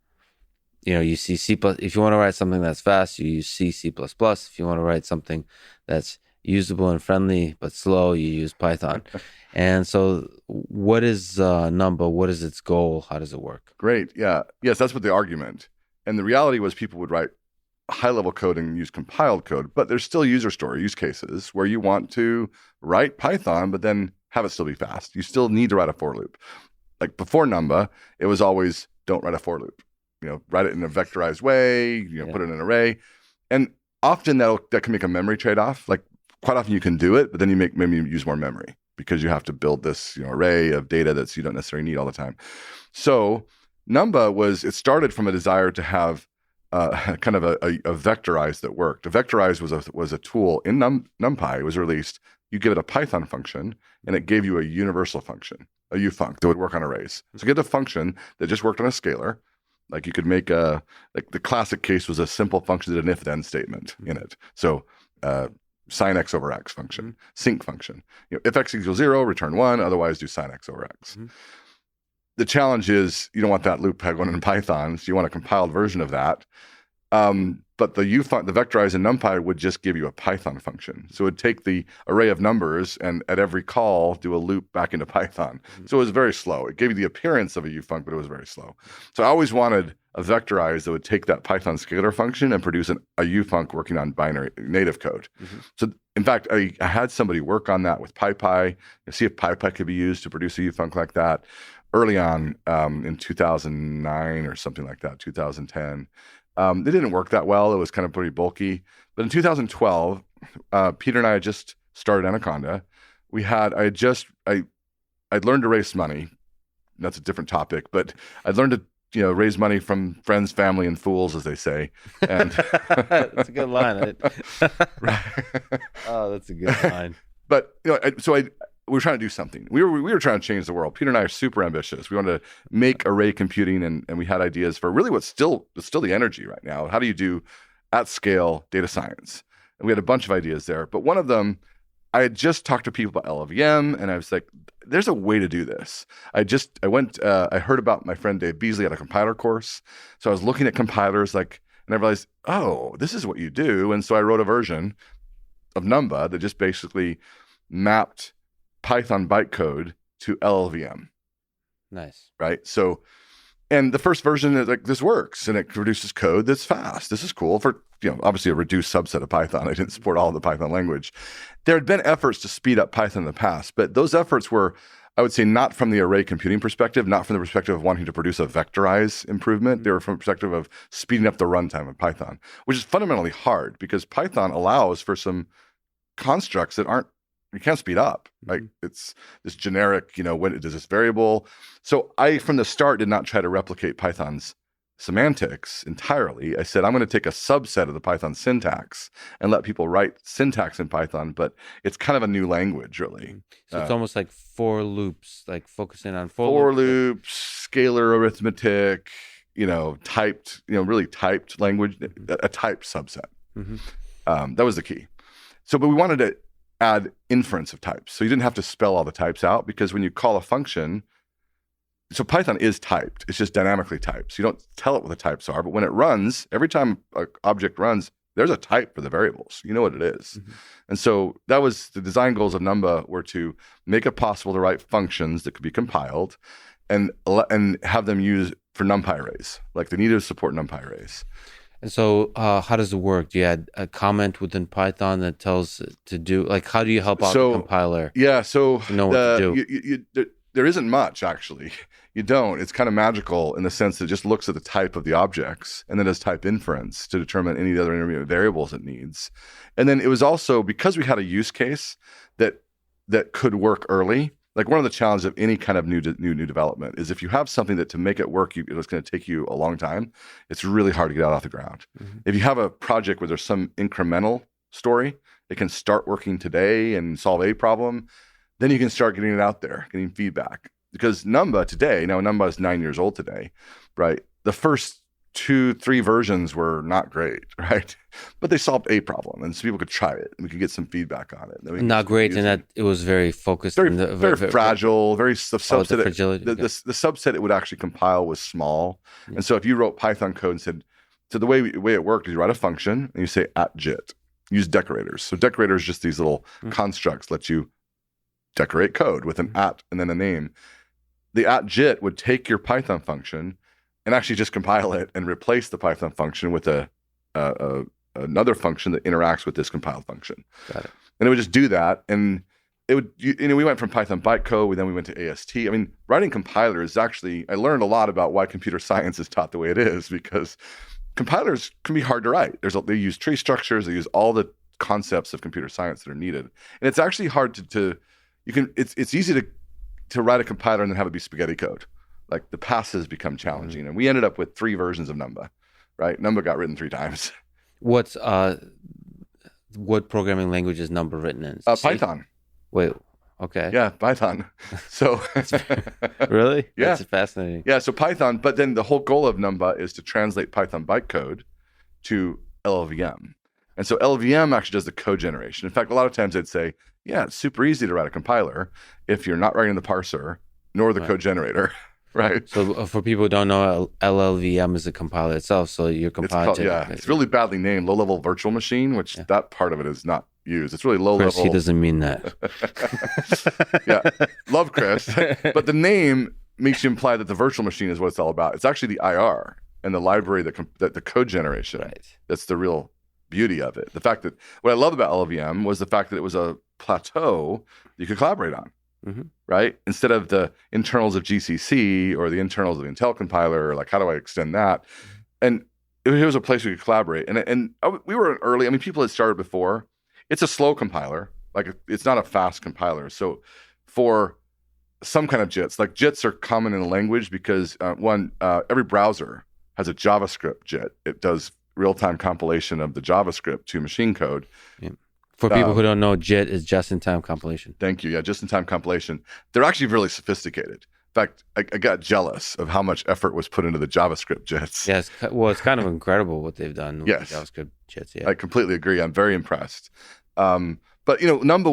You see C++. If you want to write something that's fast, you use C++. If you want to write something that's usable and friendly but slow, you use Python. And so what is Numba? What is its goal? How does it work? Great. Yeah. Yes, that's what the argument. And the reality was people would write high-level code and use compiled code, but there's still user story use cases where you want to write Python, but then have it still be fast. You still need to write a for loop. Like before Numba, it was always don't write a for loop. Write it in a vectorized way, put it in an array. And often that can make a memory trade-off. Like quite often you can do it, but then maybe you use more memory because you have to build this array of data that you don't necessarily need all the time. So Numba it started from a desire to have kind of a vectorize that worked. A vectorize was a tool in NumPy. It was released. You give it a Python function, and it gave you a universal function, a ufunc that would work on arrays. So get a function that just worked on a scalar, Like you could make the classic case was a simple function that had an if-then statement in it. So sin x over x function, sync function. If x equals 0, return 1, otherwise do sin x over x. The challenge is you don't want that loop going in Python, so you want a compiled version of that. But the vectorize in NumPy would just give you a Python function. So it would take the array of numbers and at every call do a loop back into Python. So it was very slow. It gave you the appearance of a ufunc, but it was very slow. So I always wanted a vectorize that would take that Python scalar function and produce a ufunc working on binary native code. So in fact, I had somebody work on that with PyPy, see if PyPy could be used to produce a ufunc like that early on in 2009 or something like that, 2010. It didn't work that well. It was kind of pretty bulky. But in 2012, Peter and I had just started Anaconda. I'd learned to raise money. That's a different topic, but I'd learned to raise money from friends, family, and fools, as they say. And that's a good line. Oh, that's a good line. But we were trying to do something. We were trying to change the world. Peter and I are super ambitious. We wanted to make array computing, and we had ideas for really what's still the energy right now. How do you do at scale data science? And we had a bunch of ideas there. But one of them, I had just talked to people about LLVM, and I was like, there's a way to do this. I heard about my friend Dave Beasley at a compiler course. So I was looking at compilers and I realized, oh, this is what you do. And so I wrote a version of Numba that just basically mapped Python bytecode to LLVM. Nice. Right? So, and the first version is this works and it produces code that's fast. This is cool for, obviously a reduced subset of Python. I didn't support all of the Python language. There had been efforts to speed up Python in the past, but those efforts were, I would say, not from the array computing perspective, not from the perspective of wanting to produce a vectorize improvement. They were from the perspective of speeding up the runtime of Python, which is fundamentally hard because Python allows for some constructs that you can't speed up. Like it's this generic, when it does this variable. So I, from the start, did not try to replicate Python's semantics entirely. I said, I'm going to take a subset of the Python syntax and let people write syntax in Python, but it's kind of a new language, really. So it's almost like for loops, like focusing on for loops, scalar arithmetic, typed, really typed language, a typed subset. That was the key. So, but we wanted to add inference of types. So you didn't have to spell all the types out because when you call a function, so Python is typed. It's just dynamically typed. So you don't tell it what the types are, but when it runs, every time an object runs, there's a type for the variables. You know what it is. And so that was the design goals of Numba, were to make it possible to write functions that could be compiled and have them used for NumPy arrays. Like they needed to support NumPy arrays. And so how does it work? Do you add a comment within Python that tells it to do, how do you help out the compiler? Yeah, so to know what to do? There isn't much, actually. You don't. It's kind of magical in the sense that it just looks at the type of the objects and then does type inference to determine any other intermediate variables it needs. And then it was also, because we had a use case that could work early, like one of the challenges of any kind of new development is if you have something that to make it work, it's going to take you a long time, it's really hard to get off the ground. If you have a project where there's some incremental story, it can start working today and solve a problem, then you can start getting it out there, getting feedback. Because Numba today, now Numba is 9 years old today, right? The first 2-3 versions were not great, right? But they solved a problem, and so people could try it, and we could get some feedback on it. Not great, and that it was very focused, very fragile, very subset. The fragility. The subset it would actually compile was small, and so if you wrote Python code and said, so the way it worked is you write a function and you say @JIT, use decorators. So decorators, just these little constructs, let you decorate code with an @ and then a name. The @JIT would take your Python function and actually just compile it and replace the Python function with another function that interacts with this compiled function. Got it. And it would just do that. And it would, we went from Python bytecode, then we went to AST. I mean, writing compilers actually, I learned a lot about why computer science is taught the way it is, because compilers can be hard to write. They use tree structures, they use all the concepts of computer science that are needed. And it's actually hard it's easy to write a compiler and then have it be spaghetti code. Like the passes become challenging. And we ended up with 3 versions of Numba, right? Numba got written 3 times. What programming language is Numba written in? Python. Wait, Okay. Yeah, Python. So Really? Yeah. That's fascinating. Yeah, so Python, but then the whole goal of Numba is to translate Python bytecode to LLVM. And so LLVM actually does the code generation. In fact, a lot of times they'd say, yeah, it's super easy to write a compiler if you're not writing the parser nor the code generator, right? So for people who don't know, LLVM is a compiler itself. So you're compiling. It's really badly named low-level virtual machine, which that part of it is not used. It's really low-level. Chris, he doesn't mean that. Yeah, love Chris. But the name makes you imply that the virtual machine is what it's all about. It's actually the IR and the library that the code generation. Right. That's the real beauty of it. The fact that what I love about LLVM was the fact that it was a plateau you could collaborate on, right? Instead of the internals of GCC or the internals of the Intel compiler, like how do I extend that? And it was a place we could collaborate. And we were early. I mean, people had started before. It's a slow compiler. Like it's not a fast compiler. So for some kind of JITs, like JITs are common in the language because every browser has a JavaScript JIT. It does real-time compilation of the JavaScript to machine code. Yeah. For people who don't know, JIT is just-in-time compilation. Thank you. Yeah, just-in-time compilation. They're actually really sophisticated. In fact, I got jealous of how much effort was put into the JavaScript JITs. Yes. Well, it's kind of incredible what they've done with the JavaScript JITs. Yeah. I completely agree. I'm very impressed. But Numba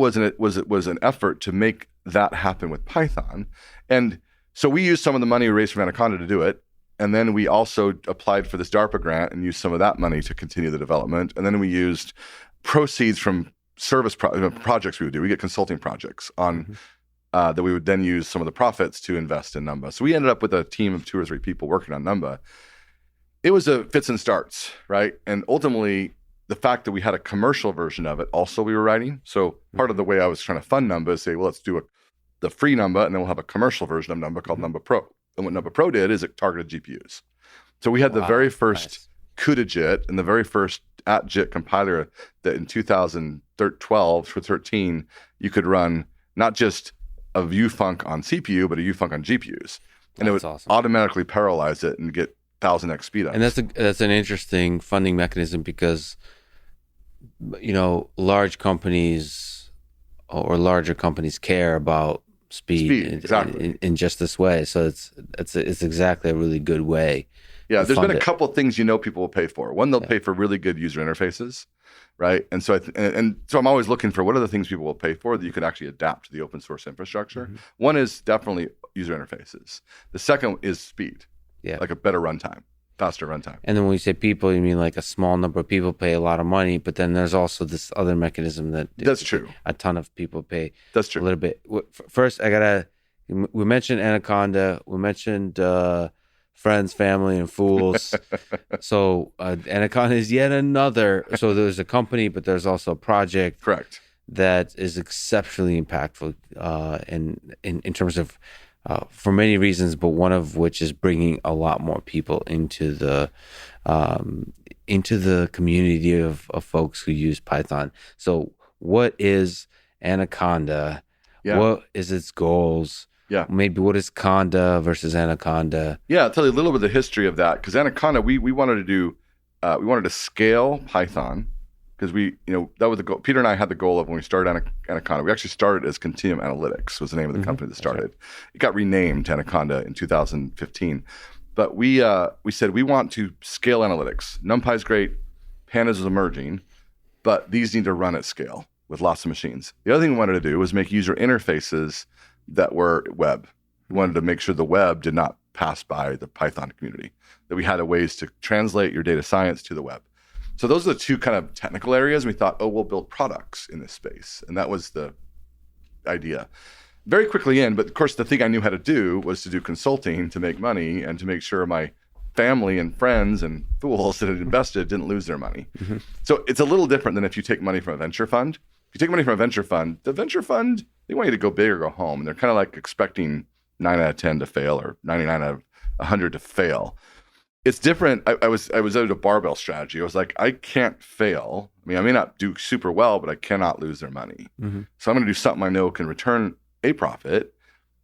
was an effort to make that happen with Python. And so we used some of the money we raised from Anaconda to do it. And then we also applied for this DARPA grant and used some of that money to continue the development. And then we used proceeds from service projects we would do. We get consulting projects on that we would then use some of the profits to invest in Numba. So we ended up with a team of 2 or 3 people working on Numba. It was a fits and starts, right? And ultimately, the fact that we had a commercial version of it also we were writing. So part of the way I was trying to fund Numba is say, well, let's do the free Numba, and then we'll have a commercial version of Numba called Numba Pro. And what Numba Pro did is it targeted GPUs. So we had the very first CUDA JIT and the very first at-JIT compiler that in 2012 to 13, you could run not just a UFunk on CPU, but a UFunk on GPUs. And it would automatically parallelize it and get 1000x speed up. And that's an interesting funding mechanism because, large companies or larger companies care about speed exactly. in just this way. So it's exactly a really good way. Yeah, there's been a couple of things people will pay for. One, they'll pay for really good user interfaces, right? And so so I'm always looking for what are the things people will pay for that you can actually adapt to the open source infrastructure. One is definitely user interfaces. The second is speed, like a better runtime, faster runtime. And then when you say people, you mean like a small number of people pay a lot of money, but then there's also this other mechanism that's true. A ton of people pay. That's true. A little bit. First, we mentioned Anaconda. We mentioned friends, family, and fools. So Anaconda is yet another. So there's a company, but there's also a project. Correct. That is exceptionally impactful in terms of for many reasons, but one of which is bringing a lot more people into the community of folks who use Python. So what is Anaconda? Yeah. What is its goals? Yeah. Maybe what is Conda versus Anaconda? Yeah, I'll tell you a little bit of the history of that. Because Anaconda, we wanted to do, we wanted to scale Python because that was the goal. Peter and I had the goal of when we started Anaconda. We actually started as Continuum Analytics was the name of the company that started. Right. It got renamed to Anaconda in 2015. But we said we want to scale analytics. NumPy is great. Pandas is emerging. But these need to run at scale with lots of machines. The other thing we wanted to do was make user interfaces that were web. We wanted to make sure the web did not pass by the Python community, that we had ways to translate your data science to the web. So those are the 2 kind of technical areas. We thought, we'll build products in this space. And that was the idea. Very quickly but of course the thing I knew how to do was to do consulting to make money and to make sure my family and friends and fools that had invested didn't lose their money. So it's a little different than if you take money from a venture fund. If you take money from a venture fund, the venture fund, they want you to go big or go home. And they're kind of like expecting 9 out of 10 to fail or 99 out of 100 to fail. It's different. I was at a barbell strategy. I was like, I can't fail. I mean, I may not do super well, but I cannot lose their money. So I'm going to do something I know can return a profit,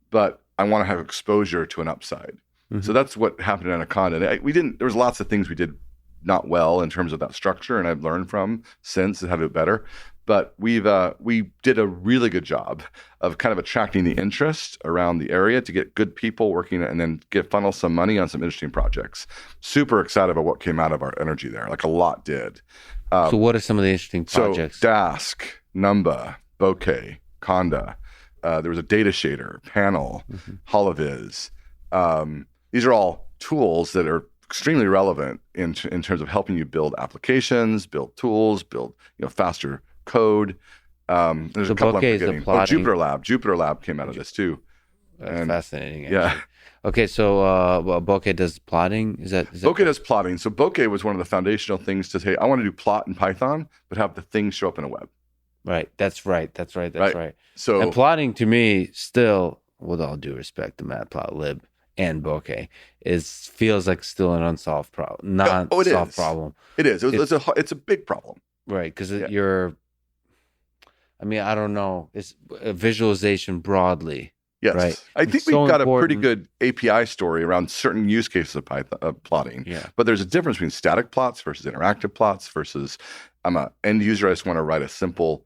but I want to have exposure to an upside. So that's what happened in Anaconda. There was lots of things we did not well in terms of that structure, and I've learned from since how to do it better. But we did a really good job of kind of attracting the interest around the area to get good people working and then funnel some money on some interesting projects. Super excited about what came out of our energy there. Like a lot did. So what are some of the interesting projects? So Dask, Numba, Bokeh, Conda. There was a data shader, Panel, Holoviz. These are all tools that are extremely relevant in terms of helping you build applications, build tools, build faster code. There's a couple I'm forgetting. Jupyter Lab came out of this too. That's fascinating. Actually. Yeah. Okay, so Bokeh does plotting. Is that Bokeh does plotting? So Bokeh was one of the foundational things to say, I want to do plot in Python, but have the things show up in a web. Right. That's right. So and plotting to me still, with all due respect to Matplotlib and Bokeh, feels like still an unsolved problem, non-solved problem. It is. It's a big problem. Right, because I don't know. It's a visualization broadly. Yes, right? I think we've got a pretty good API story around certain use cases of Python plotting. Yeah. But there's a difference between static plots versus interactive plots versus I'm an end user. I just want to write a simple.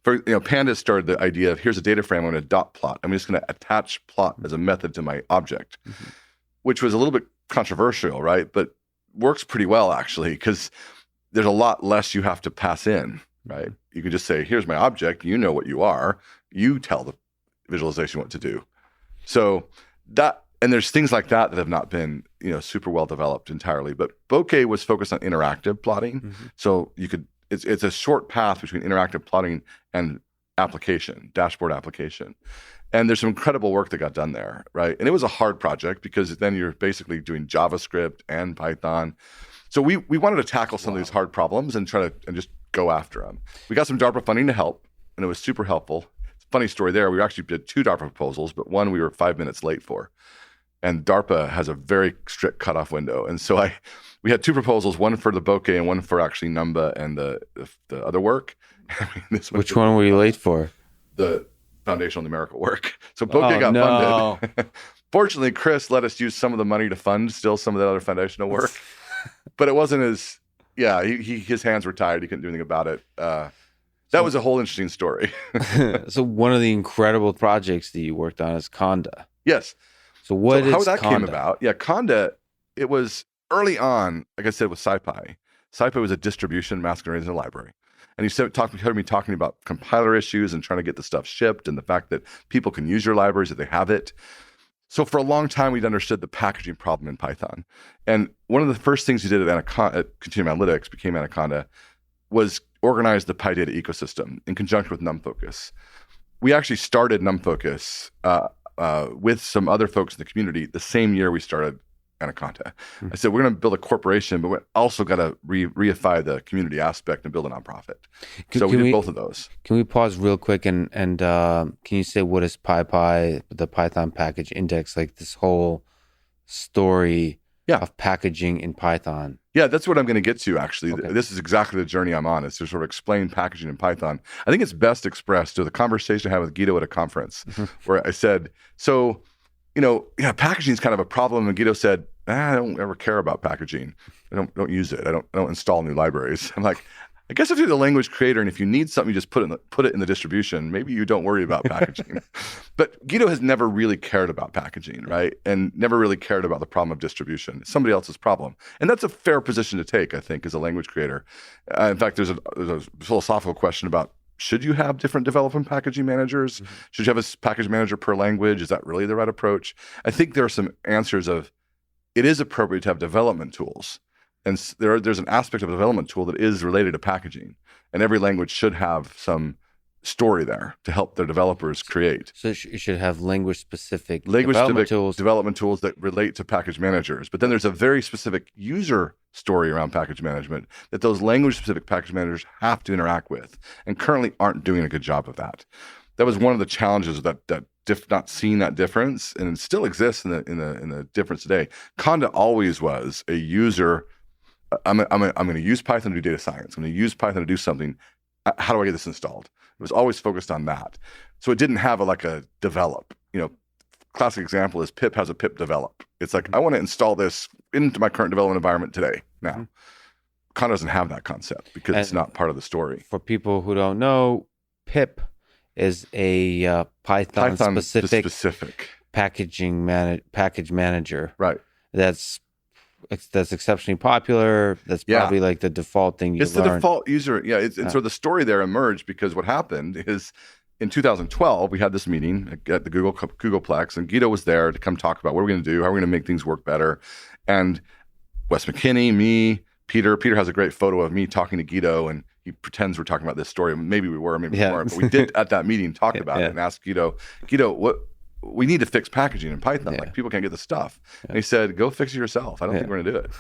Pandas started the idea of here's a data frame. I'm going to dot plot. I'm just going to attach plot as a method to my object, which was a little bit controversial, right? But works pretty well actually because there's a lot less you have to pass in, right? You can just say, here's my object. You know what you are. You tell the visualization what to do. So and there's things like that have not been, super well developed entirely. But Bokeh was focused on interactive plotting. So it's a short path between interactive plotting and dashboard application. And there's some incredible work that got done there, right? And it was a hard project because then you're basically doing JavaScript and Python. So we wanted to tackle some of these hard problems and just go after them. We got some DARPA funding to help, and it was super helpful. Funny story there. We actually did 2 DARPA proposals, but one we were 5 minutes late for. And DARPA has a very strict cutoff window. And so we had 2 proposals, one for the Bokeh and one for actually Numba and the other work. Which one were you late for? The foundational numerical work. So Bokeh got funded. Fortunately, Chris let us use some of the money to fund still some of the other foundational work. But it wasn't his hands were tied. He couldn't do anything about it. That was a whole interesting story. So one of the incredible projects that you worked on is Conda. Yes. So how that Conda? Came about? Yeah, Conda, it was early on, like I said, with SciPy. SciPy was a distribution masquerading as a library. And he heard me talking about compiler issues and trying to get the stuff shipped and the fact that people can use your libraries if they have it. So for a long time, we'd understood the packaging problem in Python. And one of the first things we did at Continuum Analytics, became Anaconda, was organize the PyData ecosystem in conjunction with NumFocus. We actually started NumFocus with some other folks in the community the same year we started Anaconda. I said, we're going to build a corporation, but we also got to reify the community aspect and build a nonprofit. So we did both of those. Can we pause real quick and can you say what is SciPy, the Python package index, like this whole story of packaging in Python? Yeah, that's what I'm going to get to, actually. Okay. This is exactly the journey I'm on, is to sort of explain packaging in Python. I think it's best expressed to the conversation I had with Guido at a conference where I said, packaging is kind of a problem. And Guido said, I don't ever care about packaging. I don't use it. I don't install new libraries. I'm like, I guess if you're the language creator and if you need something, you just put it in the distribution. Maybe you don't worry about packaging. But Guido has never really cared about packaging, right? And never really cared about the problem of distribution. It's somebody else's problem. And that's a fair position to take, I think, as a language creator. In fact, there's a philosophical question about, should you have different development packaging managers? Should you have a package manager per language? Is that really the right approach? I think there are some answers of, it is appropriate to have development tools. And there's an aspect of a development tool that is related to packaging. And every language should have some story there to help their developers create. So you should have language-specific development tools that relate to package managers. But then there's a very specific user story around package management that those language-specific package managers have to interact with, and currently aren't doing a good job of that. That was one of the challenges that not seeing that difference, and it still exists in the difference today. Conda always was a user. I'm going to use Python to do data science. I'm going to use Python to do something. How do I get this installed? It was always focused on that. So it didn't have a develop. Classic example is pip has a pip develop. It's like, I want to install this into my current development environment today, now. Conda doesn't have that concept because it's not part of the story. For people who don't know, pip is a Python specific package manager. Right. That's exceptionally popular. That's probably like the default thing you learn. It's the default user. Yeah. And so the story there emerged because what happened is in 2012, we had this meeting at the Googleplex, and Guido was there to come talk about what we're going to do, how we're going to make things work better. And Wes McKinney, me, Peter has a great photo of me talking to Guido, and he pretends we're talking about this story. Maybe we were, maybe we weren't, but we did at that meeting talk about it and ask Guido, what we need to fix packaging in Python. Like people can't get the stuff. And he said, go fix it yourself. I don't think we're going to do it.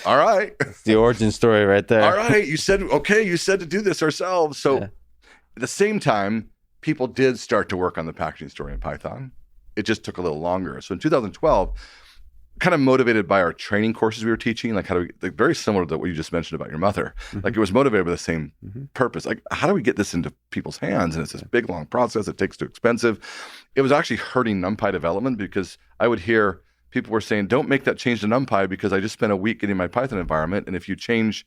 All right. It's the origin story right there. All right. You said to do this ourselves. So at the same time, people did start to work on the packaging story in Python. It just took a little longer. So in 2012, kind of motivated by our training courses we were teaching, like very similar to what you just mentioned about your mother. Like it was motivated by the same purpose. Like, how do we get this into people's hands? And it's this big, long process. It takes too expensive. It was actually hurting NumPy development because I would hear people were saying, don't make that change to NumPy because I just spent a week getting my Python environment. And if you change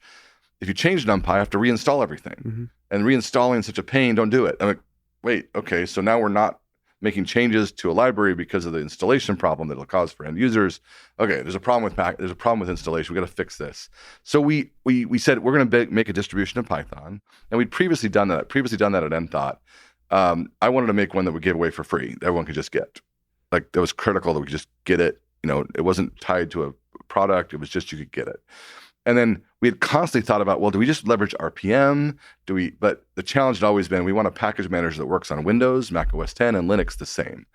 NumPy, I have to reinstall everything. And reinstalling is such a pain, don't do it. I'm like, wait, okay, so now we're not making changes to a library because of the installation problem that it'll cause for end users. Okay, there's a problem with installation. We got to fix this. So we said we're going to make a distribution of Python, and we'd previously done that at Nthought. I wanted to make one that we gave away for free, that everyone could just get. Like that was critical that we could just get it. It wasn't tied to a product. It was just you could get it. And then we had constantly thought about, well, do we just leverage RPM? But the challenge had always been, we want a package manager that works on Windows, Mac OS X, and Linux the same,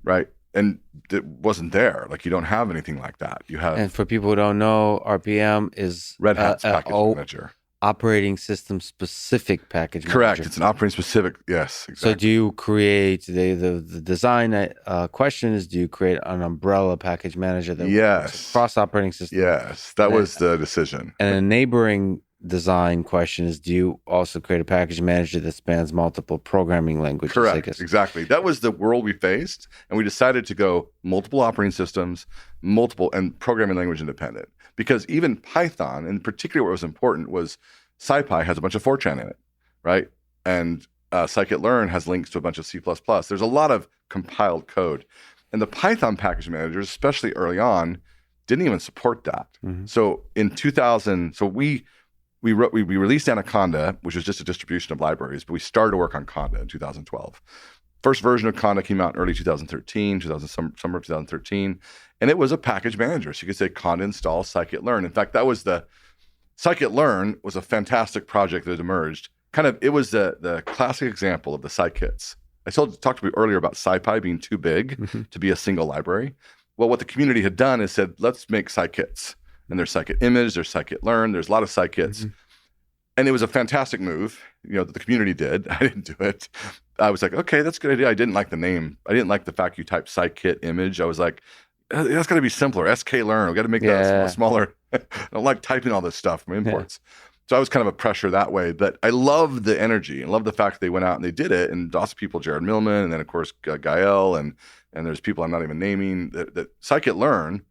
right? And it wasn't there. Like you don't have anything like that. You have. And for people who don't know, RPM is Red Hat's package manager. Operating system specific package manager. Correct. It's an operating specific. Yes, exactly. So do you create the design question is, do you create an umbrella package manager that works across operating systems? Yes, that was the decision. And a neighboring design question is, do you also create a package manager that spans multiple programming languages? Correct. Exactly. That was the world we faced, and we decided to go multiple operating systems, and programming language independent. Because even Python, and particularly what was important was SciPy has a bunch of Fortran in it, right? And scikit-learn has links to a bunch of C++. There's a lot of compiled code. And the Python package managers, especially early on, didn't even support that. So in 2000, we released Anaconda, which was just a distribution of libraries, but we started to work on Conda in 2012. First version of Conda came out in early 2013, summer of 2013, and it was a package manager. So you could say Conda install scikit-learn. In fact, that was scikit-learn was a fantastic project that emerged. It was the classic example of the scikits. I talked to you earlier about SciPy being too big to be a single library. Well, what the community had done is said, let's make scikits. And there's scikit image, there's scikit-learn, there's a lot of scikits. And it was a fantastic move, that the community did. I didn't do it. I was like, okay, that's a good idea. I didn't like the name. I didn't like the fact you typed scikit image. I was like, that's got to be simpler. sklearn. We got to make that smaller. I don't like typing all this stuff from imports. So I was kind of a pressure that way. But I love the energy and love the fact that they went out and they did it. And lots of people, Jared Millman, and then of course Gael, and there's people I'm not even naming. That scikit-learn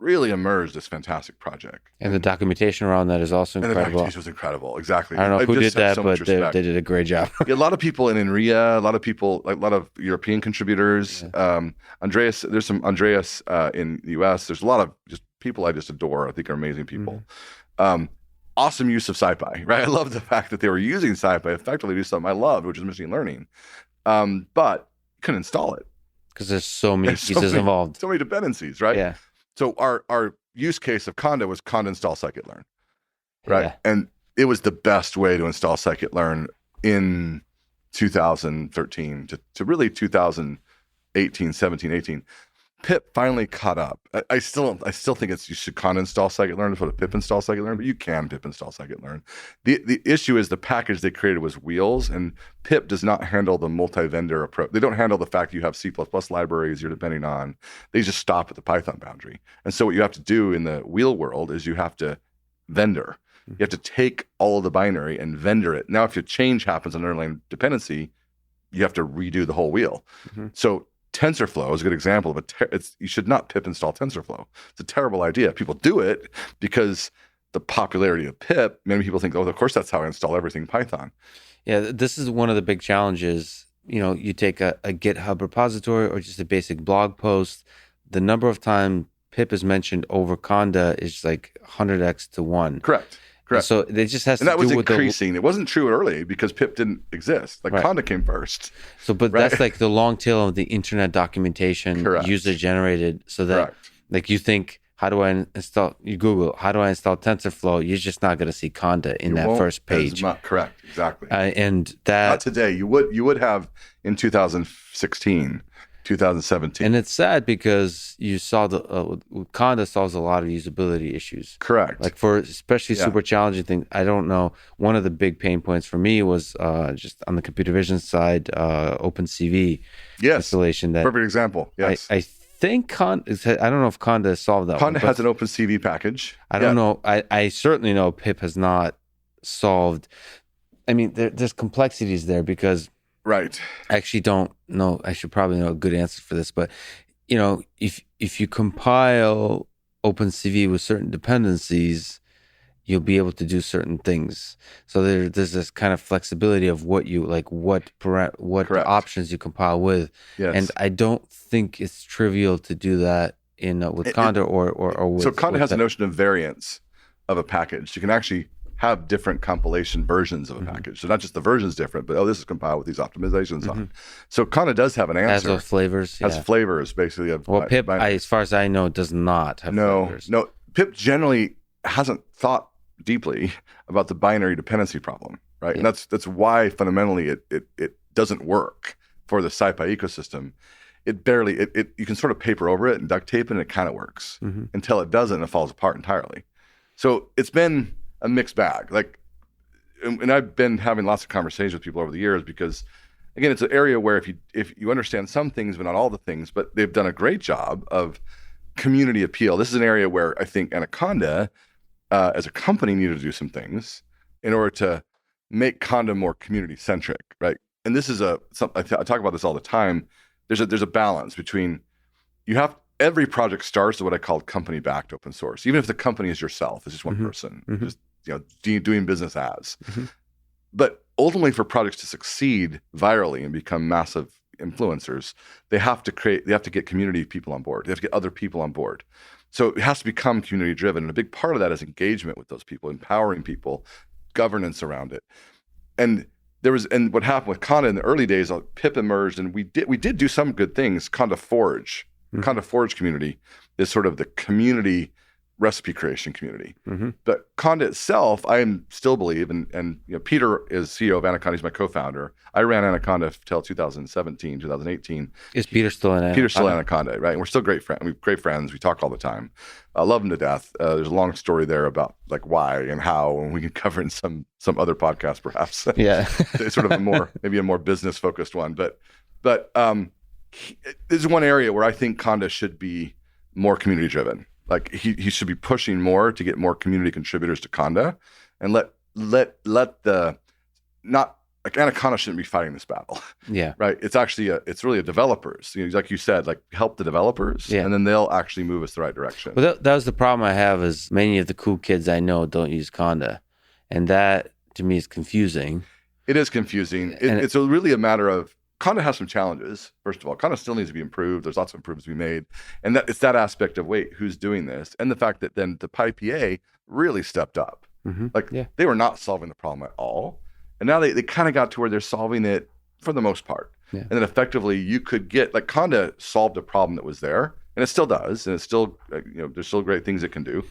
really emerged this fantastic project. And the documentation around that is also incredible. And the documentation was incredible. Exactly. I don't know who did that, but they did a great job. A lot of people in INRIA, a lot of European contributors. Andreas, there's some Andreas in the US. There's a lot of just people I just adore. I think are amazing people. Awesome use of SciPy, right? I love the fact that they were using SciPy effectively to do something I loved, which is machine learning. But you couldn't install it. Because there's so many pieces involved. So many dependencies, right? Yeah. So our use case of Conda was Conda install scikit-learn, right? Yeah. And it was the best way to install scikit-learn in 2013 to really 2018, 17, 18. Pip finally caught up. I still think you should Conda install scikit-learn is what a pip install scikit-learn, but you can pip install scikit-learn. The issue is the package they created was wheels, and pip does not handle the multi-vendor approach. They don't handle the fact you have C++ libraries you're depending on. They just stop at the Python boundary. And so what you have to do in the wheel world is you have to vendor. You have to take all of the binary and vendor it. Now, if a change happens on an underlying dependency, you have to redo the whole wheel. So TensorFlow is a good example of you should not pip install TensorFlow. It's a terrible idea. People do it because the popularity of pip, many people think, oh, of course that's how I install everything Python. Yeah, this is one of the big challenges. You take a GitHub repository or just a basic blog post, the number of times pip is mentioned over Conda is like 100x to 1. Correct. And so it just has and to that was do with increasing. It wasn't true early because pip didn't exist. Like Conda came first. So, but that's like the long tail of the internet documentation, user generated. So that like you think, how do I install? You Google, how do I install TensorFlow? You're just not going to see Conda in that first page. Correct, exactly. And that not today. You would have in 2016, 2017. And it's sad because you saw Conda solves a lot of usability issues. Correct. Like for especially super challenging things. I don't know. One of the big pain points for me was just on the computer vision side, OpenCV installation. That perfect example. Yes. I think I don't know if Conda solved that. Conda has an OpenCV package. I don't know. I certainly know pip has not solved. I mean, there's complexities there because. Right. I actually don't know. I should probably know a good answer for this, but if you compile OpenCV with certain dependencies, you'll be able to do certain things. So there's this kind of flexibility of what you like, what options you compile with. Yes. And I don't think it's trivial to do that with Conda or with. So Conda has a notion of variance of a package. You can actually have different compilation versions of a package. So not just the version's different, but this is compiled with these optimizations on. So Conda does have an answer. Has those flavors. Has flavors, basically. Pip, as far as I know, does not have flavors. No, Pip generally hasn't thought deeply about the binary dependency problem, right? Yeah. And that's why fundamentally it doesn't work for the SciPy ecosystem. It barely, you can sort of paper over it and duct tape it and it kind of works until it doesn't and it falls apart entirely. So it's been a mixed bag. And I've been having lots of conversations with people over the years because, again, it's an area where if you understand some things but not all the things, but they've done a great job of community appeal. This is an area where I think Anaconda, as a company, needed to do some things in order to make Conda more community centric, right? And this is I talk about this all the time. There's a balance between every project starts with what I call company backed open source, even if the company is yourself, it's just one person, just doing business as. But ultimately, for projects to succeed virally and become massive influencers, they have to get community people on board. They have to get other people on board. So it has to become community driven. And a big part of that is engagement with those people, empowering people, governance around it. And what happened with Conda in the early days, pip emerged, and we did do some good things. Conda Forge community is sort of the community recipe creation community. But Conda itself, I still believe, and Peter is CEO of Anaconda. He's my co-founder. I ran Anaconda till 2017, 2018. Is Peter still in Anaconda? Peter's still in Anaconda, right? And we're still great friends. We're great friends. We talk all the time. I love him to death. There's a long story there about like why and how, and we can cover it in some other podcast perhaps. Yeah. It's sort of maybe a more business focused one. But this is one area where I think Conda should be more community driven. Like he should be pushing more to get more community contributors to Conda, and let the not like Anaconda shouldn't be fighting this battle. Yeah. Right. It's actually it's really a developers. Like you said, like help the developers, and then they'll actually move us the right direction. Well, that was the problem I have is many of the cool kids I know don't use Conda, and that to me is confusing. It is confusing. It's really a matter of Conda has some challenges. First of all, Conda still needs to be improved. There's lots of improvements to be made. And it's that aspect of, wait, who's doing this? And the fact that then the PyPA really stepped up. They were not solving the problem at all. And now they kind of got to where they're solving it for the most part. Yeah. And then effectively you could get, like Conda solved a problem that was there, and it still does. And it's still, there's still great things it can do.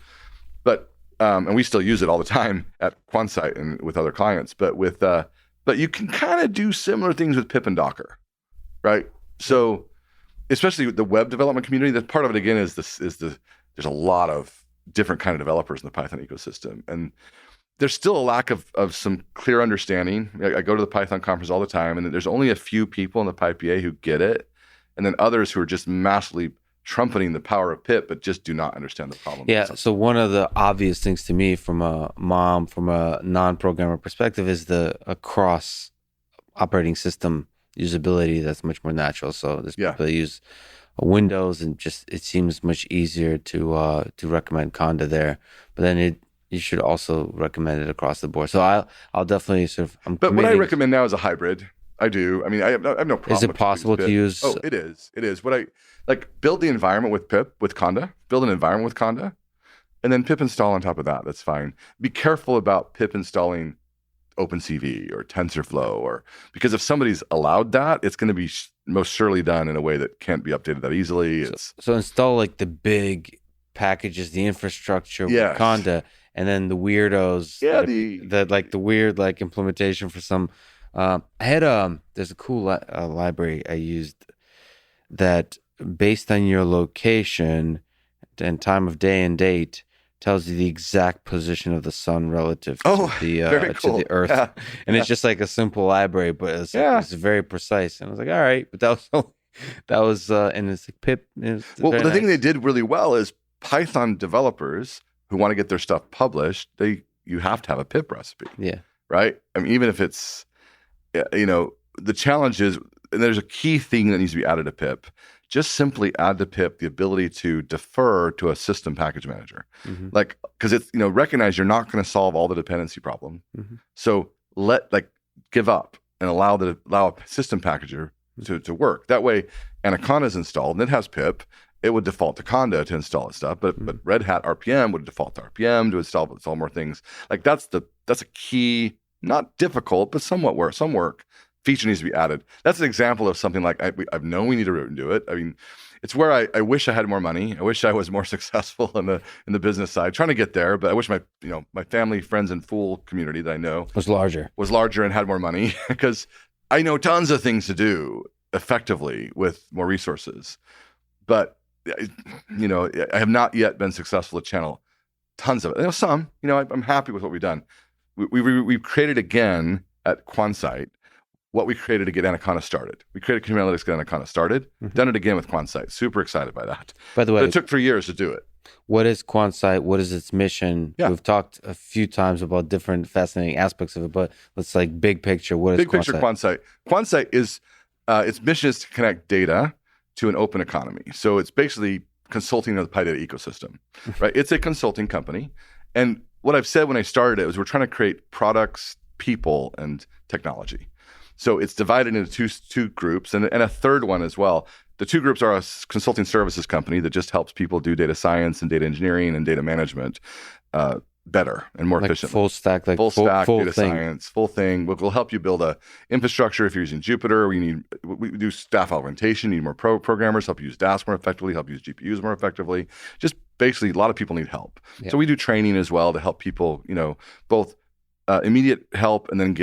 But, and we still use it all the time at Quansight and with other clients. But you can kind of do similar things with pip and Docker, right? So, especially with the web development community, that part of it again is there's a lot of different kind of developers in the Python ecosystem, and there's still a lack of some clear understanding. I go to the Python conference all the time, and there's only a few people in the PyPA who get it, and then others who are just massively trumpeting the power of pip, but just do not understand the problem. Yeah. So one of the obvious things to me from a non-programmer perspective is a cross operating system usability that's much more natural. So there's people that use Windows, and just it seems much easier to recommend Conda there. But then you should also recommend it across the board. So I'll definitely But what I recommend now is a hybrid. I do. I mean, I have no problem. Is it possible to use? Oh, it is. It is. What I like, build the environment with pip, with Conda, build an environment with Conda, and then pip install on top of that. That's fine. Be careful about pip installing OpenCV or TensorFlow, because if somebody's allowed that, it's going to be most surely done in a way that can't be updated that easily. So install like the big packages, the infrastructure with Conda, and then the weirdos. Yeah, the weird like implementation for some. I had there's a cool library I used that based on your location and time of day and date tells you the exact position of the sun relative to the to the Earth, and it's just like a simple library, but it's very precise. And I was like, all right, but that was and it's like pip. The thing they did really well is Python developers who want to get their stuff published, you have to have a pip recipe. Yeah, right. I mean, even if it's the challenge is, and there's a key thing that needs to be added to pip. Just simply add to pip the ability to defer to a system package manager. Mm-hmm. Because it's, recognize you're not going to solve all the dependency problem. Mm-hmm. So give up and allow a system packager to work. That way, Anaconda is installed and it has pip. It would default to Conda to install its stuff, but Red Hat RPM would default to RPM to install more things. That's a key, not difficult, but some work. Feature needs to be added. That's an example of something like I've known we need to do it. I mean, it's where I wish I had more money. I wish I was more successful in the business side, trying to get there. But I wish my family, friends, and fool community that I know was larger and had more money, because I know tons of things to do effectively with more resources. But I have not yet been successful to channel tons of it. Some. I'm happy with what we've done. We've created again at Quansight what we created to get Anaconda started. We created community analytics to get Anaconda started. Mm-hmm. Done it again with Quansight. Super excited by that. By the way, but it took 3 years to do it. What is Quansight? What is its mission? Yeah. We've talked a few times about different fascinating aspects of it, but let's big picture. What is big picture Quansight? Quansight is its mission is to connect data to an open economy. So it's basically consulting of the PyData ecosystem, right? It's a consulting company, and what I've said when I started it was we're trying to create products, people, and technology. So it's divided into two groups and a third one as well. The two groups are a consulting services company that just helps people do data science and data engineering and data management better and more efficiently. Full stack, full data science, full thing. We'll help you build a infrastructure if you're using Jupyter. We do staff augmentation. You need more programmers, help you use DAS more effectively, help you use GPUs more effectively. Just basically, a lot of people need help. Yeah. So we do training as well to help people, both immediate help and then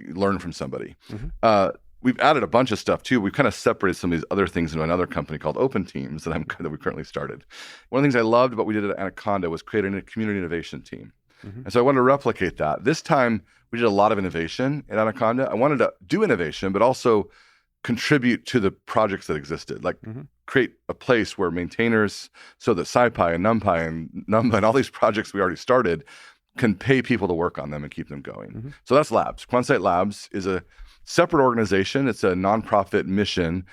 learn from somebody. Mm-hmm. We've added a bunch of stuff too. We've kind of separated some of these other things into another company called OpenTeams that we currently started. One of the things I loved about what we did at Anaconda was creating a community innovation team. Mm-hmm. And so I wanted to replicate that. This time we did a lot of innovation at Anaconda. I wanted to do innovation, but also contribute to the projects that existed. Create a place where maintainers, so that SciPy and NumPy and Numba and all these projects we already started can pay people to work on them and keep them going. Mm-hmm. So that's Labs. Quansight Labs is a separate organization. It's a nonprofit mission.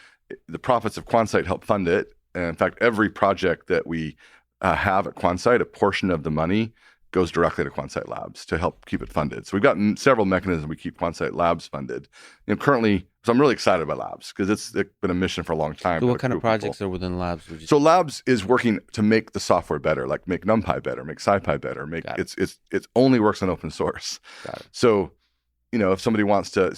The profits of Quansight help fund it. And in fact, every project that we have at Quansight, a portion of the money goes directly to Quansight Labs to help keep it funded. So we've got several mechanisms we keep Quansight Labs funded. Currently, so I'm really excited about Labs because it's been a mission for a long time. So what kind of projects are within Labs? So Labs is working to make the software better, like make NumPy better, make SciPy better, it only works on open source. Got it. So, if somebody wants to,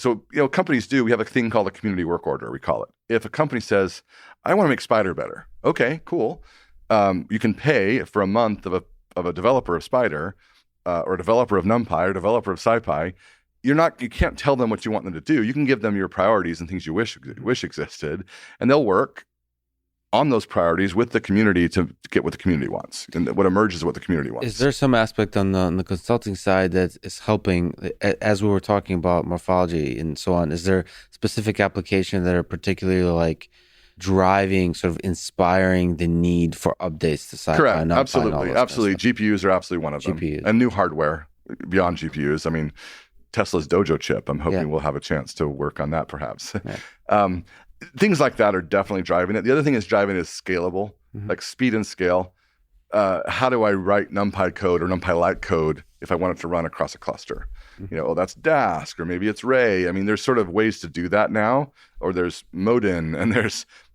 companies we have a thing called a community work order, we call it. If a company says, I want to make Spider better. Okay, cool. You can pay for a month of a developer of Spider or a developer of NumPy or developer of SciPy. You can't tell them what you want them to do. You can give them your priorities and things you wish existed, and they'll work on those priorities with the community to get what the community wants, and what emerges is what the community wants. Is there some aspect on the consulting side that is helping, as we were talking about morphology and so on? Is there specific applications that are particularly driving, sort of inspiring the need for updates to SciPy? Correct. Absolutely. GPUs are absolutely one of them. And new hardware beyond GPUs. I mean, Tesla's Dojo chip, I'm hoping we'll have a chance to work on that perhaps. Yeah. Things like that are definitely driving it. The other thing is driving is scalable, like speed and scale. how do I write NumPy code or NumPy-like code if I want it to run across a cluster? That's Dask, or maybe it's Ray. I mean, there's sort of ways to do that now, or there's Modin, and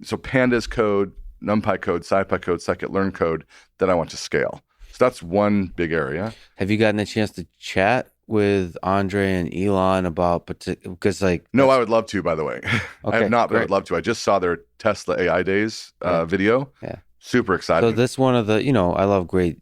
so Pandas code, NumPy code, SciPy code, scikit-learn code that I want to scale. So that's one big area. Have you gotten a chance to chat with Andre and Elon about because No, I would love to, by the way. Okay, I have not, but great. I would love to. I just saw their Tesla AI Days video. Yeah. Super excited. So this one of the, I love great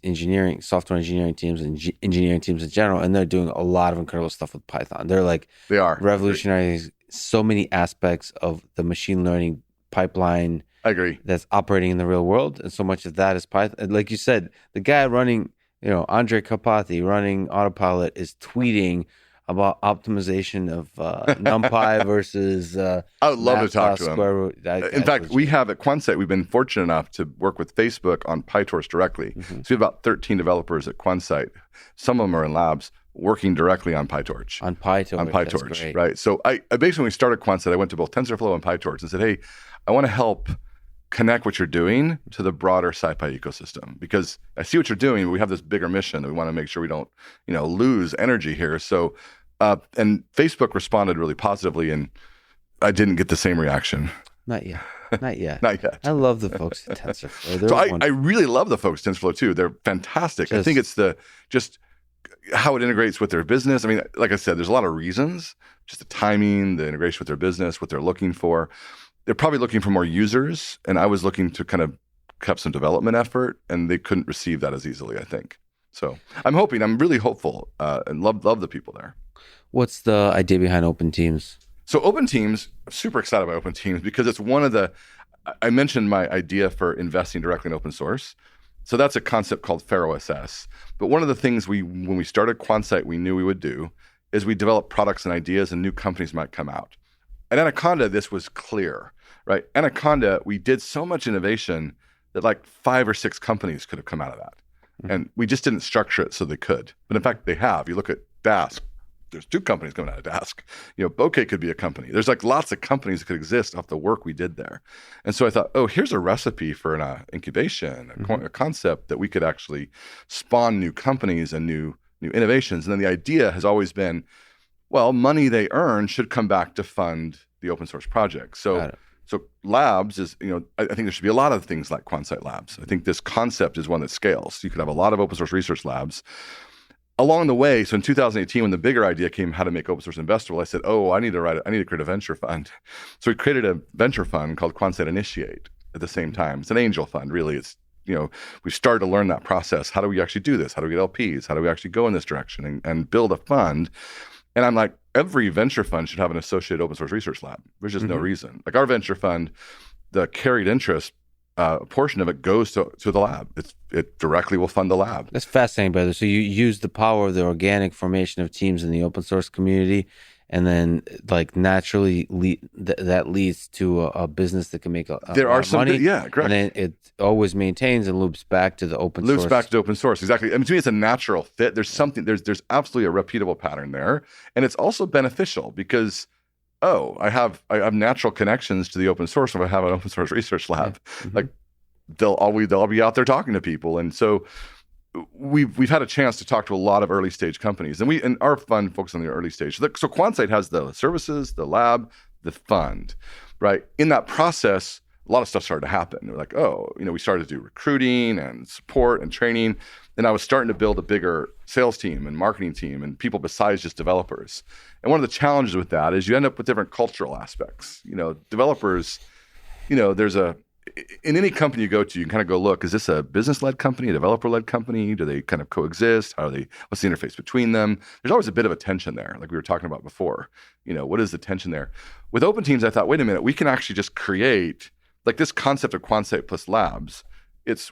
software engineering teams and engineering teams in general, and they're doing a lot of incredible stuff with Python. They are revolutionizing so many aspects of the machine learning pipeline. I agree. That's operating in the real world, and so much of that is Python. Like you said, the guy running, Andre Karpathy running Autopilot is tweeting about optimization of NumPy versus I would love to talk to him. In fact, we have at Quansight, we've been fortunate enough to work with Facebook on PyTorch directly. So we have about 13 developers at Quansight. Some of them are in labs working directly on PyTorch. On PyTorch, right? So I basically, when we started Quansight, I went to both TensorFlow and PyTorch and said, hey, I want to help connect what you're doing to the broader SciPy ecosystem, because I see what you're doing, but we have this bigger mission that we want to make sure we don't, lose energy here. So, and Facebook responded really positively, and I didn't get the same reaction. Not yet. Not yet. I love the folks at TensorFlow. So I really love the folks at TensorFlow too. They're fantastic. I think it's just how it integrates with their business. I mean, like I said, there's a lot of reasons, just the timing, the integration with their business, what they're looking for. They're probably looking for more users, and I was looking to kind of have some development effort, and they couldn't receive that as easily, I think. So I'm really hopeful, and love the people there. What's the idea behind OpenTeams? So OpenTeams, I'm super excited about OpenTeams because it's I mentioned my idea for investing directly in open source. So that's a concept called FaroSS. But one of the things when we started Quansight, we knew we would do is we develop products and ideas, and new companies might come out. At Anaconda, this was clear, right? Anaconda, we did so much innovation that like 5 or 6 companies could have come out of that. And we just didn't structure it so they could. But in fact, they have. You look at Dask, there's 2 companies coming out of Dask. Bokeh could be a company. There's like lots of companies that could exist off the work we did there. And so I thought, here's a recipe for an incubation, a concept that we could actually spawn new companies and new innovations. And then the idea has always been, well, money they earn should come back to fund the open source project. So labs is, I think there should be a lot of things like Quansight Labs. I think this concept is one that scales. You could have a lot of open source research labs. Along the way, so in 2018, when the bigger idea came, how to make open source investable, I said, I need to create a venture fund. So we created a venture fund called Quansight Initiate at the same time. It's an angel fund, really. It's, we've started to learn that process. How do we actually do this? How do we get LPs? How do we actually go in this direction and build a fund? And I'm like, every venture fund should have an associated open source research lab. There's just no reason. Like our venture fund, the carried interest portion of it goes to the lab. It directly will fund the lab. That's fascinating, brother. So you use the power of the organic formation of teams in the open source community, and then like naturally that leads to a business that can make a there lot are of some money. Yeah, correct. And then it always maintains and loops back to the open source. Loops back to open source, exactly. I mean, to me, it's a natural fit. There's something. There's absolutely a repeatable pattern there, and it's also beneficial because I have natural connections to the open source if I have an open source research lab. Like they'll be out there talking to people, and so we've had a chance to talk to a lot of early stage companies, and our fund focuses on the early stage. So Quansight has the services, the lab, the fund, right? In that process, a lot of stuff started to happen. We're like, we started to do recruiting and support and training, and I was starting to build a bigger sales team and marketing team and people besides just developers. And one of the challenges with that is you end up with different cultural aspects. Developers, in any company you go to, you can kind of go, look, is this a business-led company, a developer-led company? Do they kind of coexist? What's the interface between them? There's always a bit of a tension there, like we were talking about before. What is the tension there? With OpenTeams, I thought, wait a minute, we can actually just create, like this concept of Quansight plus labs. It's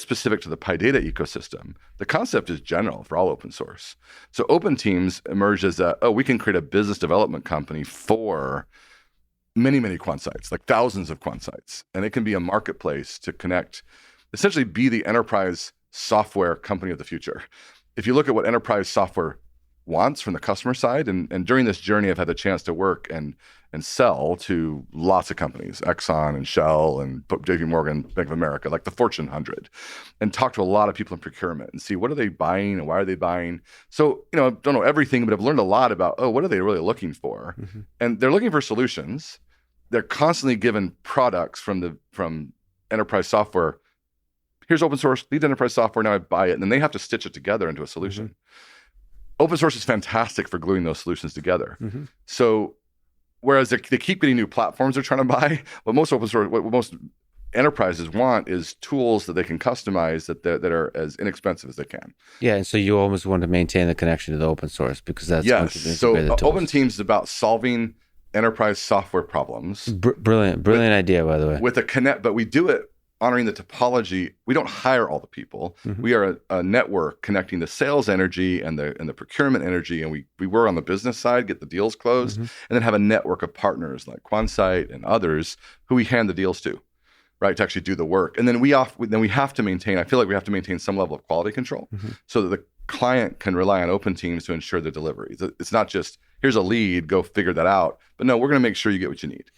specific to the PyData ecosystem, the concept is general for all open source. So OpenTeams emerged as we can create a business development company for many, many Quansights, like thousands of Quansights. And it can be a marketplace to connect, essentially be the enterprise software company of the future. If you look at what enterprise software wants from the customer side. And during this journey, I've had the chance to work and sell to lots of companies, Exxon and Shell and JP Morgan, Bank of America, like the Fortune 100, and talk to a lot of people in procurement and see what are they buying and why are they buying. So, I don't know everything, but I've learned a lot about, what are they really looking for? Mm-hmm. And they're looking for solutions. They're constantly given products from enterprise software. Here's open source, lead enterprise software, now I buy it. And then they have to stitch it together into a solution. Mm-hmm. Open source is fantastic for gluing those solutions together. Mm-hmm. So, whereas they keep getting new platforms they're trying to buy, what most enterprises want is tools that they can customize that are as inexpensive as they can. Yeah, and so you almost want to maintain the connection to the open source because that's so OpenTeams is about solving enterprise software problems. Brilliant idea, by the way. With a connect, but we do it honoring the topology. We don't hire all the people. Mm-hmm. We are a network connecting the sales energy and the procurement energy, and we work on the business side, get the deals closed, and then have a network of partners like Quansight and others who we hand the deals to, right, to actually do the work. And then we have to maintain. I feel like we have to maintain some level of quality control so that the client can rely on OpenTeams to ensure the delivery. It's not just here's a lead, go figure that out, but no, we're going to make sure you get what you need.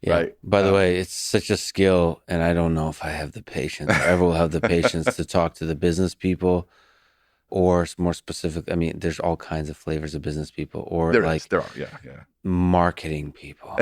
Yeah. Right. By the way, it's such a skill, and I don't know if I have the patience or ever will have the patience to talk to the business people, or more specific. I mean, there's all kinds of flavors of business people, or there are, marketing people.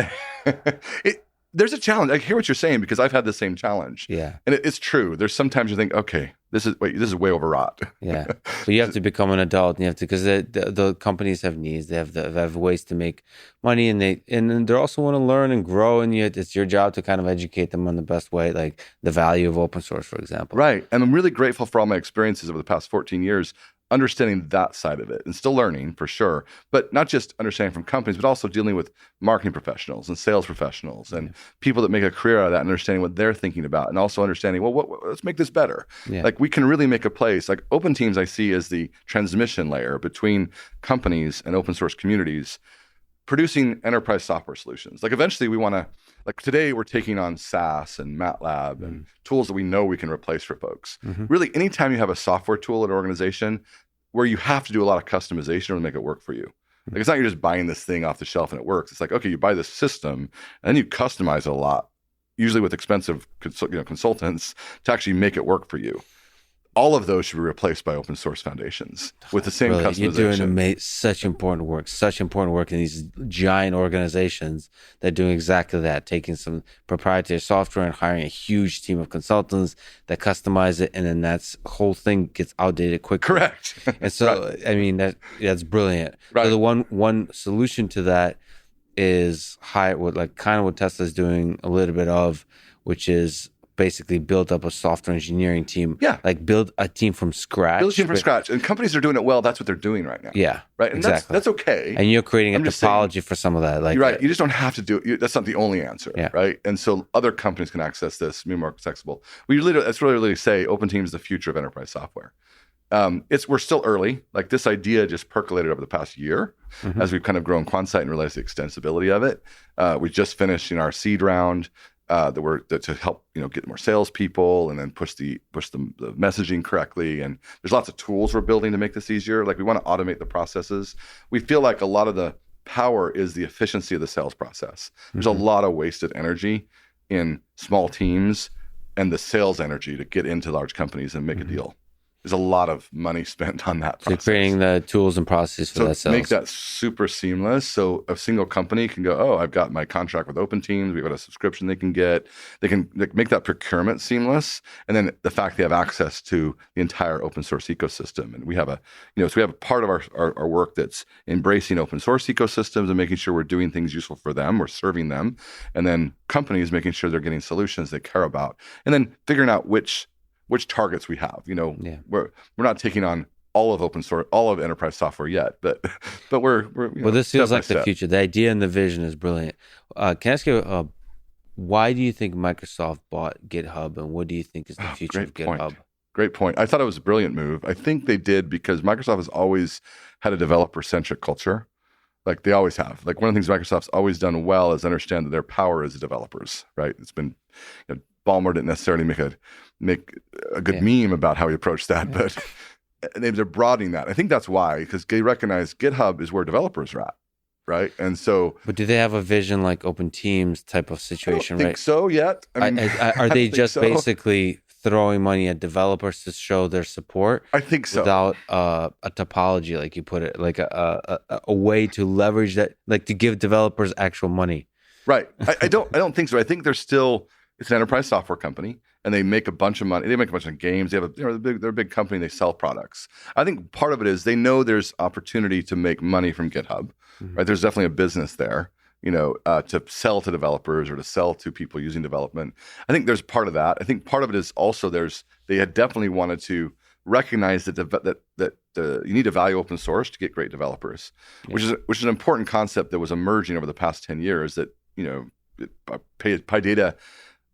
There's a challenge. I hear what you're saying because I've had the same challenge. Yeah, and it's true. There's sometimes you think, okay, this is way overwrought. Yeah, but you have to become an adult, and you have to because the companies have needs. They have ways to make money, and they also want to learn and grow. And it's your job to kind of educate them on the best way, like the value of open source, for example. Right, and I'm really grateful for all my experiences over the past 14 years. Understanding that side of it and still learning for sure, but not just understanding from companies, but also dealing with marketing professionals and sales professionals and people that make a career out of that, and understanding what they're thinking about, and also understanding, let's make this better. Yeah. Like we can really make a place. Like OpenTeams I see as the transmission layer between companies and open source communities, producing enterprise software solutions. Like eventually we want to, like today we're taking on SaaS and MATLAB and tools that we know we can replace for folks. Mm-hmm. Really, anytime you have a software tool at an organization where you have to do a lot of customization to make it work for you. Like it's not you're just buying this thing off the shelf and it works. It's like, okay, you buy this system and then you customize it a lot, usually with expensive consultants to actually make it work for you. All of those should be replaced by open source foundations with the same customization. You're doing such important work in these giant organizations that are doing exactly that, taking some proprietary software and hiring a huge team of consultants that customize it, and then that whole thing gets outdated quickly. Correct. And so, right. I mean, that's brilliant. Right. So the one solution to that is what Tesla's doing a little bit of, which is basically build up a software engineering team. Yeah. Like build a team from scratch. Build a team from scratch. And companies are doing it well. That's what they're doing right now. Yeah. Right. And exactly. That's okay. And you're creating a topology for some of that. Like you're right. You just don't have to do it. That's not the only answer. Yeah. Right. And so other companies can access this, be more accessible. That's really say OpenTeams is the future of enterprise software. We're still early. Like this idea just percolated over the past year as we've kind of grown Quansight and realized the extensibility of it. We just finished our seed round. To help get more salespeople and then push the messaging correctly. And there's lots of tools we're building to make this easier. Like we want to automate the processes. We feel like a lot of the power is the efficiency of the sales process. There's a lot of wasted energy in small teams and the sales energy to get into large companies and make a deal. There's a lot of money spent on that process. So creating the tools and processes for that sales. Make that super seamless so a single company can go, I've got my contract with OpenTeams. We've got a subscription they can get. They can make that procurement seamless. And then the fact they have access to the entire open source ecosystem. And we have a part of our work that's embracing open source ecosystems and making sure we're doing things useful for them. We're serving them. And then companies making sure they're getting solutions they care about. And then figuring out which targets we have. We're not taking on all of open source, all of enterprise software yet, but we're well, this feels like the future. The idea and the vision is brilliant. Can I ask you, why do you think Microsoft bought GitHub, and what do you think is the future of GitHub? Great point. I thought it was a brilliant move. I think they did because Microsoft has always had a developer-centric culture. Like they always have. Like one of the things Microsoft's always done well is understand that their power is the developers, right? It's been, Ballmer didn't necessarily make a good meme about how he approached that, but they're broadening that. I think that's why, because they recognize GitHub is where developers are at, right? And so, But do they have a vision like OpenTeams type of situation? I don't think so yet. I mean, are they just so. basically throwing money at developers to show their support? I think so. Without a topology, like you put it, like a way to leverage that, like to give developers actual money. Right. I don't think so. I think it's an enterprise software company, and they make a bunch of money. They make a bunch of games. They're a big company. They sell products. I think part of it is they know there's opportunity to make money from GitHub. Right. There's definitely a business there, to sell to developers or to sell to people using development. I think there's part of that. I think part of it is also they had definitely wanted to recognize that you need to value open source to get great developers, which is an important concept that was emerging over the past 10 years. That PyData,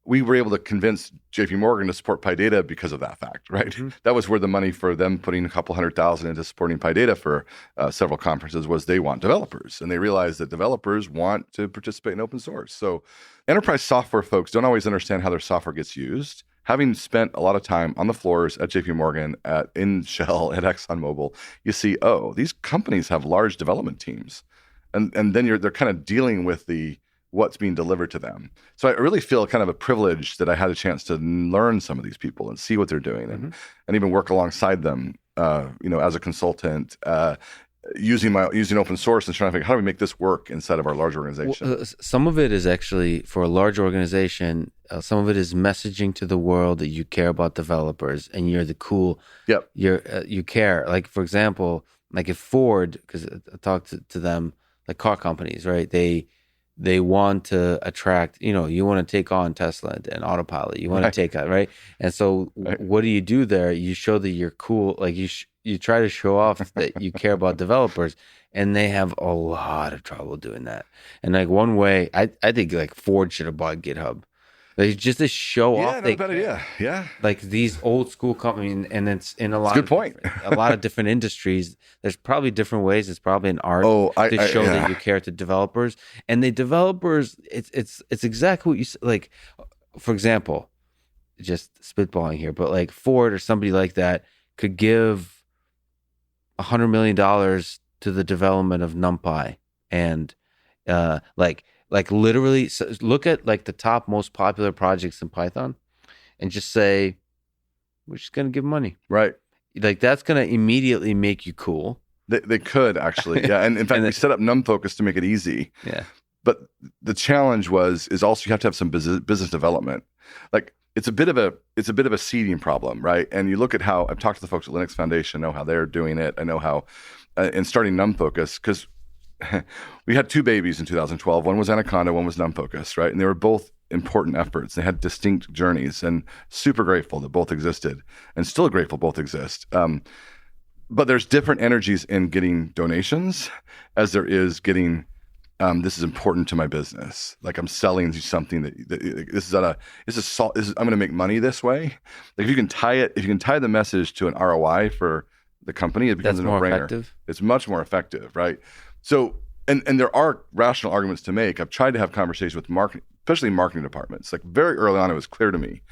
we were able to convince JP Morgan to support PyData because of that fact, right? Mm-hmm. That was where the money for them putting a couple $100,000 into supporting PyData for several conferences was. They want developers, and they realize that developers want to participate in open source. So enterprise software folks don't always understand how their software gets used. Having spent a lot of time on the floors at JP Morgan, in Shell, at ExxonMobil, you see, these companies have large development teams. And then they're kind of dealing with what's being delivered to them. So I really feel kind of a privilege that I had a chance to learn some of these people and see what they're doing, and even work alongside them, as a consultant, using open source and trying to figure out how do we make this work inside of our large organization. Well, some of it is actually, for a large organization, some of it is messaging to the world that you care about developers and you're the cool. Yep. You care. Like, for example, like if Ford, because I talked to them, like car companies, right? They want to attract, you want to take on Tesla and Autopilot. You want to take that, right? And so what do you do there? You show that you're cool. Like you try to show off that you care about developers, and they have a lot of trouble doing that. And like one way, I think like Ford should have bought GitHub. Like just to show off. Yeah, bad idea. Yeah. Like these old school companies, and it's in a lot. Good point. A lot of different industries. There's probably different ways. It's probably an art to show that you care to developers, and the developers. It's exactly what you like. For example, just spitballing here, but like Ford or somebody like that could give $100 million to the development of NumPy, and like literally look at like the top most popular projects in Python and just say, we're just going to give money. Right. Like that's going to immediately make you cool. They could actually. Yeah. And in fact, we set up NumFocus to make it easy. Yeah. But the challenge is also you have to have some business development. Like it's a bit of a seeding problem, right? And you look at how I've talked to the folks at Linux Foundation, know how they're doing it. I know how, in starting NumFocus, because we had two babies in 2012. One was Anaconda, one was NumFocus, right? And they were both important efforts. They had distinct journeys, and super grateful that both existed, and still grateful both exist. But there's different energies in getting donations as there is getting, this is important to my business. Like I'm selling something that I'm going to make money this way. Like if you can tie the message to an ROI for the company, it becomes a no-brainer. Effective. It's much more effective, right? So, and there are rational arguments to make. I've tried to have conversations with marketing, especially marketing departments. Like very early on, it was clear to me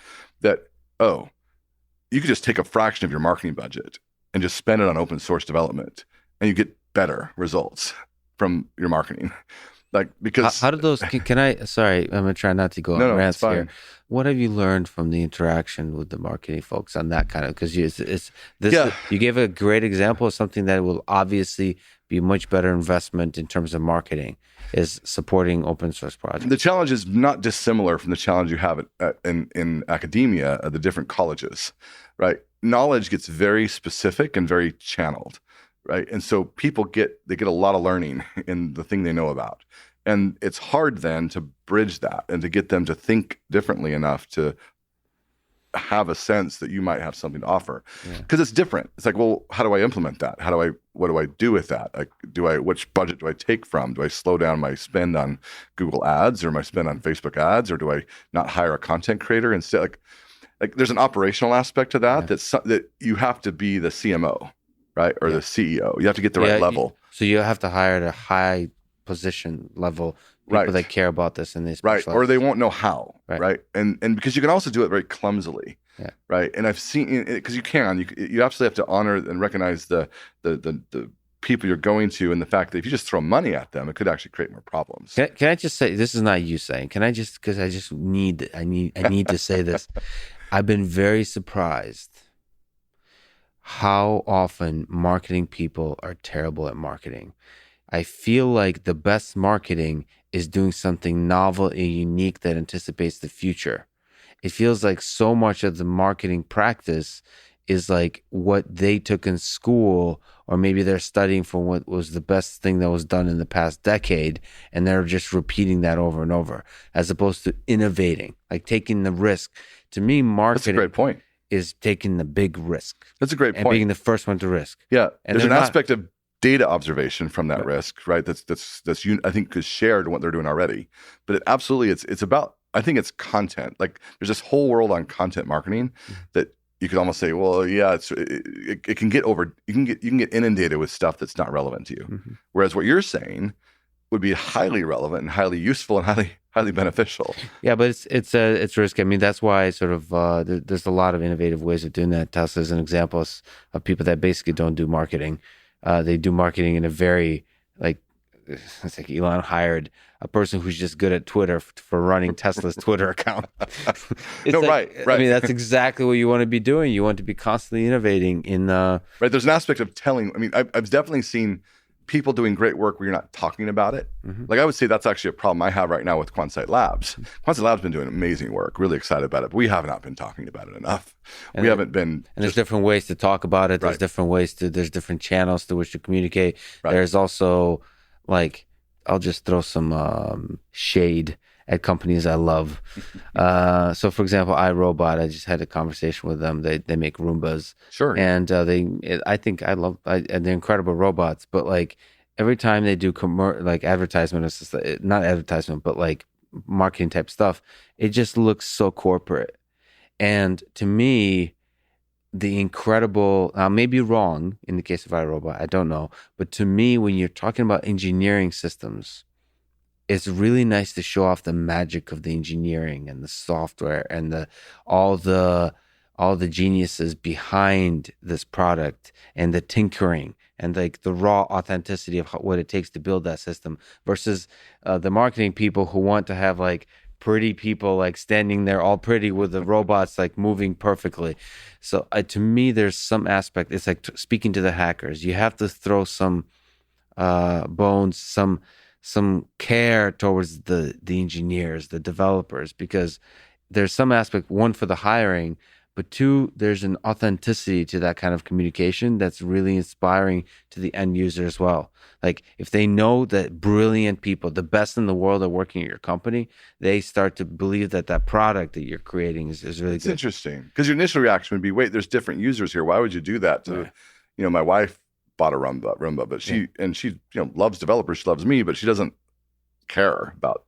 that, you could just take a fraction of your marketing budget and just spend it on open source development, and you get better results from your marketing. Like, because how did those? Can I? Sorry, I'm gonna try not to go on rants here. What have you learned from the interaction with the marketing folks on that kind of? Because you gave a great example of something that will obviously be a much better investment in terms of marketing, is supporting open source projects. The challenge is not dissimilar from the challenge you have in academia at the different colleges, right? Knowledge gets very specific and very channeled, right? And so people get a lot of learning in the thing they know about. And it's hard then to bridge that and to get them to think differently enough to have a sense that you might have something to offer, because it's different. It's like, well, how do I implement that? What do I do with that? Like, which budget do I take from? Do I slow down my spend on Google ads or my spend on Facebook ads, or do I not hire a content creator instead? Like there's an operational aspect to that, that you have to be the CMO, right? Or the CEO. You have to get the right level. So you have to hire at a high position level, people that care about this and they right, or they won't know how, right? And because you can also do it very clumsily. Yeah. Right. And I've seen, because you absolutely have to honor and recognize the people you're going to, and the fact that if you just throw money at them, it could actually create more problems. Can I just say, this is not you saying, can I just, because I need to say this. I've been very surprised how often marketing people are terrible at marketing. I feel like the best marketing is doing something novel and unique that anticipates the future. It feels like so much of the marketing practice is like what they took in school, or maybe they're studying for what was the best thing that was done in the past decade, and they're just repeating that over and over, as opposed to innovating, like taking the risk. To me, marketing, that's a great point, is taking the big risk. That's a great point. And being the first one to risk. Yeah. And there's an aspect of data observation from that right. risk, right? That's I think is shared in what they're doing already. But it absolutely, it's about, I think it's content. Like there's this whole world on content marketing that you could almost say, well, yeah, it can get you can get inundated with stuff that's not relevant to you. Mm-hmm. Whereas what you're saying would be highly relevant and highly useful and highly beneficial. Yeah, but it's risky. I mean, that's why sort of there's a lot of innovative ways of doing that. Tesla's an example of people that basically don't do marketing. They do marketing in a very, like, it's like Elon hired a person who's just good at Twitter for running Tesla's Twitter account. No, like, right. I mean, that's exactly what you want to be doing. You want to be constantly innovating in right. There's an aspect of telling. I mean, I've definitely seen people doing great work where you're not talking about it. Mm-hmm. Like I would say that's actually a problem I have right now with Quansight Labs. Quansight Labs has been doing amazing work, really excited about it, but we have not been talking about it enough. We haven't been. And there's different ways to talk about it. There's different ways there's different channels to which to communicate. Right. There's also, like, I'll just throw some shade at companies I love. So, for example, iRobot, I just had a conversation with them. They make Roombas. Sure. And they're incredible robots. But like every time they do like advertisement, not advertisement, but like marketing type stuff, it just looks so corporate. And to me, the incredible, I may be wrong in the case of iRobot, I don't know. But to me, when you're talking about engineering systems, it's really nice to show off the magic of the engineering and the software and all the geniuses behind this product and the tinkering and like the raw authenticity of what it takes to build that system versus the marketing people who want to have like pretty people like standing there all pretty with the robots like moving perfectly. So to me, there's some aspect. It's like speaking to the hackers. You have to throw some bones, some care towards the engineers, the developers, because there's some aspect, one, for the hiring, but two, there's an authenticity to that kind of communication that's really inspiring to the end user as well. Like if they know that brilliant people, the best in the world, are working at your company, they start to believe that product that you're creating is really good. It's interesting because your initial reaction would be, wait, there's different users here. Why would you do that to, my wife bought a Roomba, but she loves developers. She loves me, but she doesn't care about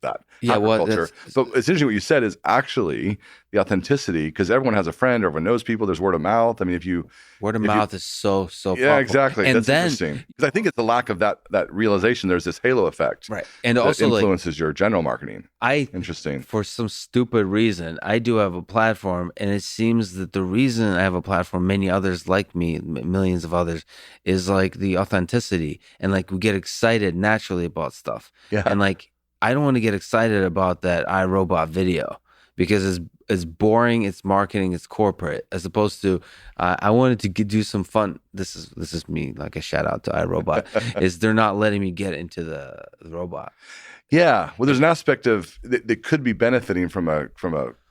that culture. But it's interesting what you said is actually the authenticity, because everyone has a friend, everyone knows people. There's word of mouth. I mean, word of mouth is so powerful. Yeah, exactly. And that's interesting because I think it's the lack of that realization. There's this halo effect, right? And that also influences your general marketing. Interesting. For some stupid reason, I do have a platform, and it seems that the reason I have a platform, many others like me, millions of others, is like the authenticity, and like we get excited naturally about stuff. Yeah, and like I don't want to get excited about that iRobot video because it's boring, it's marketing, it's corporate, as opposed to I wanted to do some fun. This is me, like a shout out to iRobot, is they're not letting me get into the robot. Yeah, well, there's an aspect of that could be benefiting from a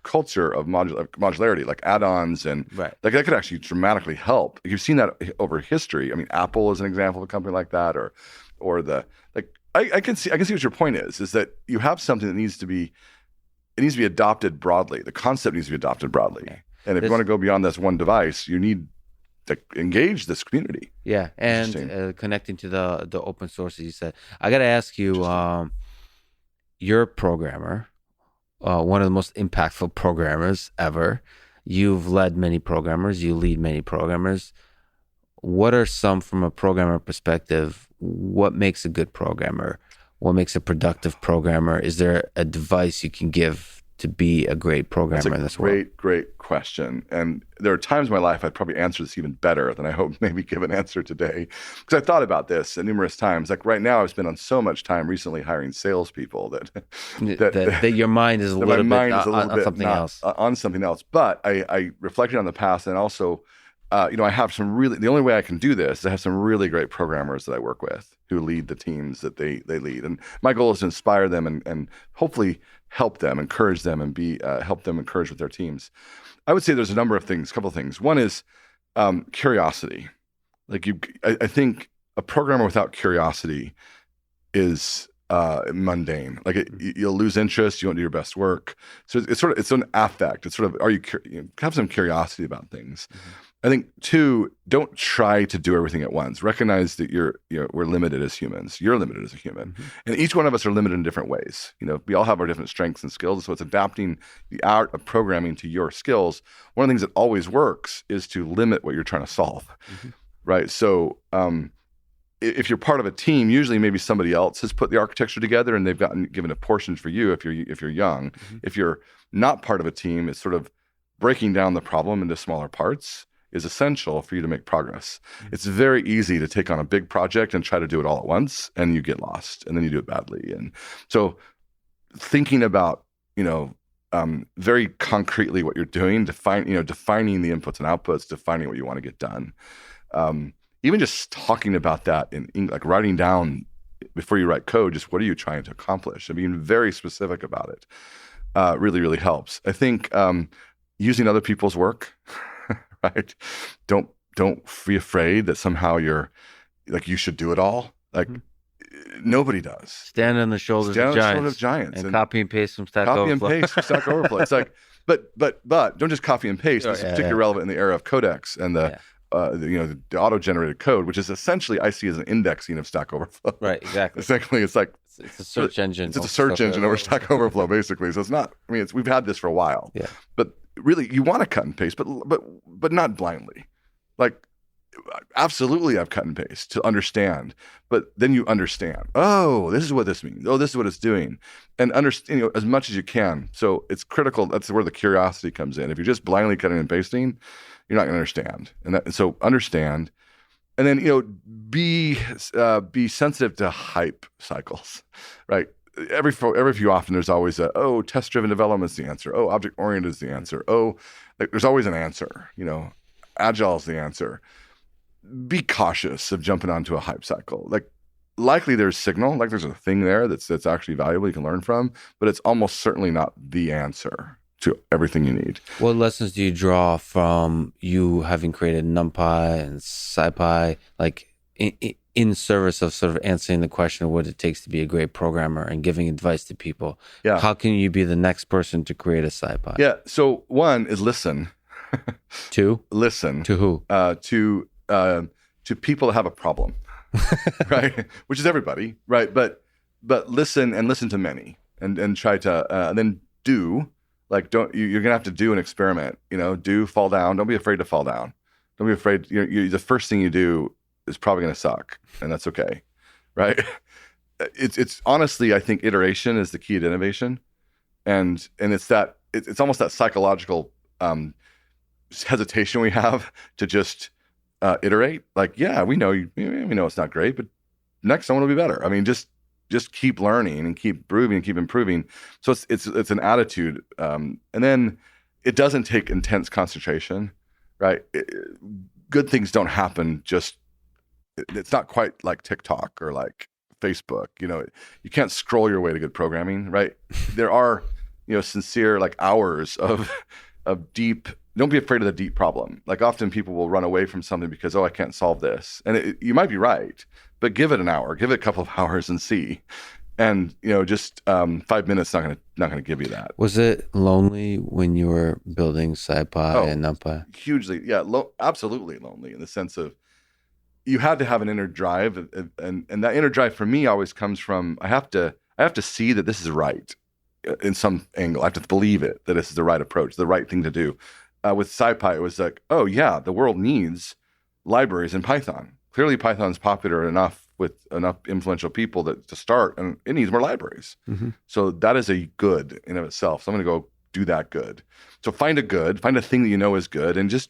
culture of modularity, like add-ons, and like that could actually dramatically help. You've seen that over history. I mean, Apple is an example of a company like that, or the like. I can see what your point is that you have something that needs to be adopted broadly. The concept needs to be adopted broadly. Yeah. And if you want to go beyond this one device, you need to engage this community. Yeah, and connecting to the open source, as you said. I got to ask you, you're a programmer, one of the most impactful programmers ever. You've led many programmers. You lead many programmers. What are some, from a programmer perspective, what makes a good programmer? What makes a productive programmer? Is there a advice you can give to be a great programmer in this world? Great question. And there are times in my life I'd probably answer this even better than I hope maybe give an answer today. Because I thought about this numerous times. Like right now, I've spent on so much time recently hiring salespeople that your mind is a little bit on something else. On something else. But I reflected on the past, and also, I have the only way I can do this is I have some really great programmers that I work with who lead the teams that they lead. And my goal is to inspire them and hopefully help them, encourage them, and help them encourage with their teams. I would say there's a couple of things. One is curiosity. Like I think a programmer without curiosity is mundane. Like you'll lose interest. You won't do your best work. So it's an affect. It's sort of have some curiosity about things. Mm-hmm. I think 2, don't try to do everything at once. Recognize that we're limited as humans. You're limited as a human, mm-hmm. and each one of us are limited in different ways. We all have our different strengths and skills. So it's adapting the art of programming to your skills. One of the things that always works is to limit what you're trying to solve, mm-hmm. right? So if you're part of a team, usually maybe somebody else has put the architecture together and they've given a portion for you. If you're young, mm-hmm. if you're not part of a team, it's sort of breaking down the problem into smaller parts is essential for you to make progress. Mm-hmm. It's very easy to take on a big project and try to do it all at once, and you get lost, and then you do it badly. And so thinking about, very concretely what you're doing, defining the inputs and outputs, defining what you want to get done. Even just talking about that like writing down before you write code, just what are you trying to accomplish? And being very specific about it really, really helps. I think using other people's work, right? Don't be afraid that somehow you're like you should do it all. Like nobody does. Stand on the shoulders of giants and copy and paste from Stack Overflow. Copy and paste from Stack Overflow. It's like, but don't just copy and paste. This is particularly relevant in the era of codecs and the auto-generated code, which is essentially I see as an indexing of Stack Overflow. Right, exactly. Essentially, it's like it's a search engine. It's a search engine over Stack Overflow, basically. So it's not. I mean, we've had this for a while. Yeah. But really, you want to cut and paste, but not blindly. Like, absolutely, I've cut and paste to understand. But then you understand. Oh, this is what this means. Oh, this is what it's doing, and understand as much as you can. So it's critical. That's where the curiosity comes in. If you're just blindly cutting and pasting, you're not going to understand. So understand, and then be sensitive to hype cycles, right? Every few often there's always test-driven development is the answer. Oh, object-oriented is the answer. Oh, there's always an answer. Agile is the answer. Be cautious of jumping onto a hype cycle. Like, likely there's signal, like there's a thing there that's actually valuable you can learn from, but it's almost certainly not the answer to everything you need. What lessons do you draw from you having created NumPy and SciPy, like in service of sort of answering the question of what it takes to be a great programmer and giving advice to people? Yeah. How can you be the next person to create a SciPy? Yeah. So one is listen. To? Listen. To who? To people that have a problem, right? Which is everybody, right? But listen to many and try to, then do. Like, you're going to have to do an experiment, fall down. Don't be afraid to fall down. Don't be afraid. The first thing you do is probably going to suck, and that's okay. Right. It's honestly, I think iteration is the key to innovation. And it's almost that psychological, hesitation we have to just, iterate. Like, yeah, we know it's not great, but next someone will be better. I mean, just keep learning and keep improving and keep improving. So it's an attitude. And then it doesn't take intense concentration, right? Good things don't happen it's not quite like TikTok or like Facebook. You can't scroll your way to good programming, right? There are, sincere like hours of deep. Don't be afraid of the deep problem. Like, often people will run away from something because, I can't solve this. And you might be right, but give it an hour, give it a couple of hours and see. And, just 5 minutes not gonna give you that. Was it lonely when you were building SciPy and NumPy? Hugely, yeah, absolutely lonely in the sense of you had to have an inner drive, and that inner drive for me always comes from I have to see that this is right in some angle. I have to believe it that this is the right approach, the right thing to do. With SciPy, it was like, oh yeah, the world needs libraries in Python. Clearly, Python's popular enough with enough influential people to start, and it needs more libraries. Mm-hmm. So that is a good in of itself. So I'm going to go do that good. So find a thing that you know is good, and just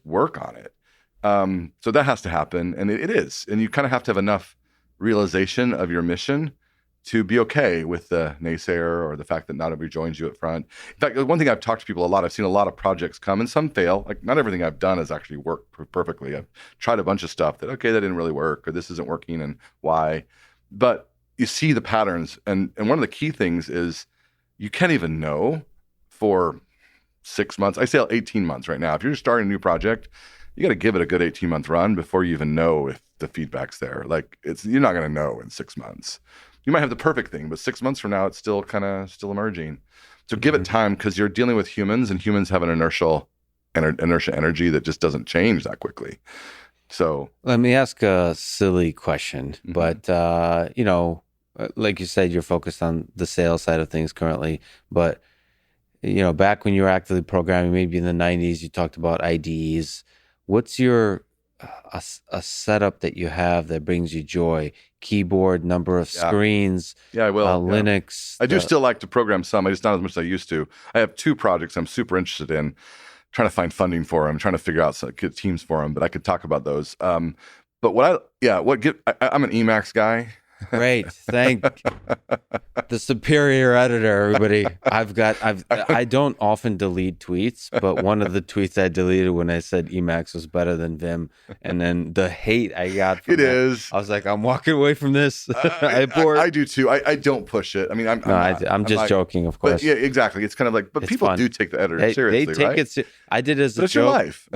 work on it. So that has to happen, and it is. And you kind of have to have enough realization of your mission to be okay with the naysayer or the fact that not everybody joins you up front. In fact, one thing I've talked to people a lot, I've seen a lot of projects come and some fail. Like not everything I've done has actually worked perfectly. I've tried a bunch of stuff that, okay, that didn't really work, or this isn't working and why. But you see the patterns. And one of the key things is you can't even know for 6 months. I say 18 months right now. If you're starting a new project, you got to give it a good 18-month run before you even know if the feedback's there. Like you're not going to know in 6 months. You might have the perfect thing, but 6 months from now, it's still emerging. So give it time, because you're dealing with humans, and humans have an inertia energy that just doesn't change that quickly. So let me ask a silly question, but like you said, you're focused on the sales side of things currently, but back when you were actively programming, maybe in the 90s, you talked about IDEs. What's your a setup that you have that brings you joy? Keyboard, number of screens. Yeah, I will. Linux. I do still like to program some. I just not as much as I used to. I have 2 projects I'm super interested in, trying to find funding for them, trying to figure out get teams for them. But I could talk about those. But I'm an Emacs guy. Great. Thank the superior editor, everybody. I don't often delete tweets, but one of the tweets I deleted when I said Emacs was better than Vim, and then the hate I got from is. I was like, I'm walking away from this. I do too. I don't push it. I mean, I'm just joking, of course. But yeah, exactly. It's kind of like, but it's people fun. Do take the editor seriously, they take right? it. I did it as but a it's joke. Your life.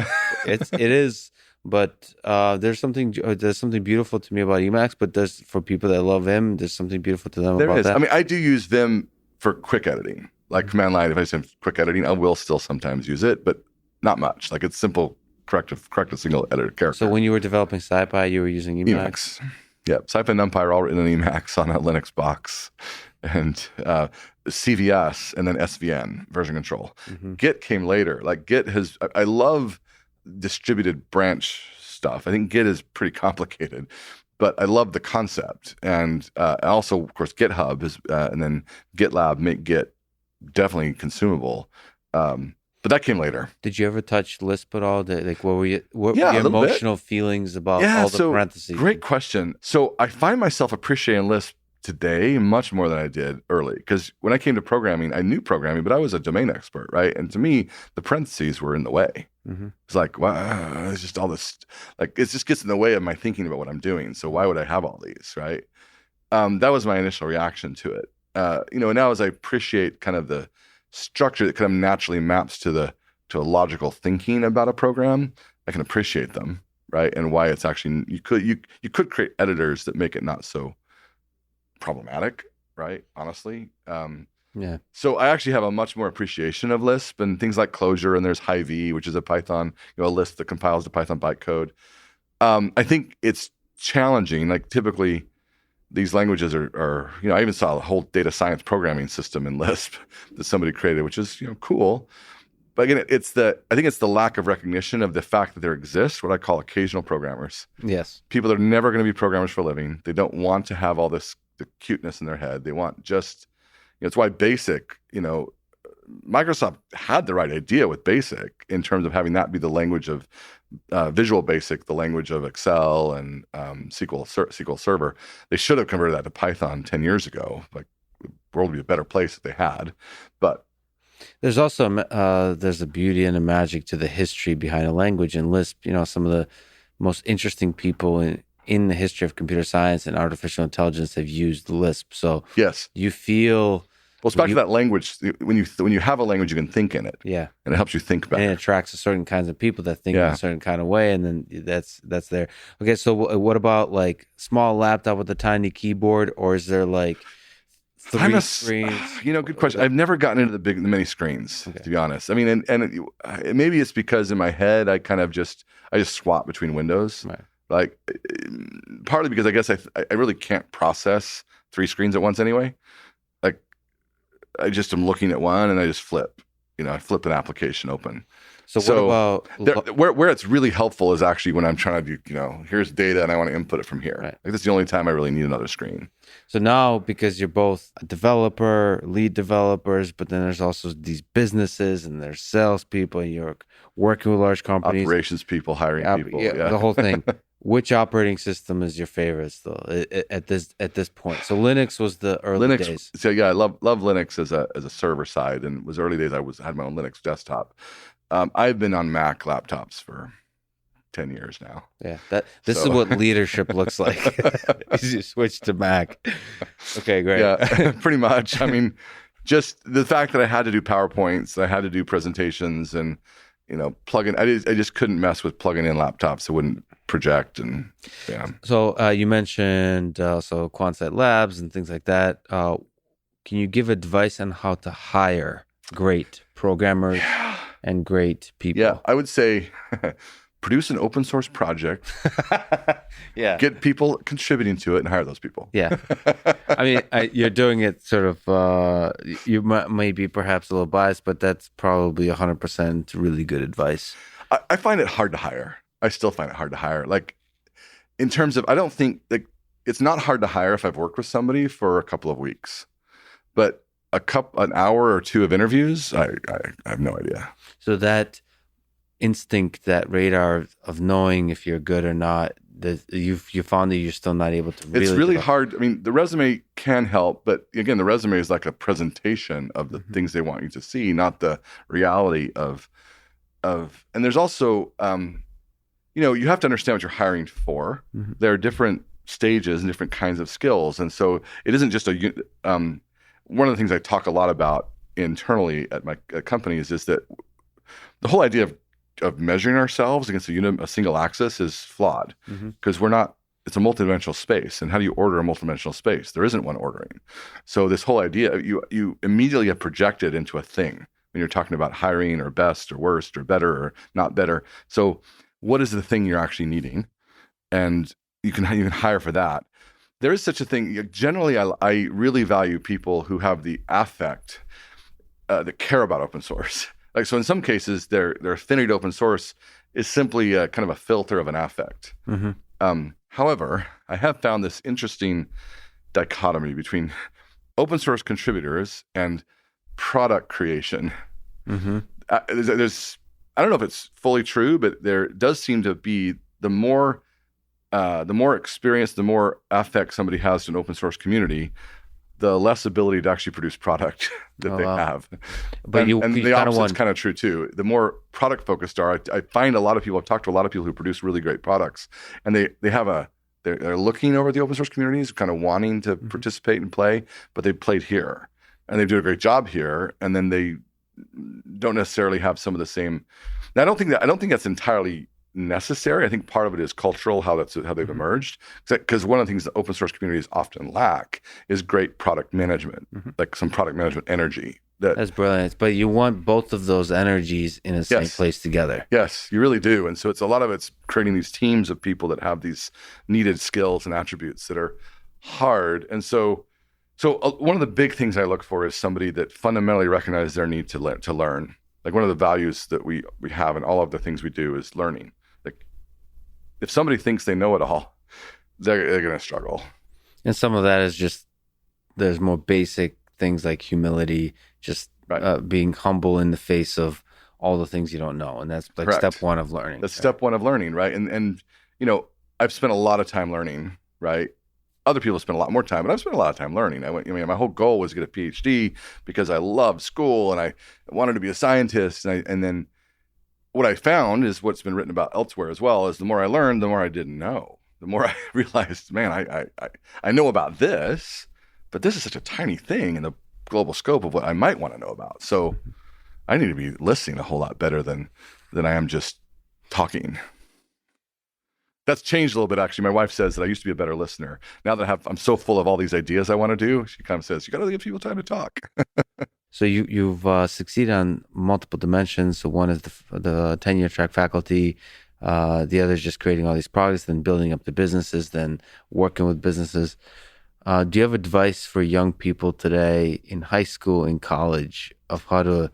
It is. But there's something beautiful to me about Emacs. But for people that love Vim, there's something beautiful to them about that. I mean, I do use Vim for quick editing, like command line. If I say quick editing, I will still sometimes use it, but not much. Like it's simple, correct a single edited character. So when you were developing SciPy, you were using Emacs? Yeah, SciPy and NumPy are all written in Emacs on a Linux box, and CVS, and then SVN version control. Mm-hmm. Git came later. Like Git has, I love distributed branch stuff. I think Git is pretty complicated, but I love the concept. And also, of course, GitHub is, and then GitLab make Git definitely consumable. But that came later. Did you ever touch Lisp at all? What were your emotional feelings about all the parentheses? Great question. So I find myself appreciating Lisp today much more than I did early, because when I came to programming, I knew programming, but I was a domain expert, right? And to me, the parentheses were in the way. Mm-hmm. It's like, wow, it's just all this, like, it just gets in the way of my thinking about what I'm doing. So why would I have all these, right? That was my initial reaction to it. Now as I appreciate kind of the structure that kind of naturally maps to a logical thinking about a program, I can appreciate them, right? And why it's actually, you could create editors that make it not so problematic, right? Honestly. Yeah. So I actually have a much more appreciation of Lisp and things like Clojure, and there's Hy-V, which is a Python, a Lisp that compiles the Python bytecode. I think it's challenging. Like typically these languages are I even saw a whole data science programming system in Lisp that somebody created, which is, cool. But again, I think it's the lack of recognition of the fact that there exists what I call occasional programmers. Yes. People that are never going to be programmers for a living. They don't want to have all the cuteness in their head. They want just, it's why BASIC, Microsoft had the right idea with BASIC in terms of having that be the language of Visual Basic, the language of Excel and SQL Server. They should have converted that to Python 10 years ago. Like the world would be a better place if they had. But there's also there's a beauty and a magic to the history behind a language. In Lisp, some of the most interesting people in the history of computer science and artificial intelligence have used Lisp. So yes, you feel... Well, it's back to that language. When you have a language, you can think in it. Yeah. And it helps you think better. And it attracts a certain kinds of people that think in a certain kind of way, and then that's there. Okay, so what about like small laptop with a tiny keyboard, or is there like three screens? Good question. I've never gotten into the many screens, to be honest. I mean, and maybe it's because in my head I kind of just swap between windows. Right. Like partly because I guess I really can't process 3 screens at once anyway. Like I just am looking at one and I just flip. I flip an application open. So what about where it's really helpful is actually when I'm trying to do, here's data and I want to input it from here. Right. Like that's the only time I really need another screen. So now, because you're both a developer, lead developers, but then there's also these businesses and there's salespeople, and you're working with large companies, operations people, hiring people, the whole thing. Which operating system is your favorite still at this point? So Linux was the early days. So yeah, I love Linux as a server side, and it was early days. I had my own Linux desktop. I've been on Mac laptops for 10 years now. Yeah, this is what leadership looks like. You switch to Mac. Okay, great. Yeah, pretty much. I mean, just the fact that I had to do PowerPoints, I had to do presentations, and plug in. I just couldn't mess with plugging in laptops. It wouldn't project, and yeah. So you mentioned Quansight Labs and things like that. Can you give advice on how to hire great programmers and great people? Yeah, I would say produce an open source project. Yeah. Get people contributing to it and hire those people. Yeah. I mean, you're doing it sort of, you may be perhaps a little biased, but that's probably 100% really good advice. I find it hard to hire. I still find it hard to hire. Like, in terms of, I don't think, like, it's not hard to hire if I've worked with somebody for a couple of weeks. But an hour or two of interviews, I have no idea. So that instinct, that radar of knowing if you're good or not, that you found that you're still not able to really. It's really hard. I mean, the resume can help, but again, the resume is like a presentation of the things they want you to see, not the reality of. And there's also, you have to understand what you're hiring for. Mm-hmm. There are different stages and different kinds of skills, and so it isn't just one of the things I talk a lot about internally at my companies is that the whole idea of measuring ourselves against a single axis is flawed, because it's a multidimensional space. And how do you order a multidimensional space? There isn't one ordering. So this whole idea, you immediately have projected into a thing when you're talking about hiring or best or worst or better or not better. So what is the thing you're actually needing? And you can hire for that. There is such a thing. Generally, I really value people who have the affect that care about open source. Like, so in some cases, their affinity to open source is simply a kind of a filter of an affect. Mm-hmm. However, I have found this interesting dichotomy between open source contributors and product creation. Mm-hmm. There's I don't know if it's fully true, but there does seem to be the more experience, the more affect somebody has to an open source community, the less ability to actually produce product that they have. But and the opposite is kind of true too. The more product focused I find I've talked to a lot of people who produce really great products, and they're looking over at the open source communities, kind of wanting to participate and play, but they played here and they do a great job here, and then they don't necessarily have some of the same. Now, I don't think that's entirely necessary. I think part of it is cultural, how they've emerged. Because one of the things that open source communities often lack is great product management, like some product management energy. That's brilliant. But you want both of those energies in the same place together. Yes, you really do. And so it's creating these teams of people that have these needed skills and attributes that are hard. And so one of the big things I look for is somebody that fundamentally recognizes their need to learn. Like, one of the values that we have in all of the things we do is learning. Like, if somebody thinks they know it all, they're going to struggle. And some of that is just, there's more basic things like humility, just being humble in the face of all the things you don't know. And that's like step one of learning. That's step one of learning, right? And I've spent a lot of time learning, right? Other people spend a lot more time, but I've spent a lot of time learning. My whole goal was to get a PhD because I loved school and I wanted to be a scientist. And then what I found is what's been written about elsewhere as well, is the more I learned, the more I didn't know. The more I realized, man, I know about this, but this is such a tiny thing in the global scope of what I might want to know about. So I need to be listening a whole lot better than I am just talking. That's changed a little bit, actually. My wife says that I used to be a better listener. Now that I'm so full of all these ideas I want to do, she kind of says, you got to give people time to talk. So you've succeeded on multiple dimensions. So one is the tenure track faculty. The other is just creating all these products, then building up the businesses, then working with businesses. Do you have advice for young people today in high school and college of how to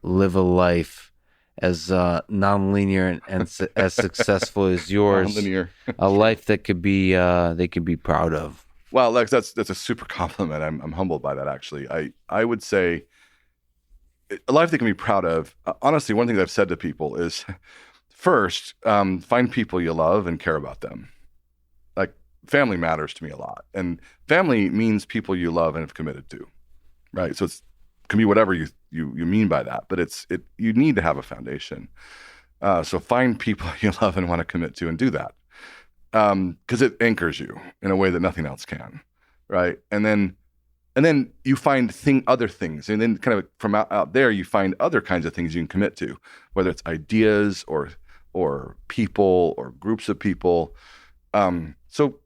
live a life as nonlinear and as successful as yours, Nonlinear. a life that could be they could be proud of. Well, Lex, that's a super compliment. I'm humbled by that. Actually, I would say a life they can be proud of. Honestly, one thing that I've said to people is, first, find people you love and care about them. Like, family matters to me a lot, and family means people you love and have committed to, right? So it can be whatever you mean by that, but you need to have a foundation. So find people you love and want to commit to, and do that, because it anchors you in a way that nothing else can, right? And then you find other things, and then kind of from out there, you find other kinds of things you can commit to, whether it's ideas or people or groups of people. So,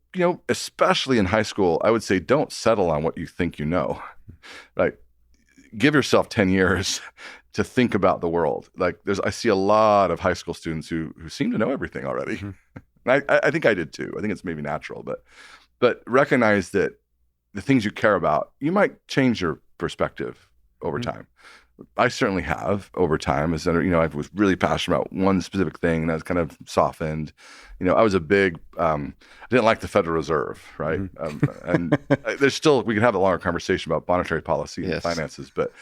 especially in high school, I would say don't settle on what you think you know, right? Give yourself 10 years to think about the world. Like I see a lot of high school students who seem to know everything already. Mm-hmm. I think I did too. I think it's maybe natural, but recognize that the things you care about, you might change your perspective over time. I certainly have over time. I was really passionate about one specific thing, and I was kind of softened. I was a big, I didn't like the Federal Reserve, right? And there's still, we can have a longer conversation about monetary policy and finances, but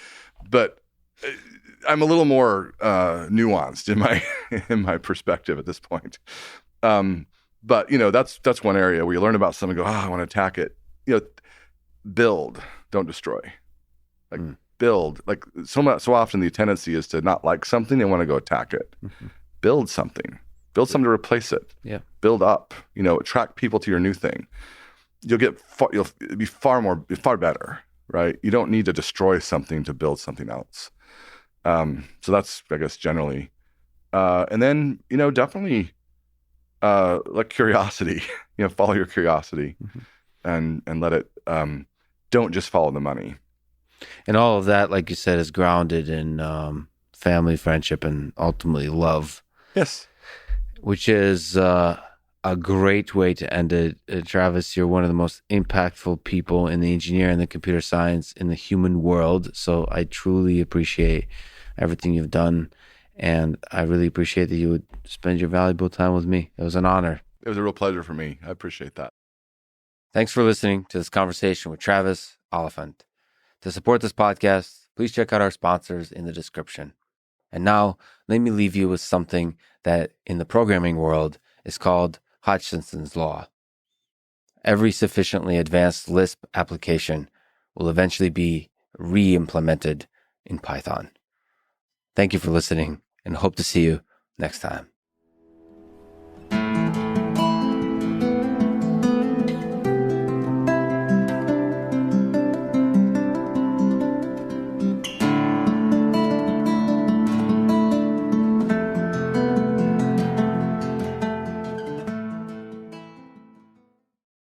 I'm a little more nuanced in my perspective at this point. But that's one area where you learn about something and go, I want to attack it. Build, don't destroy. Build. Like so often the tendency is to not like something and want to go attack it. Mm-hmm. Build something to replace it. Yeah. Build up. Attract people to your new thing. You'll be far better, right? You don't need to destroy something to build something else. So that's, I guess, generally. And then definitely like curiosity. Follow your curiosity, and let it. Don't just follow the money. And all of that, like you said, is grounded in family, friendship, and ultimately love. Yes. Which is a great way to end it. Travis, you're one of the most impactful people in the engineering and the computer science in the human world. So I truly appreciate everything you've done. And I really appreciate that you would spend your valuable time with me. It was an honor. It was a real pleasure for me. I appreciate that. Thanks for listening to this conversation with Travis Oliphant. To support this podcast, please check out our sponsors in the description. And now, let me leave you with something that in the programming world is called Hutchinson's Law. Every sufficiently advanced Lisp application will eventually be re-implemented in Python. Thank you for listening, and hope to see you next time.